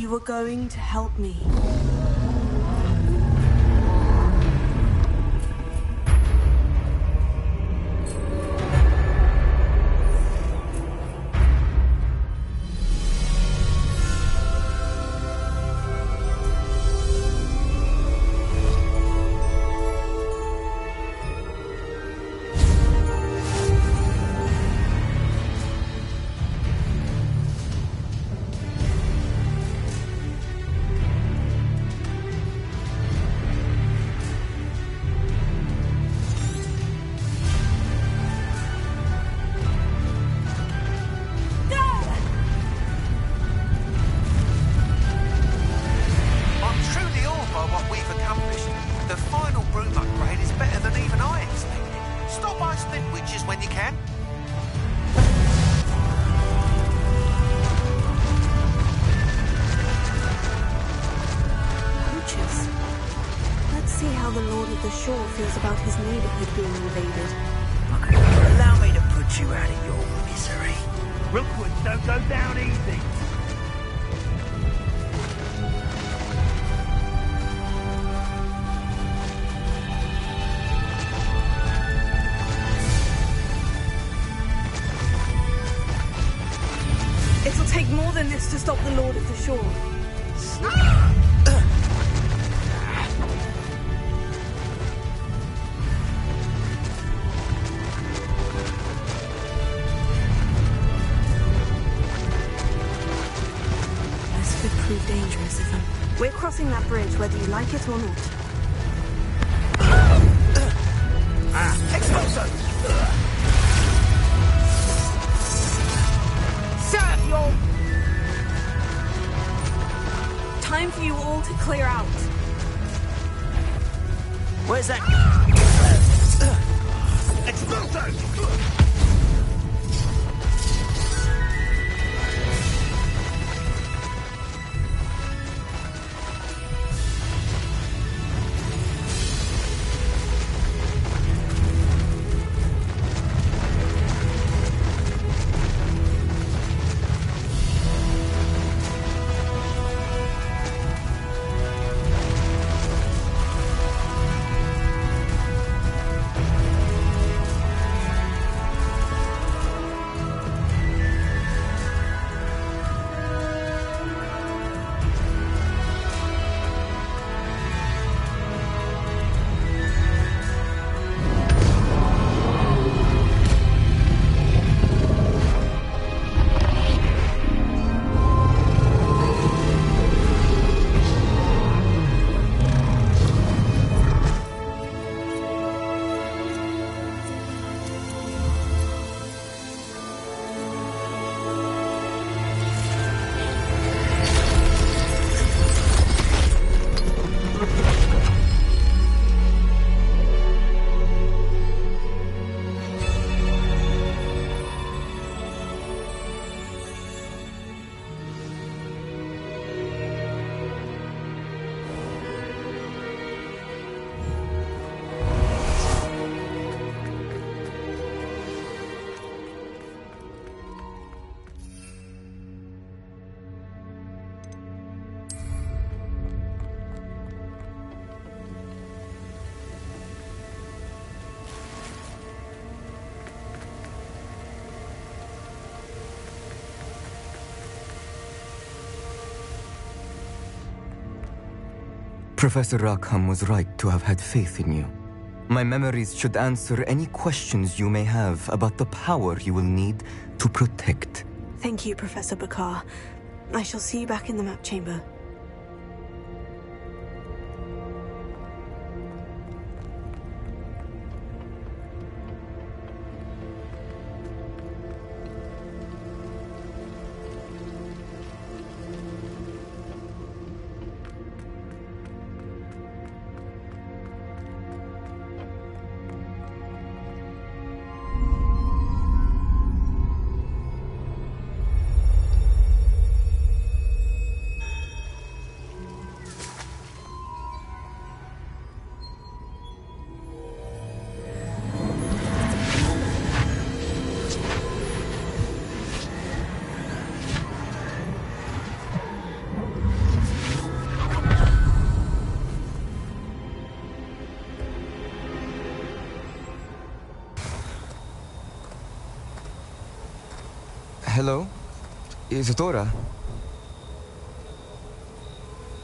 You were going to help me. To stop the Lord of the Shore. This could prove dangerous if we're crossing that bridge, whether you like it or not. Exploso! Serve your... Time for you all to clear out. Where's that? Exploso! Professor Rackham was right to have had faith in you. My memories should answer any questions you may have about the power you will need to protect. Thank you, Professor Bakar. I shall see you back in the map chamber. Hello? Isadora?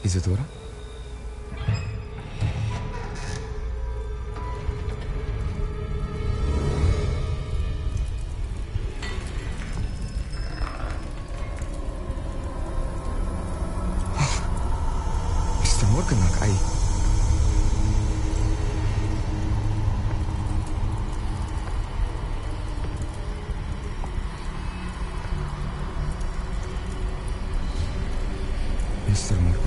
Isadora? Mr. Morganlock, Mr. Morgan?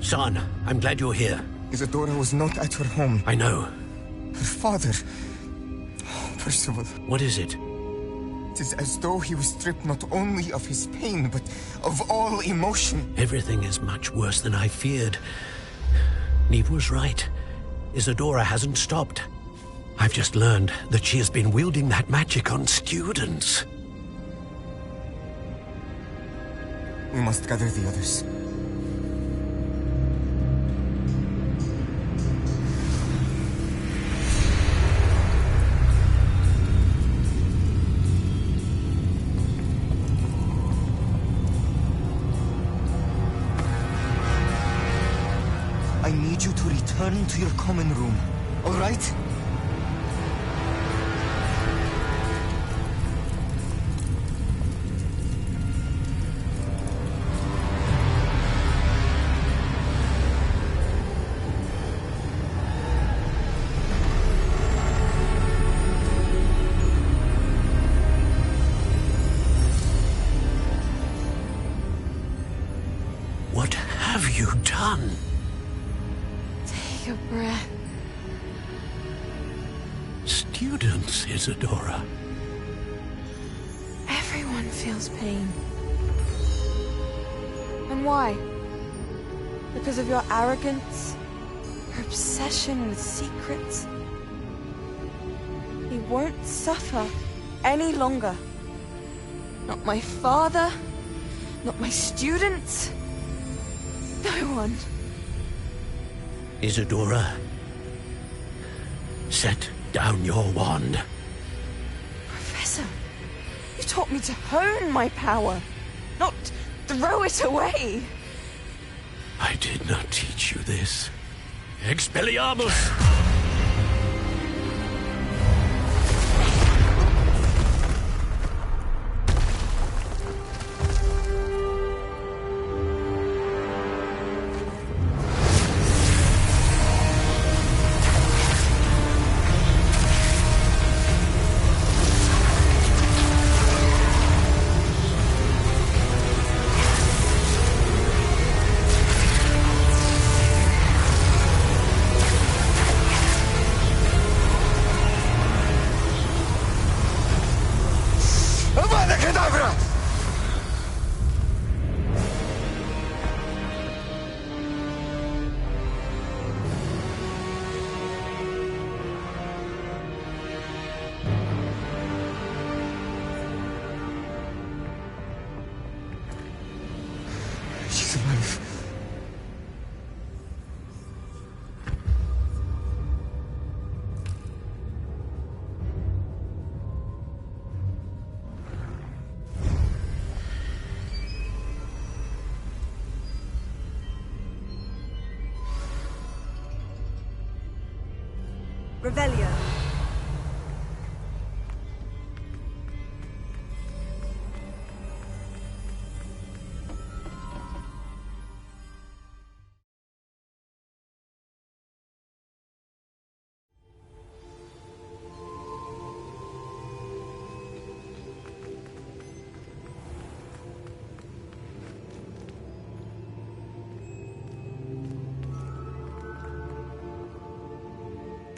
Son, I'm glad you're here. Isadora was not at her home. I know. Her father... Percival. What is it? It is as though he was stripped not only of his pain, but of all emotion. Everything is much worse than I feared. Neve was right. Isadora hasn't stopped. I've just learned that she has been wielding that magic on students. We must gather the others. I need you to return to your common room, all right? What have you done? Take a breath. Students, Isadora. Everyone feels pain. And why? Because of your arrogance? Your obsession with secrets? He won't suffer any longer. Not my father, not my students, no one. Isadora, set down your wand. Professor, you taught me to hone my power, not throw it away. I did not teach you this. Expelliarmus! She's alive. Revelio.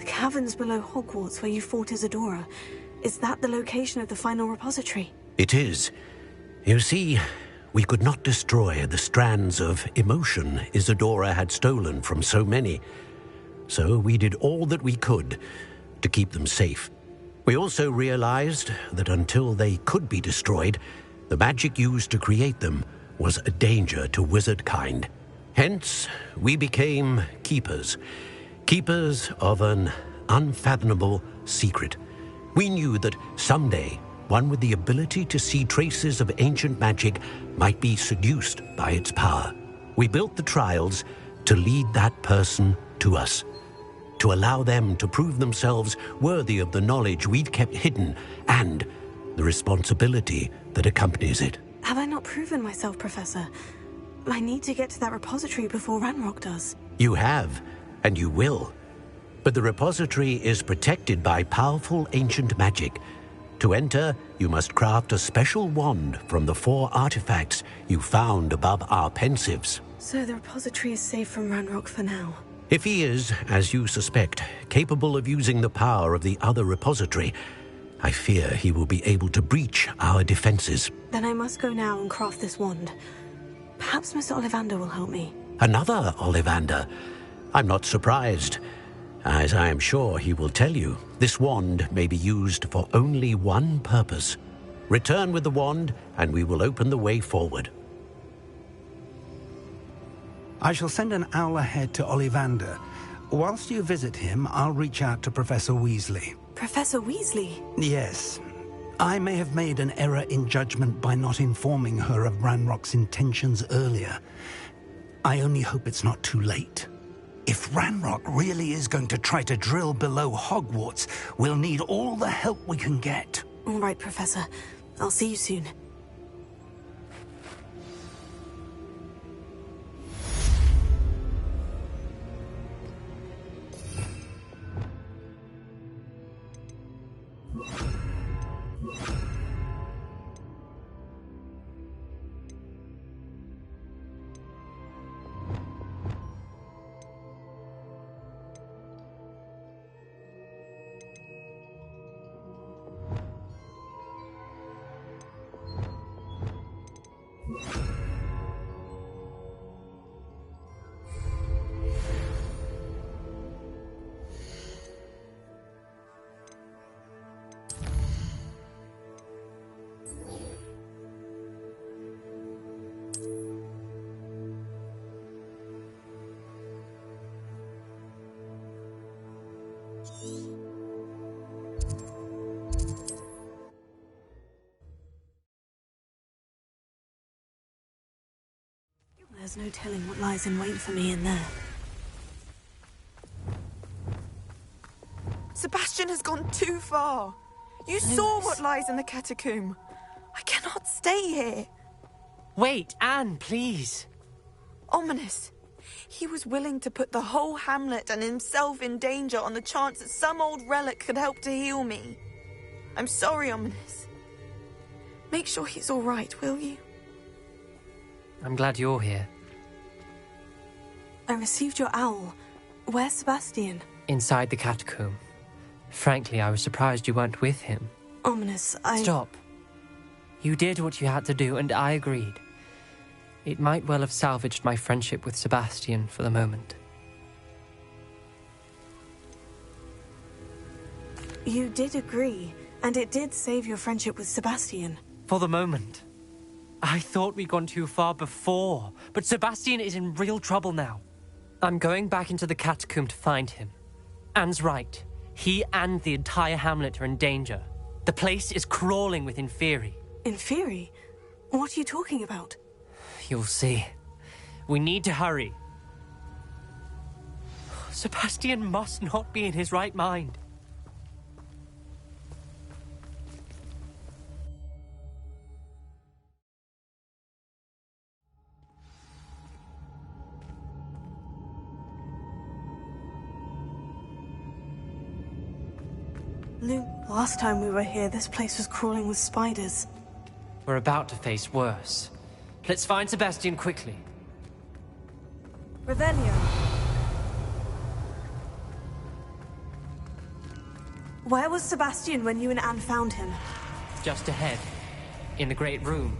Caverns below Hogwarts where you fought Isadora. Is that the location of the final repository? It is. You see, we could not destroy the strands of emotion Isadora had stolen from so many. So we did all that we could to keep them safe. We also realized that until they could be destroyed, The magic used to create them was a danger to wizard kind. Hence, we became keepers. Keepers of an unfathomable secret. We knew that someday, one with the ability to see traces of ancient magic might be seduced by its power. We built the trials to lead that person to us, to allow them to prove themselves worthy of the knowledge we'd kept hidden and the responsibility that accompanies it. Have I not proven myself, Professor? I need to get to that repository before Ranrock does. You have, and you will. But the repository is protected by powerful ancient magic. To enter, you must craft a special wand from the 4 artifacts you found above our pensives. So the repository is safe from Ranrock for now. If he is, as you suspect, capable of using the power of the other repository, I fear he will be able to breach our defenses. Then I must go now and craft this wand. Perhaps Mr. Ollivander will help me. Another Ollivander? I'm not surprised. As I am sure he will tell you, this wand may be used for only one purpose. Return with the wand, and we will open the way forward. I shall send an owl ahead to Ollivander. Whilst you visit him, I'll reach out to Professor Weasley. Professor Weasley? Yes. I may have made an error in judgment by not informing her of Ranrock's intentions earlier. I only hope it's not too late. If Ranrock really is going to try to drill below Hogwarts, we'll need all the help we can get. All right, Professor. I'll see you soon. There's no telling what lies in wait for me in there. Sebastian has gone too far. You saw what lies in the catacomb. I cannot stay here. Wait, Anne, please. Ominous. He was willing to put the whole hamlet and himself in danger on the chance that some old relic could help to heal me. I'm sorry, Ominous. Make sure he's all right, will you? I'm glad you're here. I received your owl. Where's Sebastian? Inside the catacomb. Frankly, I was surprised you weren't with him. Ominous, Stop. You did what you had to do, and I agreed. It might well have salvaged my friendship with Sebastian for the moment. You did agree, and it did save your friendship with Sebastian. For the moment. I thought we'd gone too far before, but Sebastian is in real trouble now. I'm going back into the catacomb to find him. Anne's right. He and the entire hamlet are in danger. The place is crawling with Inferi. Inferi? What are you talking about? You'll see. We need to hurry. Sebastian must not be in his right mind. Luke, last time we were here, this place was crawling with spiders. We're about to face worse. Let's find Sebastian quickly. Revelio. Where was Sebastian when you and Anne found him? Just ahead. In the Great Room.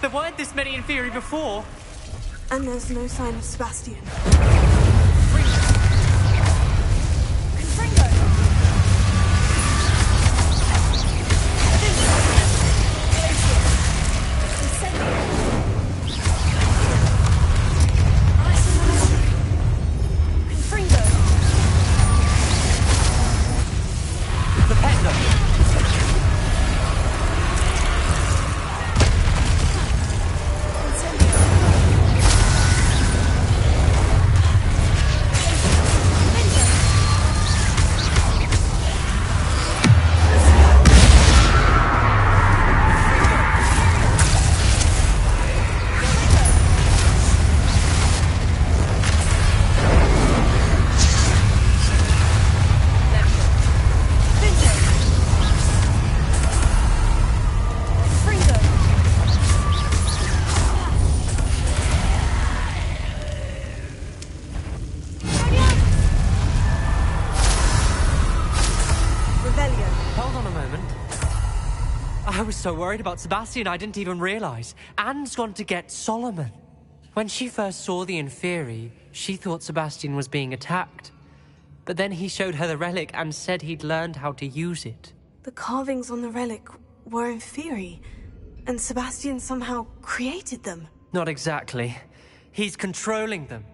There weren't this many Inferi before. And there's no sign of Sebastian. I was so worried about Sebastian I didn't even realize. Anne's gone to get Solomon. When she first saw the Inferi, she thought Sebastian was being attacked. But then he showed her the relic and said he'd learned how to use it. The carvings on the relic were Inferi, and Sebastian somehow created them. Not exactly. He's controlling them.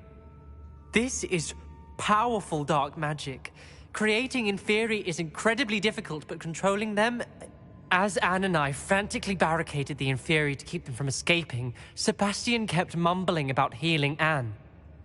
This is powerful dark magic. Creating Inferi is incredibly difficult, but controlling them... As Anne and I frantically barricaded the Inferi to keep them from escaping, Sebastian kept mumbling about healing Anne.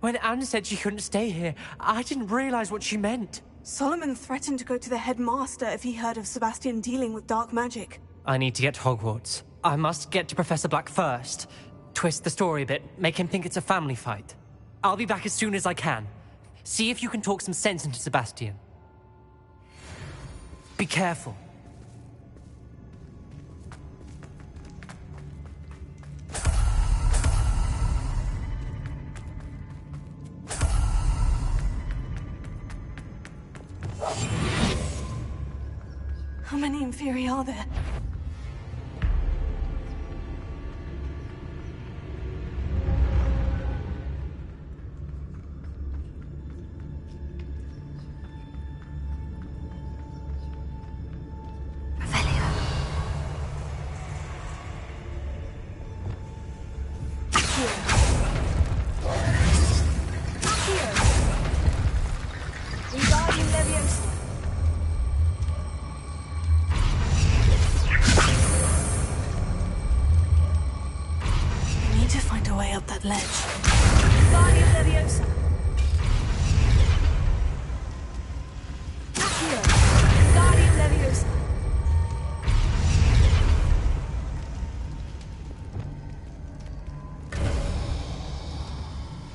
When Anne said she couldn't stay here, I didn't realize what she meant. Solomon threatened to go to the headmaster if he heard of Sebastian dealing with dark magic. I need to get to Hogwarts. I must get to Professor Black first. Twist the story a bit, make him think it's a family fight. I'll be back as soon as I can. See if you can talk some sense into Sebastian. Be careful. How many Inferi are there?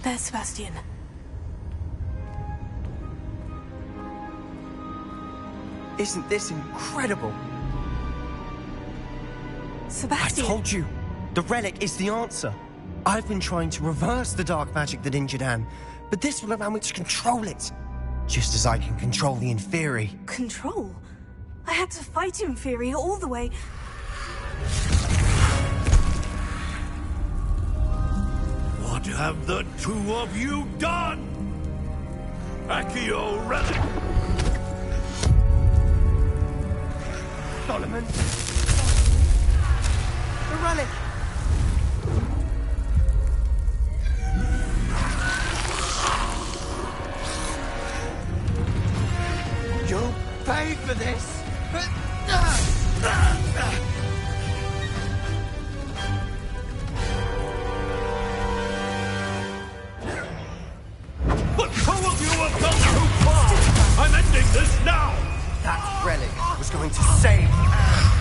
There's Sebastian. Isn't this incredible? Sebastian! I told you, the relic is the answer. I've been trying to reverse the dark magic that injured Anne, but this will allow me to control it. Just as I can control the Inferi. Control? I had to fight Inferi all the way... What have the two of you done? Accio relic! Solomon! The relic! You'll pay for this! But two of you have gone too far! I'm ending this now! That relic was going to save Anne!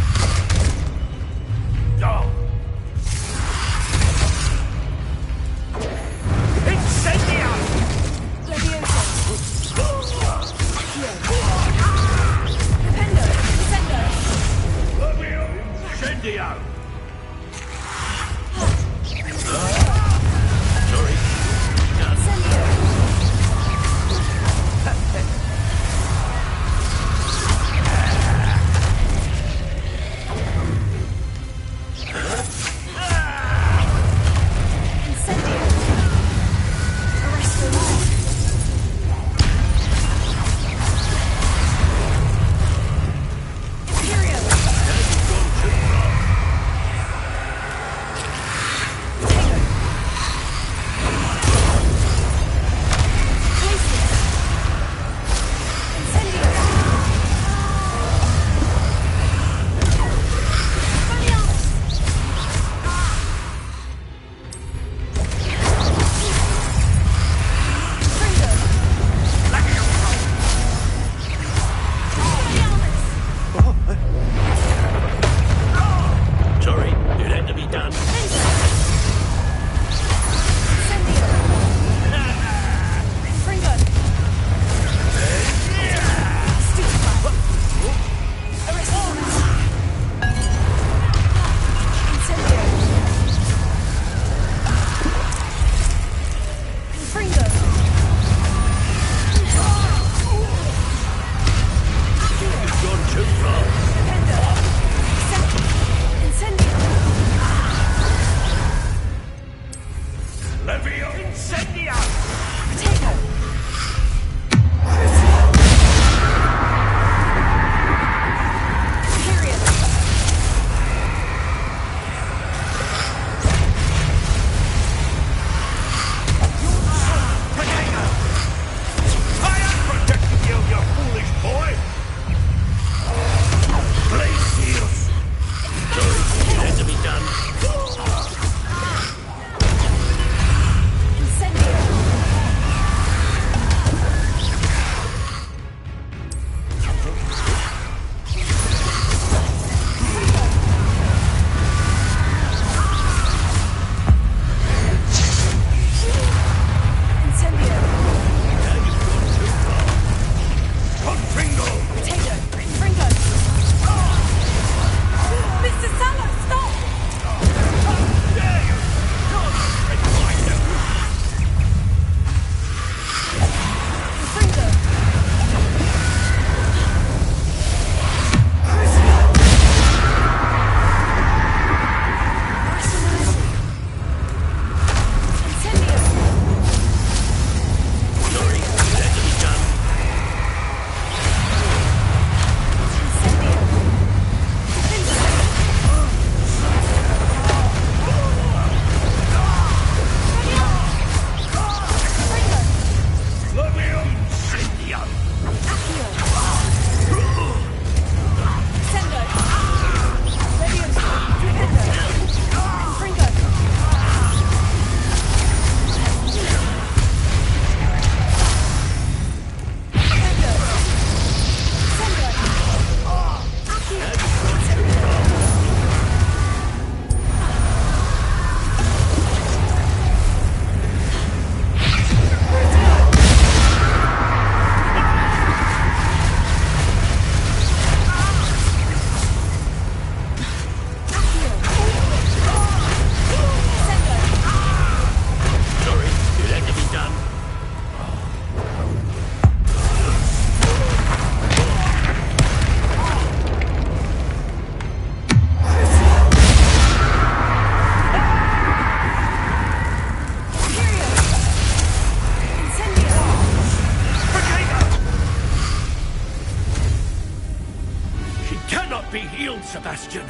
must be healed, Sebastian.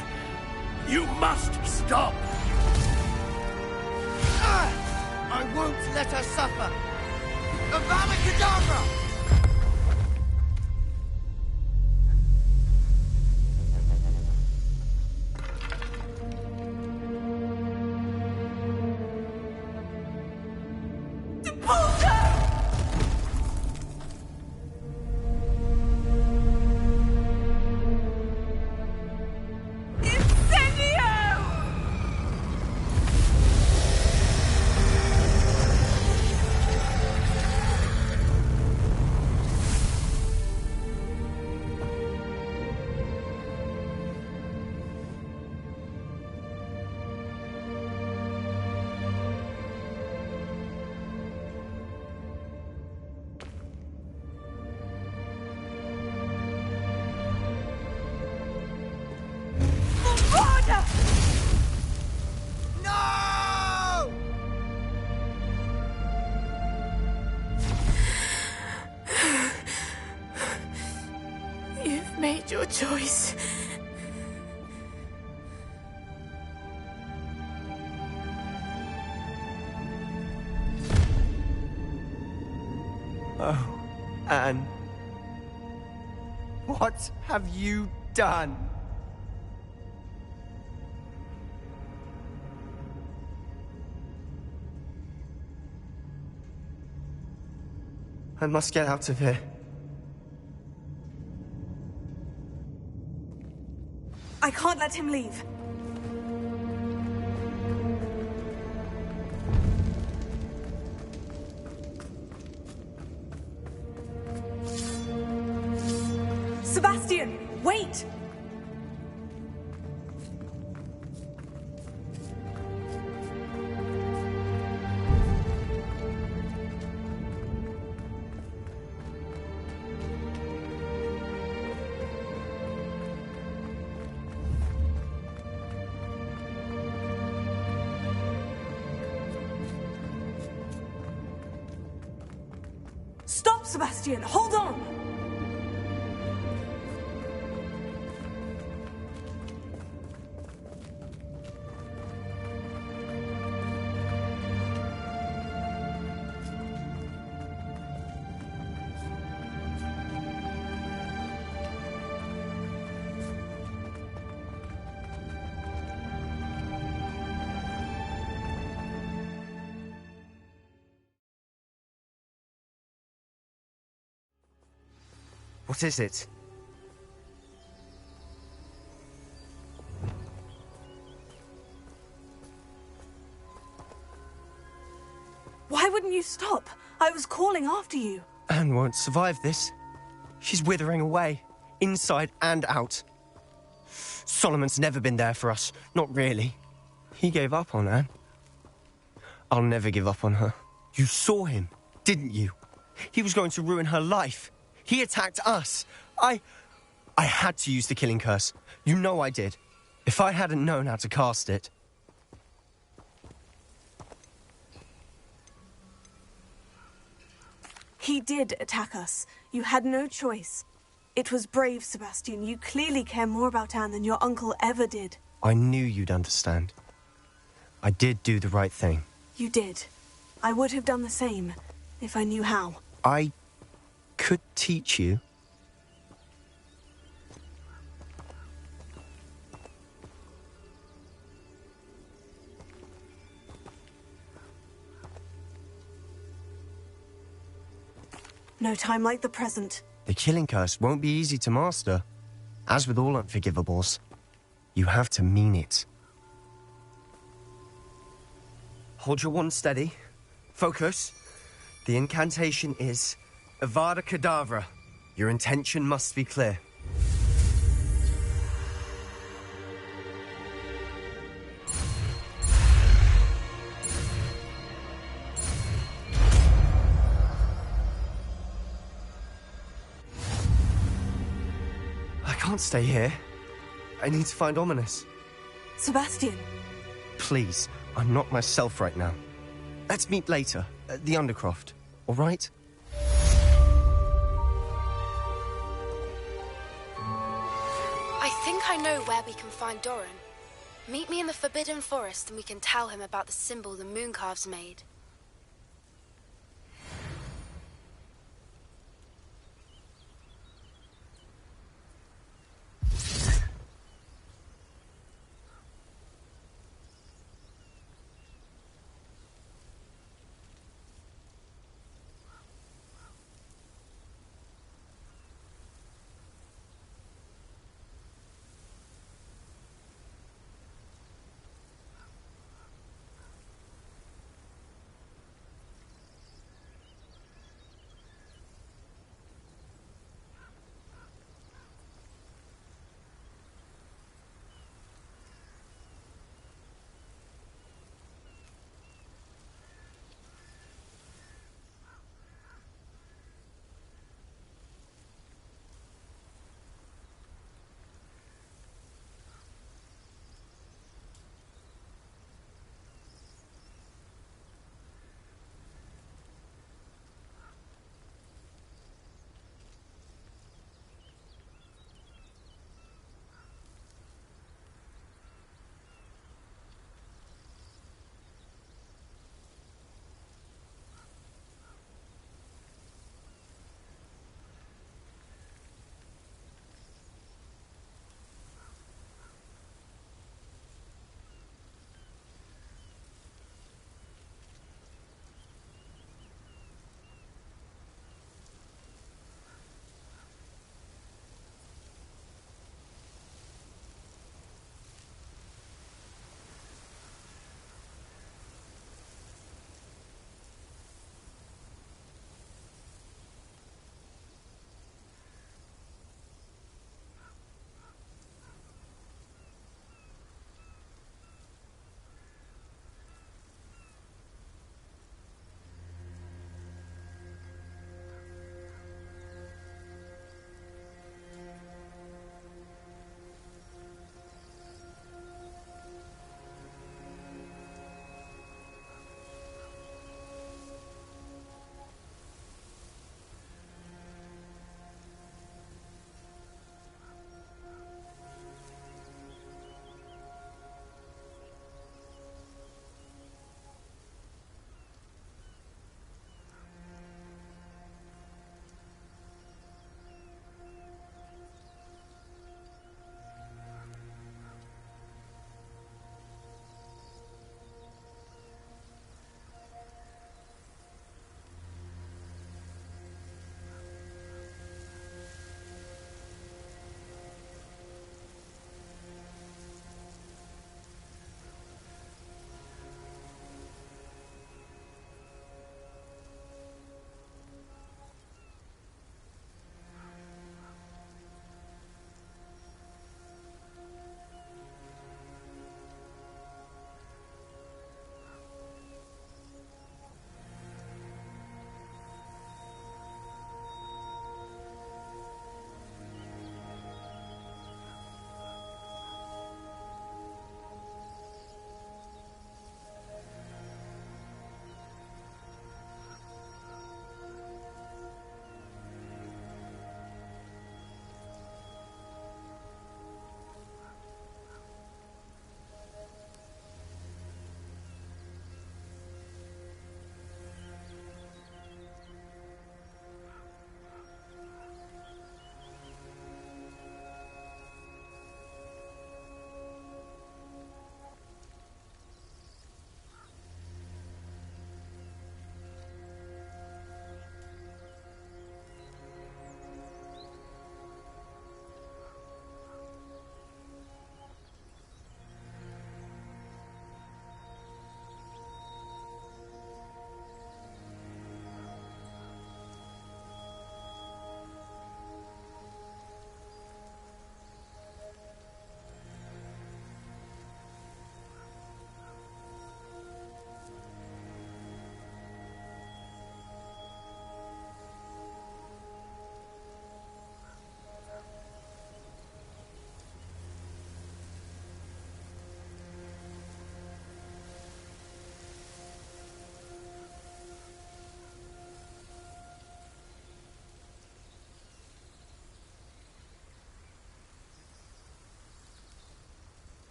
You must stop. I won't let her suffer. Avada Kedavra! Made your choice. Oh, Anne. What have you done? I must get out of here. I can't let him leave. Sebastian, wait! Stop, Sebastian! Hold on! What is it? Why wouldn't you stop? I was calling after you. Anne won't survive this. She's withering away, inside and out. Solomon's never been there for us. Not really. He gave up on Anne. I'll never give up on her. You saw him, didn't you? He was going to ruin her life. He attacked us. I had to use the killing curse. You know I did. If I hadn't known how to cast it... He did attack us. You had no choice. It was brave, Sebastian. You clearly care more about Anne than your uncle ever did. I knew you'd understand. I did do the right thing. You did. I would have done the same, if I knew how. I could teach you. No time like the present. The killing curse won't be easy to master. As with all unforgivables, you have to mean it. Hold your wand steady. Focus. The incantation is Avada Kedavra. Your intention must be clear. I can't stay here. I need to find Ominous. Sebastian. Please, I'm not myself right now. Let's meet later at the Undercroft, all right? I think I know where we can find Doran. Meet me in the Forbidden Forest and we can tell him about the symbol the Mooncalves made.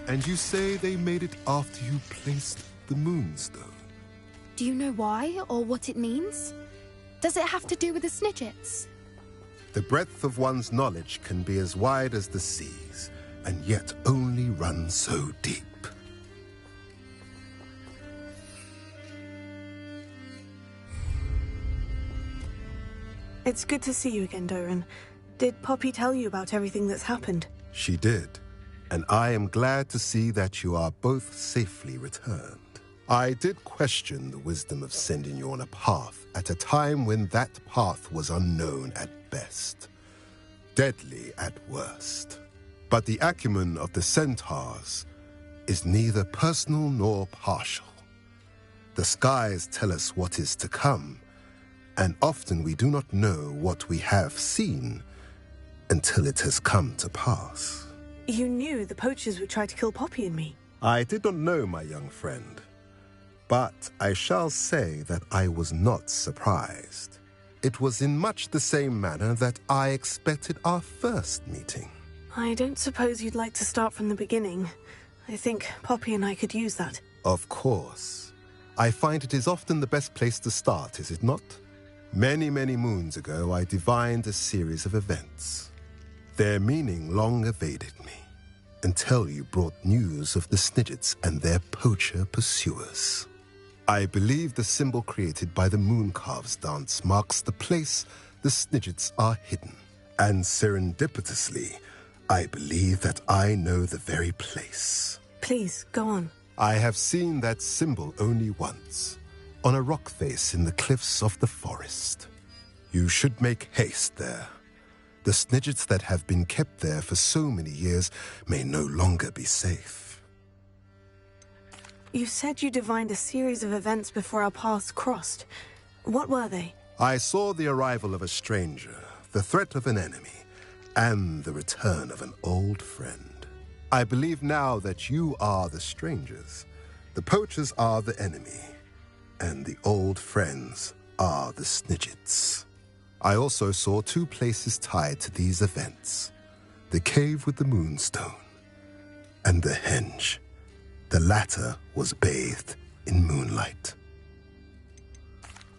And you say they made it after you placed the Moonstone? Do you know why or what it means? Does it have to do with the Snidgets? The breadth of one's knowledge can be as wide as the seas, and yet only run so deep. It's good to see you again, Doran. Did Poppy tell you about everything that's happened? She did, and I am glad to see that you are both safely returned. I did question the wisdom of sending you on a path at a time when that path was unknown at best, deadly at worst. But the acumen of the centaurs is neither personal nor partial. The skies tell us what is to come, and often we do not know what we have seen until it has come to pass. You knew the poachers would try to kill Poppy and me. I did not know, my young friend, but I shall say that I was not surprised. It was in much the same manner that I expected our first meeting. I don't suppose you'd like to start from the beginning. I think Poppy and I could use that. Of course. I find it is often the best place to start, is it not? Many, many moons ago, I divined a series of events. Their meaning long evaded me, until you brought news of the Snidgets and their poacher pursuers. I believe the symbol created by the Mooncalves dance marks the place the Snidgets are hidden. And serendipitously, I believe that I know the very place. Please, go on. I have seen that symbol only once, on a rock face in the cliffs of the forest. You should make haste there. The Snidgets that have been kept there for so many years may no longer be safe. You said you divined a series of events before our paths crossed. What were they? I saw the arrival of a stranger, the threat of an enemy, and the return of an old friend. I believe now that you are the strangers, the poachers are the enemy, and the old friends are the Snidgets. I also saw two places tied to these events: the cave with the Moonstone and the henge. The latter was bathed in moonlight.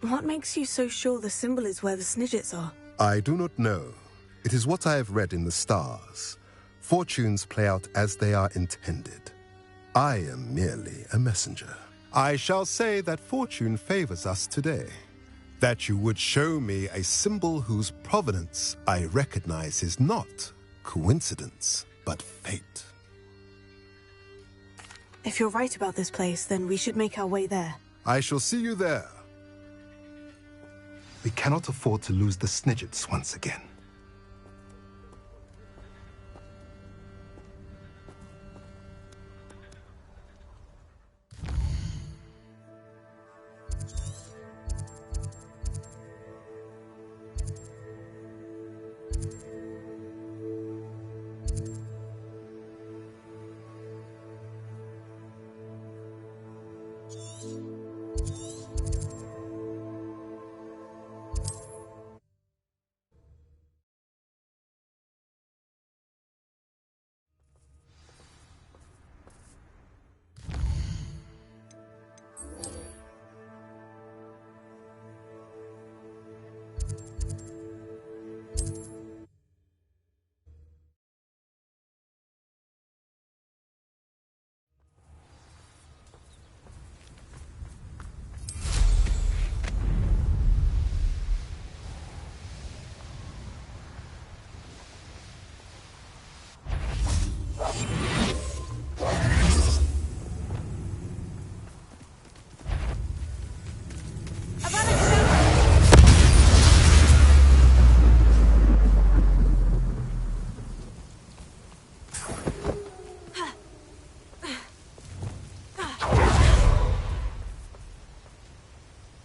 What makes you so sure the symbol is where the Snidgets are? I do not know. It is what I have read in the stars. Fortunes play out as they are intended. I am merely a messenger. I shall say that fortune favors us today. That you would show me a symbol whose provenance I recognize is not coincidence, but fate. If you're right about this place, then we should make our way there. I shall see you there. We cannot afford to lose the Snidgets once again.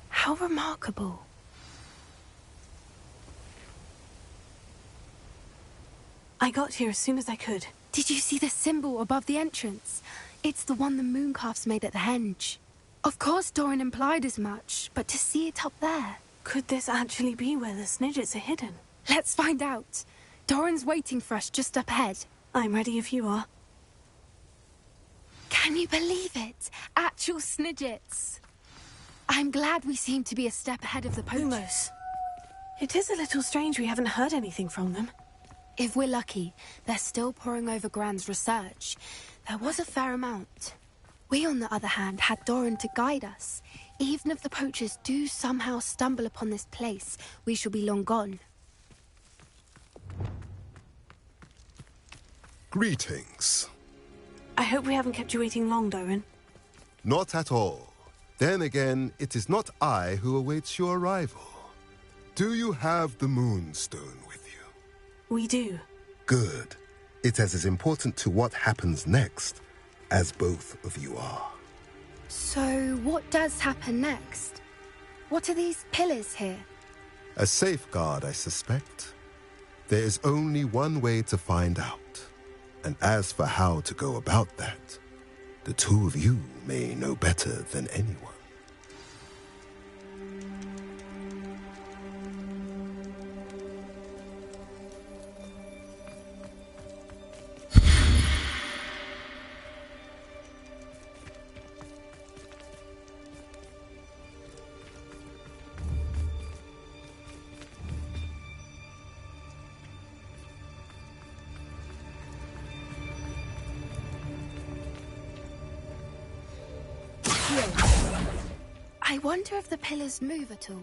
How remarkable. I got here as soon as I could. Did you see the symbol above the entrance? It's the one the Mooncalves made at the henge. Of course Doran implied as much, but to see it up there... Could this actually be where the Snidgets are hidden? Let's find out. Doran's waiting for us just up ahead. I'm ready if you are. Can you believe it? Actual Snidgets. I'm glad we seem to be a step ahead of the poachers. It is a little strange we haven't heard anything from them. If we're lucky, they're still poring over Gran's research. There was a fair amount. We, on the other hand, had Doran to guide us. Even if the poachers do somehow stumble upon this place, we shall be long gone. Greetings. I hope we haven't kept you waiting long, Doran. Not at all. Then again, it is not I who awaits your arrival. Do you have the Moonstone with you? We do. Good. It is as important to what happens next as both of you are. So, what does happen next? What are these pillars here? A safeguard, I suspect. There is only one way to find out. And as for how to go about that, the two of you may know better than anyone. I wonder if the pillars move at all.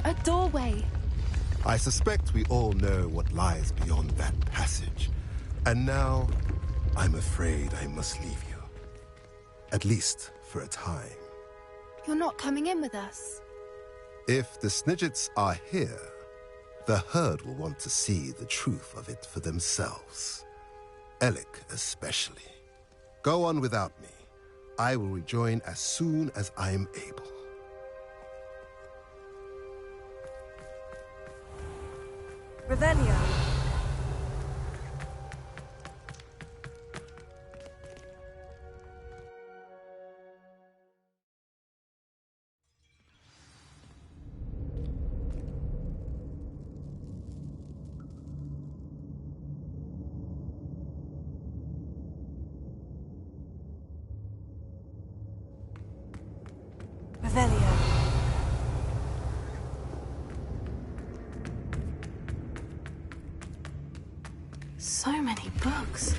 A doorway. I suspect we all know what lies beyond that passage. And now, I'm afraid I must leave you. At least for a time. You're not coming in with us? If the Snidgets are here, the herd will want to see the truth of it for themselves. Alec especially. Go on without me. I will rejoin as soon as I am able. Revelio. Revelio. So many books.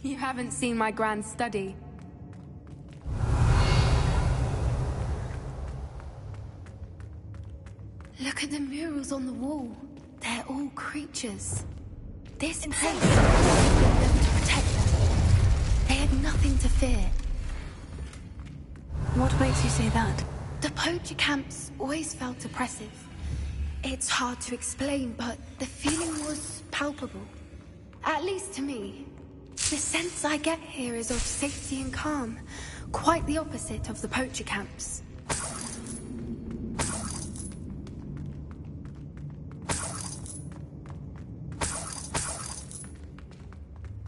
You haven't seen my grand study. Look at the murals on the wall. They're all creatures. This place will be able to protect them. They had nothing to fear. What makes you say that? The poacher camps always felt oppressive. It's hard to explain, but the feeling was palpable. At least to me. The sense I get here is of safety and calm. Quite the opposite of the poacher camps.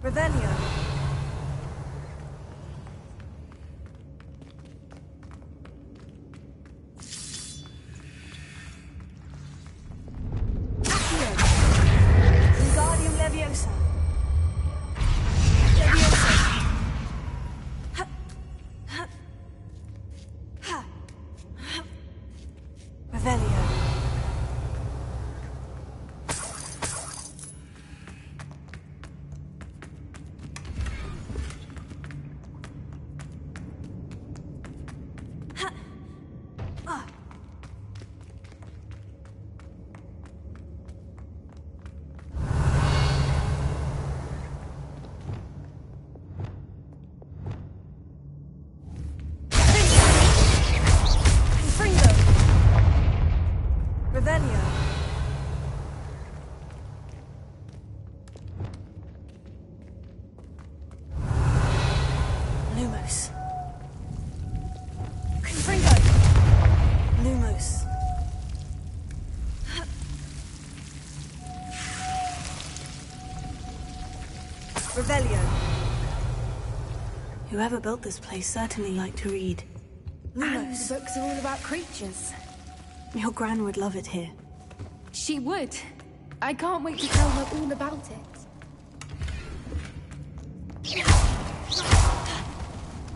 Revelio. Wingardium Leviosa. Revelio. Revelio. Whoever built this place certainly liked to read. And the books are all about creatures. Your gran would love it here. She would. I can't wait to tell her all about it.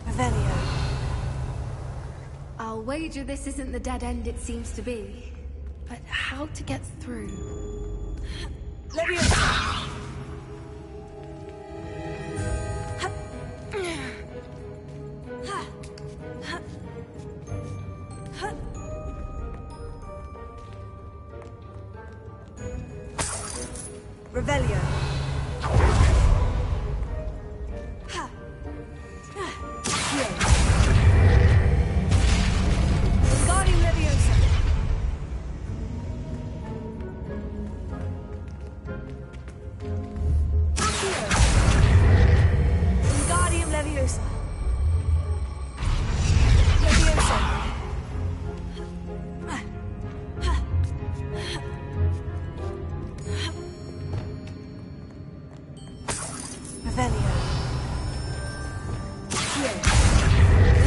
Revelio. I'll wager this isn't the dead end it seems to be. But how to get through? Leviosa. Revelio. Guardian Leviosa. Guardian Leviosa. Leviosa. Revelio.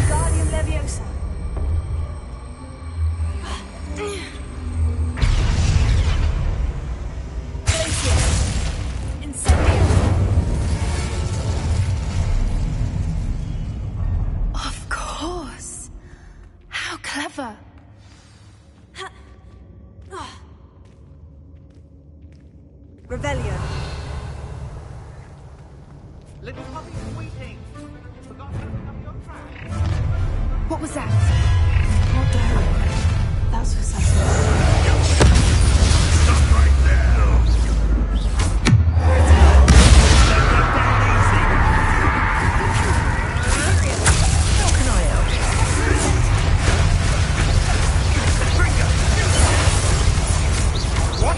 Guardian Leviosa. Of course. How clever. Revelio. Little puppy squeaking. Forgot to pick up your trash. What was that? Not Derek. That's for something. Stop right there! How can I help? What?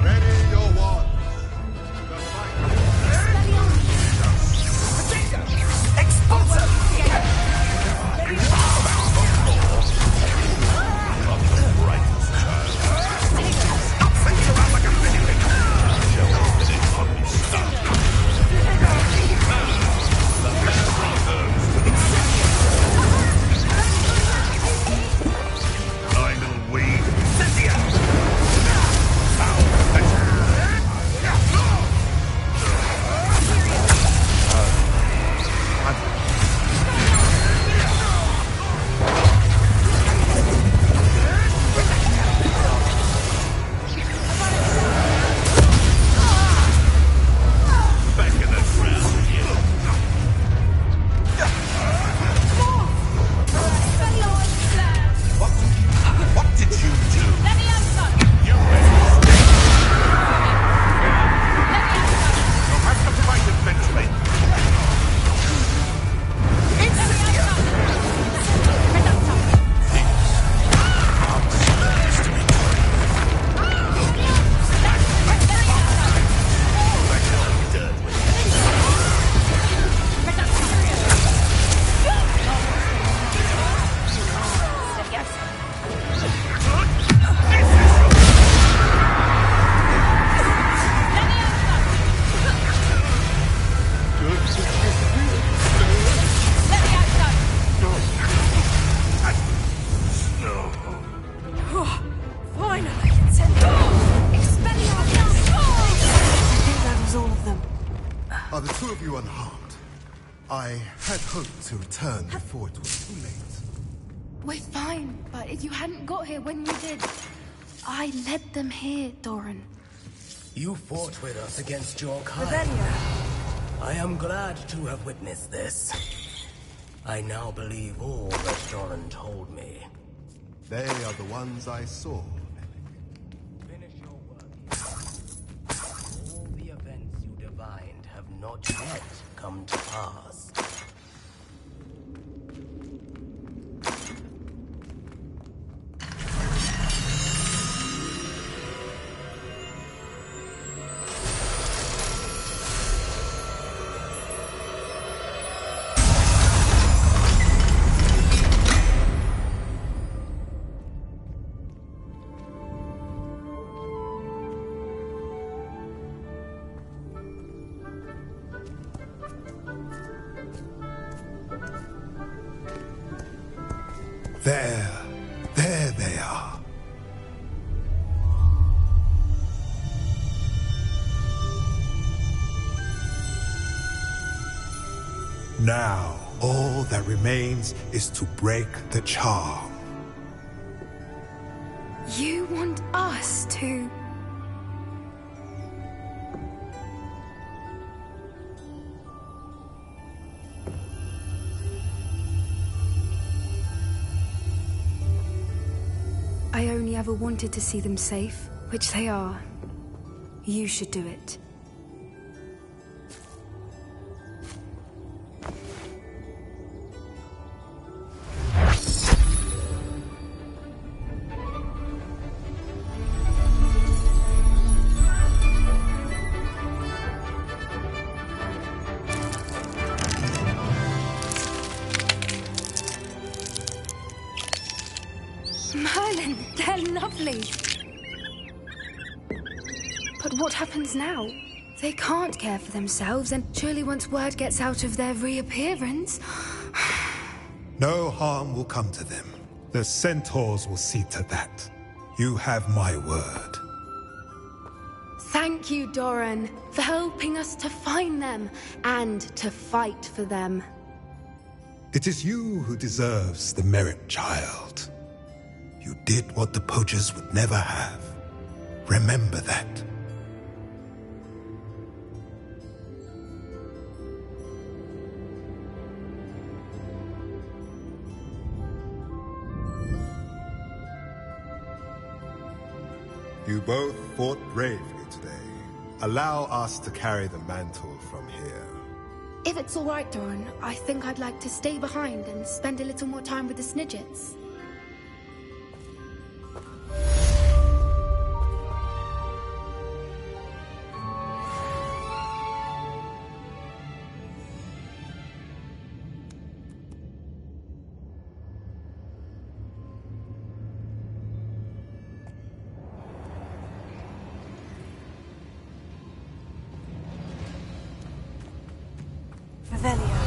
Ready your wands. Final weed. Back in the ground with you. What did you do? You You'll have to fight eventually. Finally, send I think that was all of them. Are the two of you unharmed? I had hoped to return before it was too late. We're fine, but if you hadn't got here when you did, I led them here, Doran. You fought with us against your kind. Revelio. I am glad to have witnessed this. I now believe all that Doran told me. They are the ones I saw. Finish your work. All the events you divined have not yet come to pass. There they are. Now, all that remains is to break the charm. You want us to... I only ever wanted to see them safe, which they are. You should do it. Merlin, they're lovely. But what happens now? They can't care for themselves, and surely once word gets out of their reappearance... No harm will come to them. The centaurs will see to that. You have my word. Thank you, Doran, for helping us to find them and to fight for them. It is you who deserves the merit, child. You did what the poachers would never have. Remember that. You both fought bravely today. Allow us to carry the mantle from here. If it's all right, Doran, I think I'd like to stay behind and spend a little more time with the Snidgets. Revelio.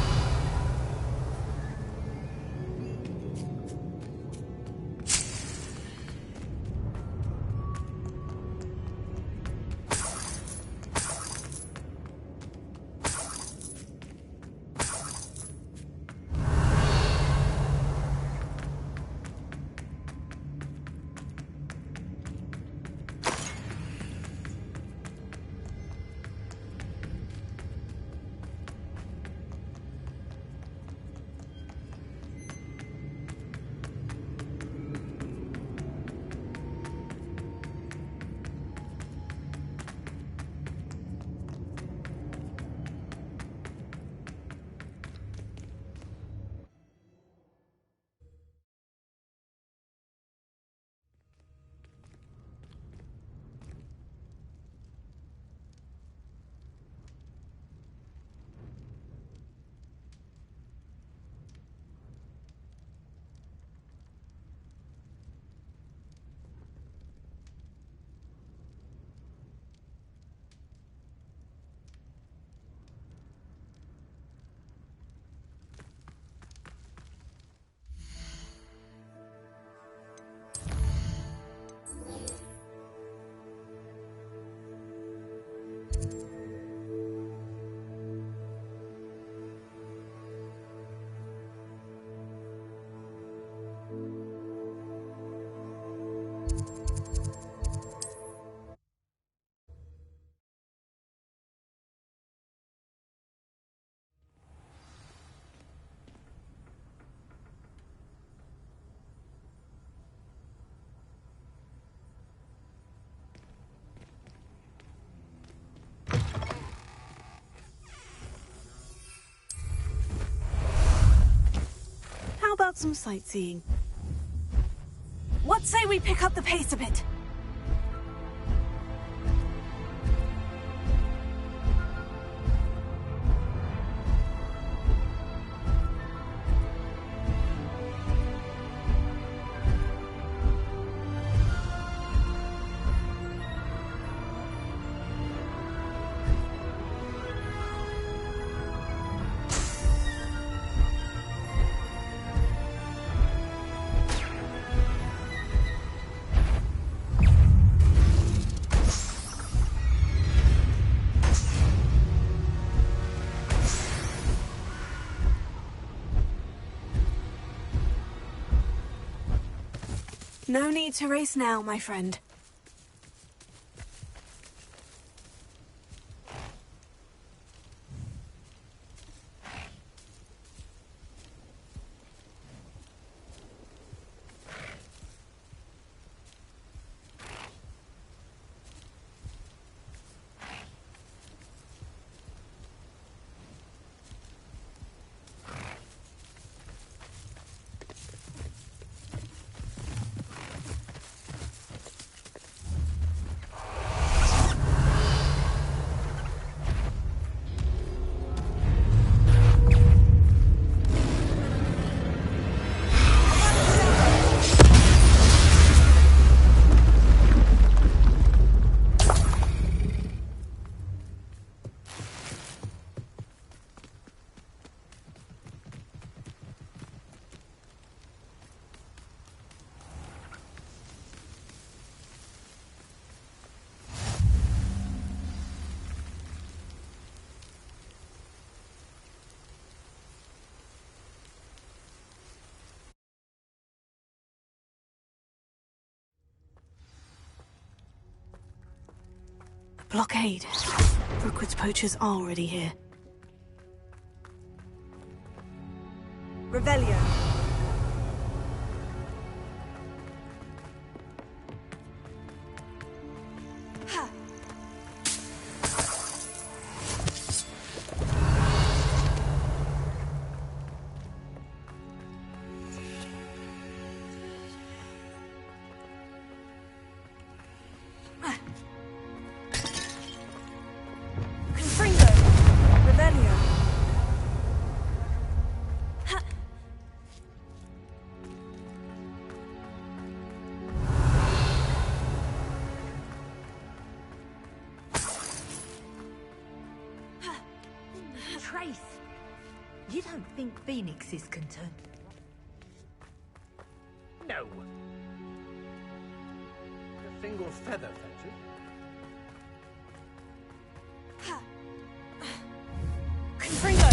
about some sightseeing? What say we pick up the pace a bit? No need to race now, my friend. Blockade. Rookwood's poachers are already here. Revelio. Trace, you don't think phoenixes can turn? No. A single feather fetches. Confringo!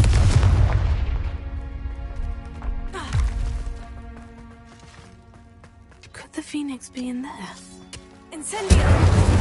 Could the phoenix be in there? Incendio!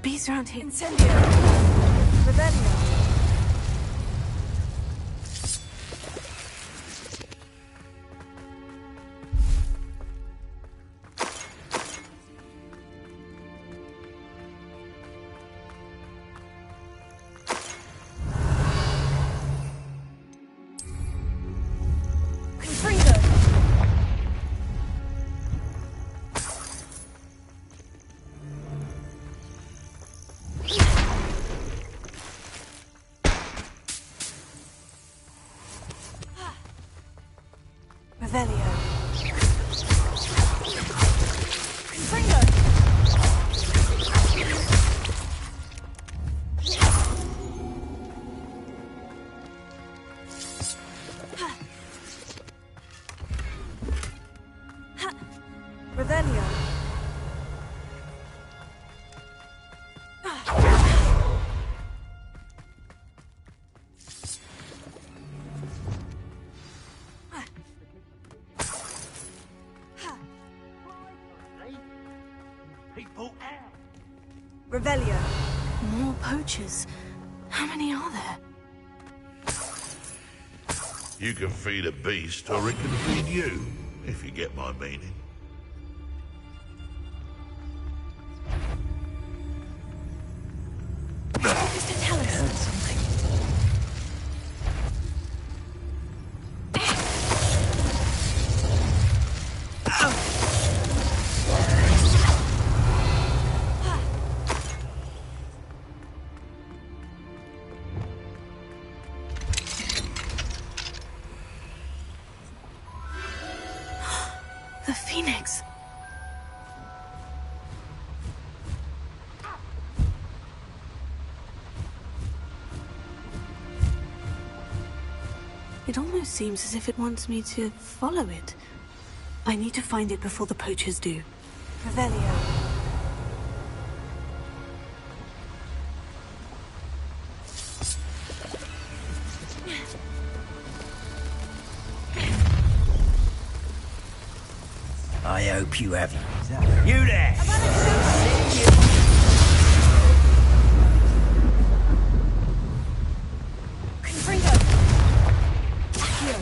Bees around here. Incendio! Revelio! Revelio. Revelio. More poachers. How many are there? You can feed a beast, or it can feed you, if you get my meaning. Just to tell us something. The Phoenix. It almost seems as if it wants me to follow it. I need to find it before the poachers do. Revelio. I hope you have. You there! Confringo. Accio.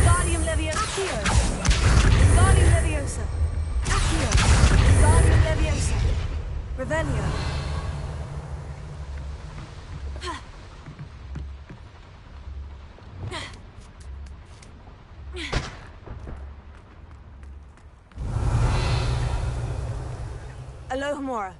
Guardium Leviosa. Accio. Guardium Leviosa. Accio. Guardium Leviosa. Revelio. Alohomora.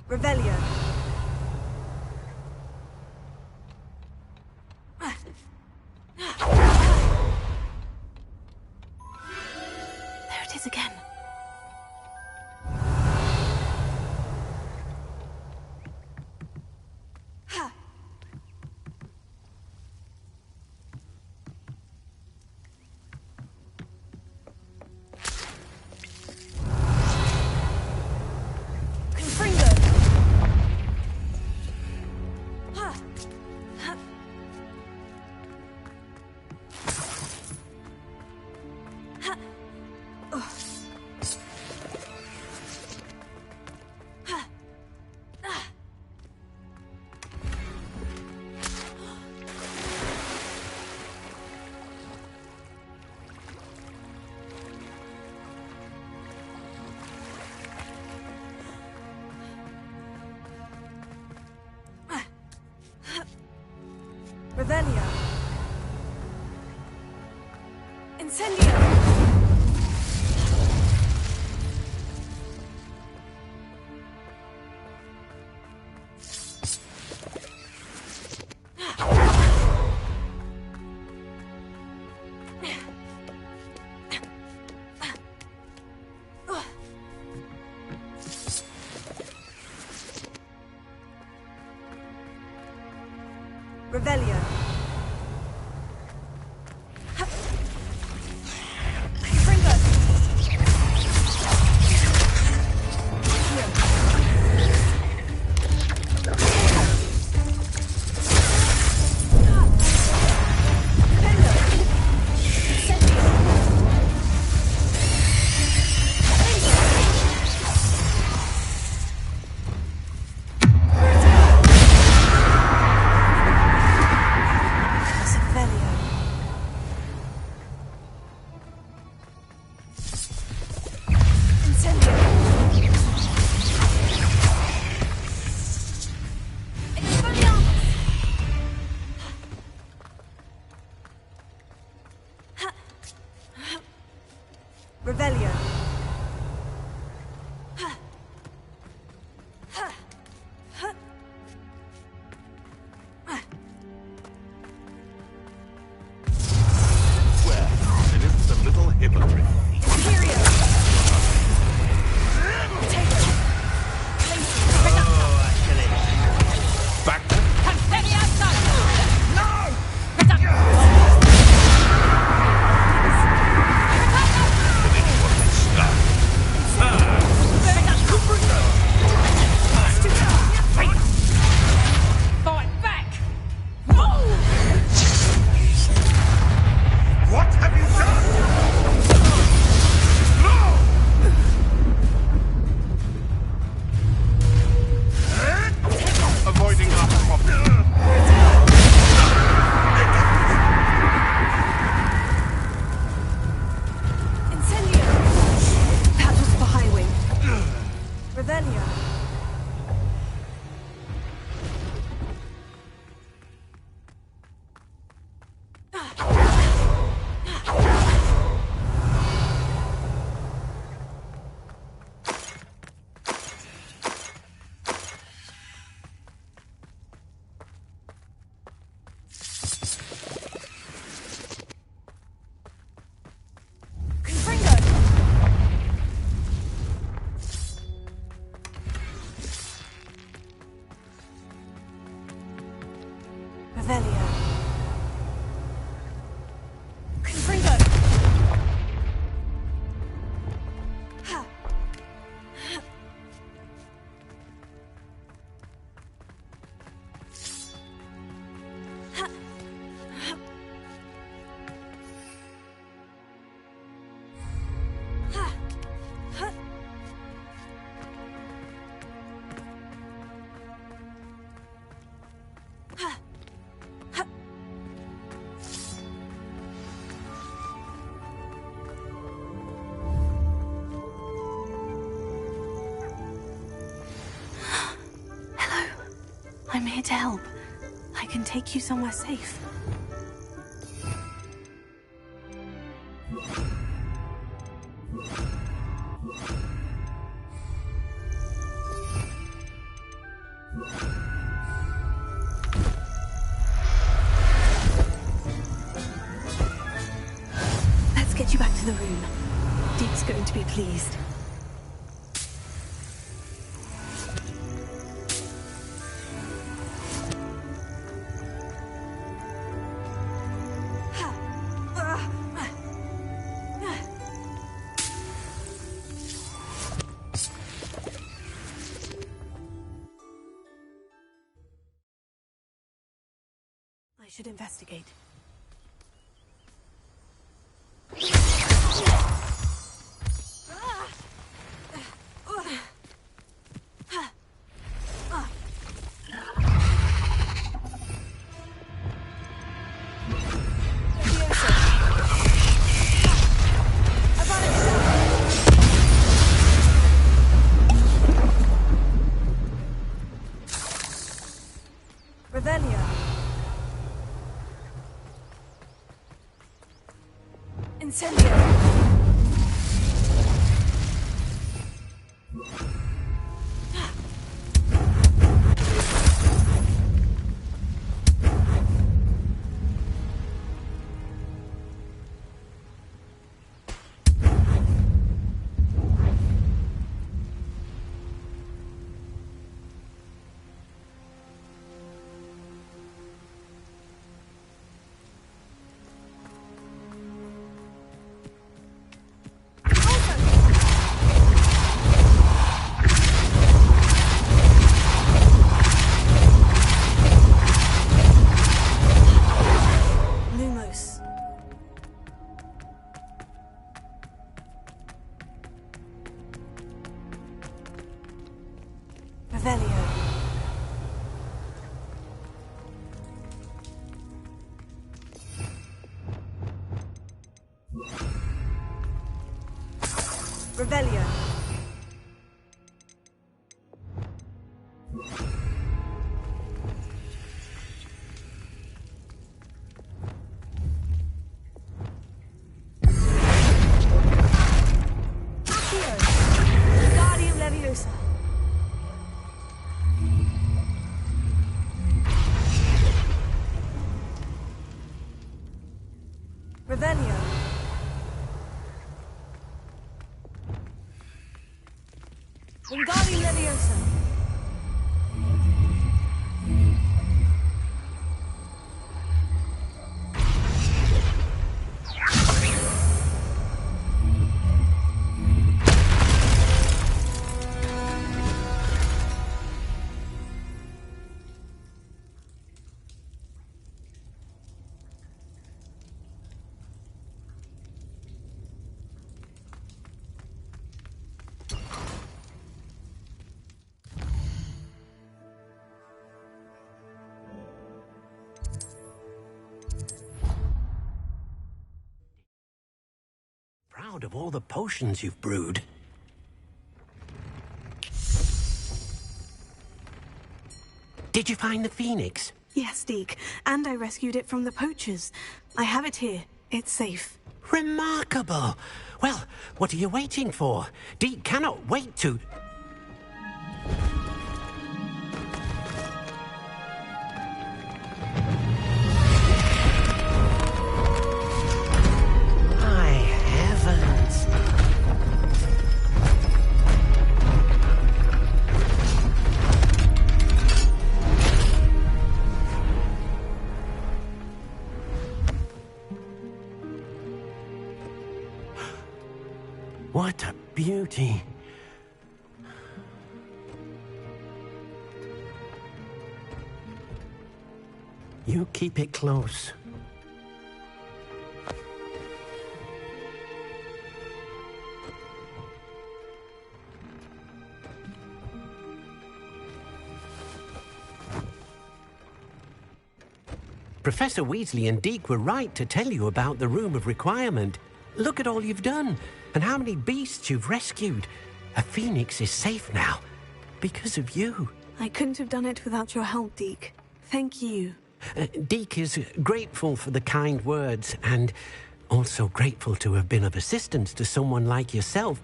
Revelio. There it is again. Confringo. Revelio. Incendio. Revelio. Confringo. Revelio. Confringo! Ha! Ha! Ha! Ha! Ha! Ha! Hello. I'm here to help. I can take you somewhere safe. Let's get you back to the room. Deep's going to be pleased. I should investigate. Revelio. Incendio. Lumos. Revelio. Revelio. Accio. Guardium Leviosa. Revelio. Wingardium Leviosa. Proud of all the potions you've brewed. Did you find the phoenix? Yes, Deke. And I rescued it from the poachers. I have it here. It's safe. Remarkable. Well, what are you waiting for? Deke cannot wait to... My heavens. What a beauty. You keep it close. Professor Weasley and Deke were right to tell you about the Room of Requirement. Look at all you've done, and how many beasts you've rescued. A phoenix is safe now, because of you. I couldn't have done it without your help, Deke. Thank you. Deke is grateful for the kind words, and also grateful to have been of assistance to someone like yourself.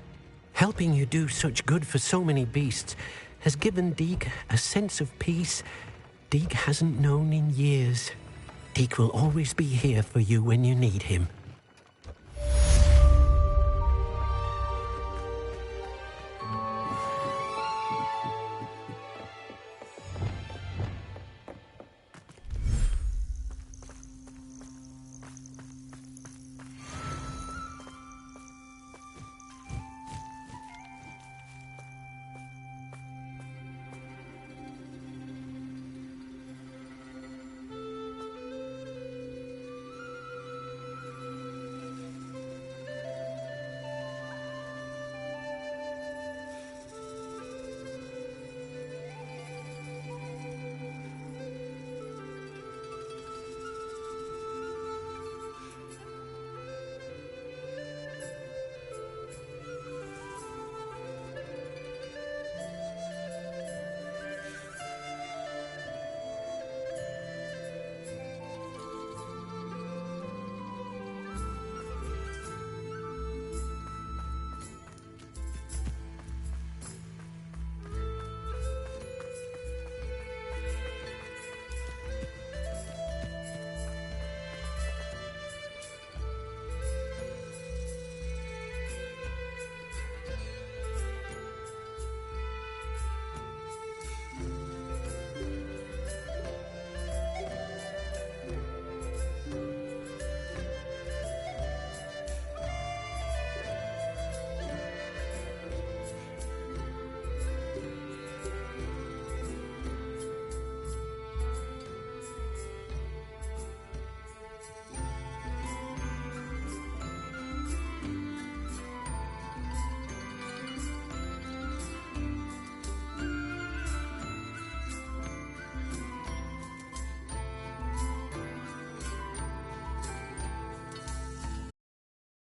Helping you do such good for so many beasts has given Deke a sense of peace Deke hasn't known in years. Deke will always be here for you when you need him.